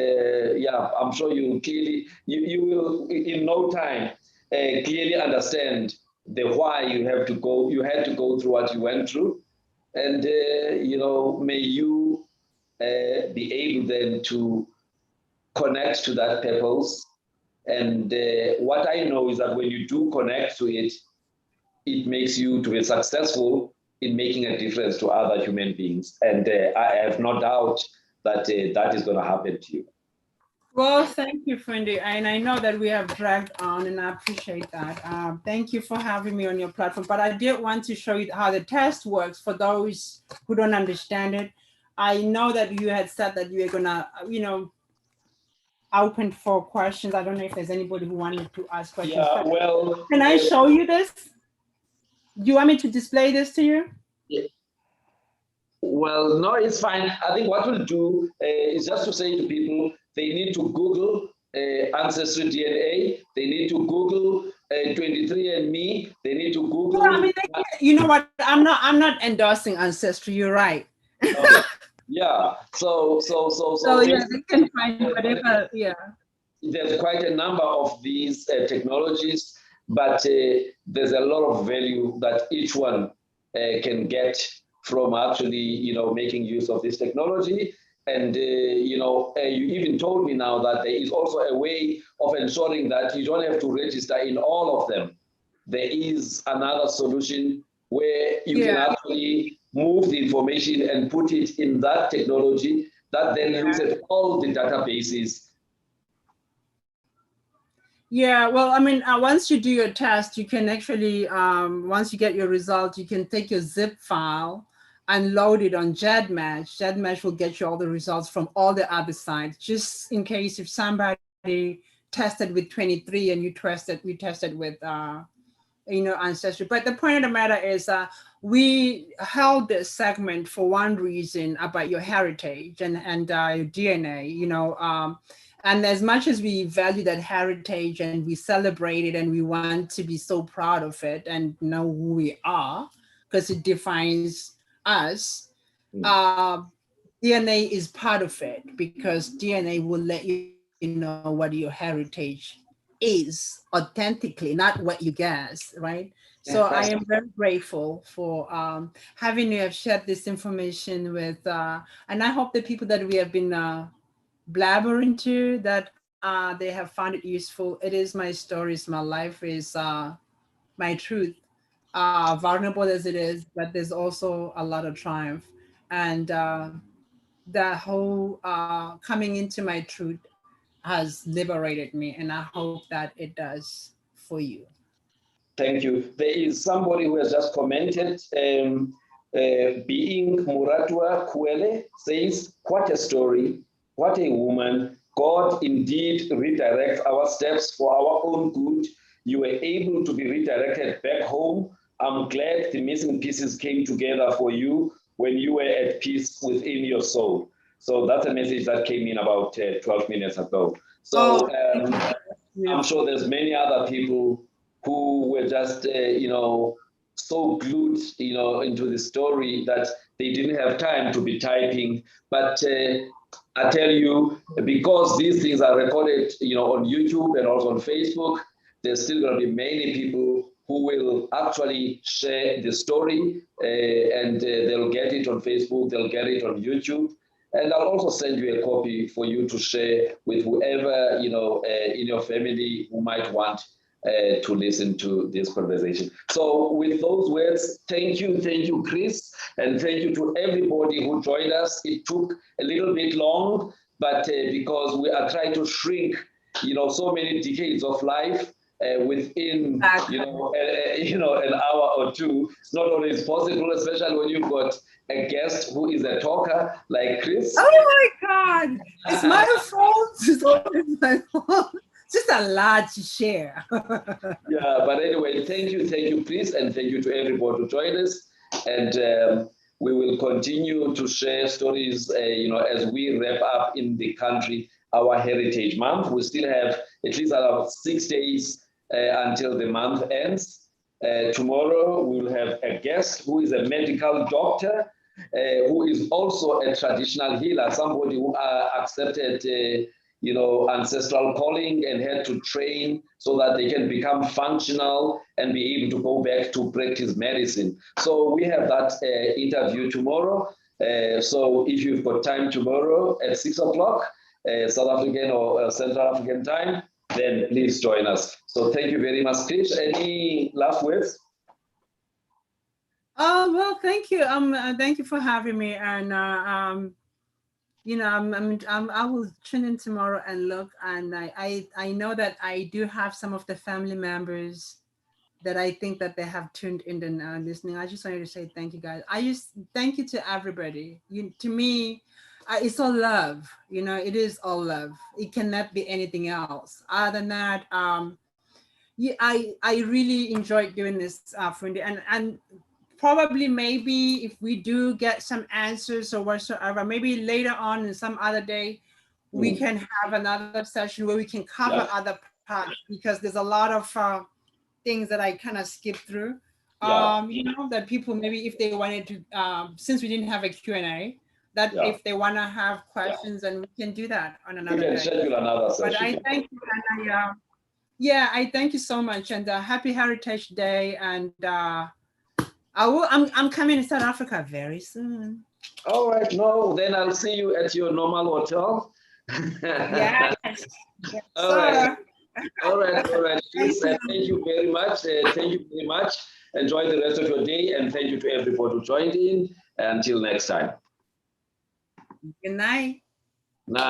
yeah, I'm sure you clearly, you will in no time clearly understand the why you had to go through what you went through. And, you know, may you be able then to connect to that purpose. And what I know is that when you do connect to it, it makes you to be successful in making a difference to other human beings. And I have no doubt that that is going to happen to you. Well, thank you, Fundi. And I know that we have dragged on, and I appreciate that. Thank you for having me on your platform. But I did want to show you how the test works for those who don't understand it. I know that you had said that you were going to, you know, open for questions. I don't know if there's anybody who wanted to ask questions. Yeah, well, can I show you this? Do you want me to display this to you? Yeah. Well, no, it's fine. I think what we'll do is just to say to people, they need to Google Ancestry DNA. They need to Google 23andMe. They need to Google. Well, I mean, you know what? I'm not endorsing Ancestry. You're right. Okay. Yeah. So yeah, they can find whatever. Yeah. There's quite a number of these technologies, but there's a lot of value that each one can get from actually, you know, making use of this technology. And, you know, you even told me now that there is also a way of ensuring that you don't have to register in all of them. There is another solution where you can actually move the information and put it in that technology that then looks at all the databases. Yeah, well, I mean, once you do your test, you can actually, once you get your result, you can take your zip file and load it on GEDmatch. GEDmatch will get you all the results from all the other sites, just in case if somebody tested with 23 and we tested with, you know, Ancestry. But the point of the matter is we held this segment for one reason about your heritage and your DNA, you know, and as much as we value that heritage and we celebrate it and we want to be so proud of it and know who we are, because it defines us, DNA is part of it, because DNA will let you know what your heritage is authentically, not what you guess, right? So I am very grateful for having you have shared this information with, and I hope the people that we have been blabbering to, that they have found it useful. It is my stories, my life is my truth, vulnerable as it is, but there's also a lot of triumph. And the whole coming into my truth has liberated me, and I hope that it does for you. Thank you. There is somebody who has just commented, being Muratua Kuele says, what a story, what a woman. God indeed redirects our steps for our own good. You were able to be redirected back home. I'm glad the missing pieces came together for you. when you were at peace within your soul. So that's a message that came in about 12 minutes ago. So I'm sure there's many other people who were just, so glued, into the story that they didn't have time to be typing. But I tell you, because these things are recorded, on YouTube and also on Facebook, there's still going to be many people who will actually share the story, and they'll get it on Facebook, they'll get it on YouTube. And I'll also send you a copy for you to share with whoever, in your family who might want to listen to this conversation. So with those words, thank you, Chris, and thank you to everybody who joined us. It took a little bit long, but because we are trying to shrink, so many decades of life within, an hour or two. It's not always possible, especially when you've got a guest who is a talker like Chris. Oh my God, it's my fault. It's always my fault. Just a large share. Yeah, but anyway, thank you, Chris, and thank you to everybody who joined us. And we will continue to share stories, as we wrap up in the country our Heritage Month. We still have at least about 6 days until the month ends. Tomorrow we will have a guest who is a medical doctor, who is also a traditional healer, somebody who accepted ancestral calling and had to train so that they can become functional and be able to go back to practice medicine. So we have that interview tomorrow. So if you've got time tomorrow at 6 o'clock, South African or Central African time, then please join us. So thank you very much, Chris. Any last words? Oh, well, thank you. Thank you for having me. And I will tune in tomorrow and look. And I know that I do have some of the family members that I think that they have tuned in and listening. I just wanted to say thank you, guys. Thank you to everybody. To me, it's all love. It is all love. It cannot be anything else. Other than that, I really enjoyed doing this, Fundi, and probably maybe if we do get some answers or whatsoever, maybe later on in some other day, we can have another session where we can cover other parts, because there's a lot of things that I kind of skipped through. That people maybe if they wanted to, since we didn't have a Q&A, that if they want to have questions, and we can do that on another day. We can schedule another session. But I thank you, and I thank you so much, and happy Heritage Day, and I'm coming to South Africa very soon. All right, then I'll see you at your normal hotel. Yes. All right. Please, thank you very much. Thank you very much. Enjoy the rest of your day, and thank you to everybody who joined in. Until next time. Good night. Night.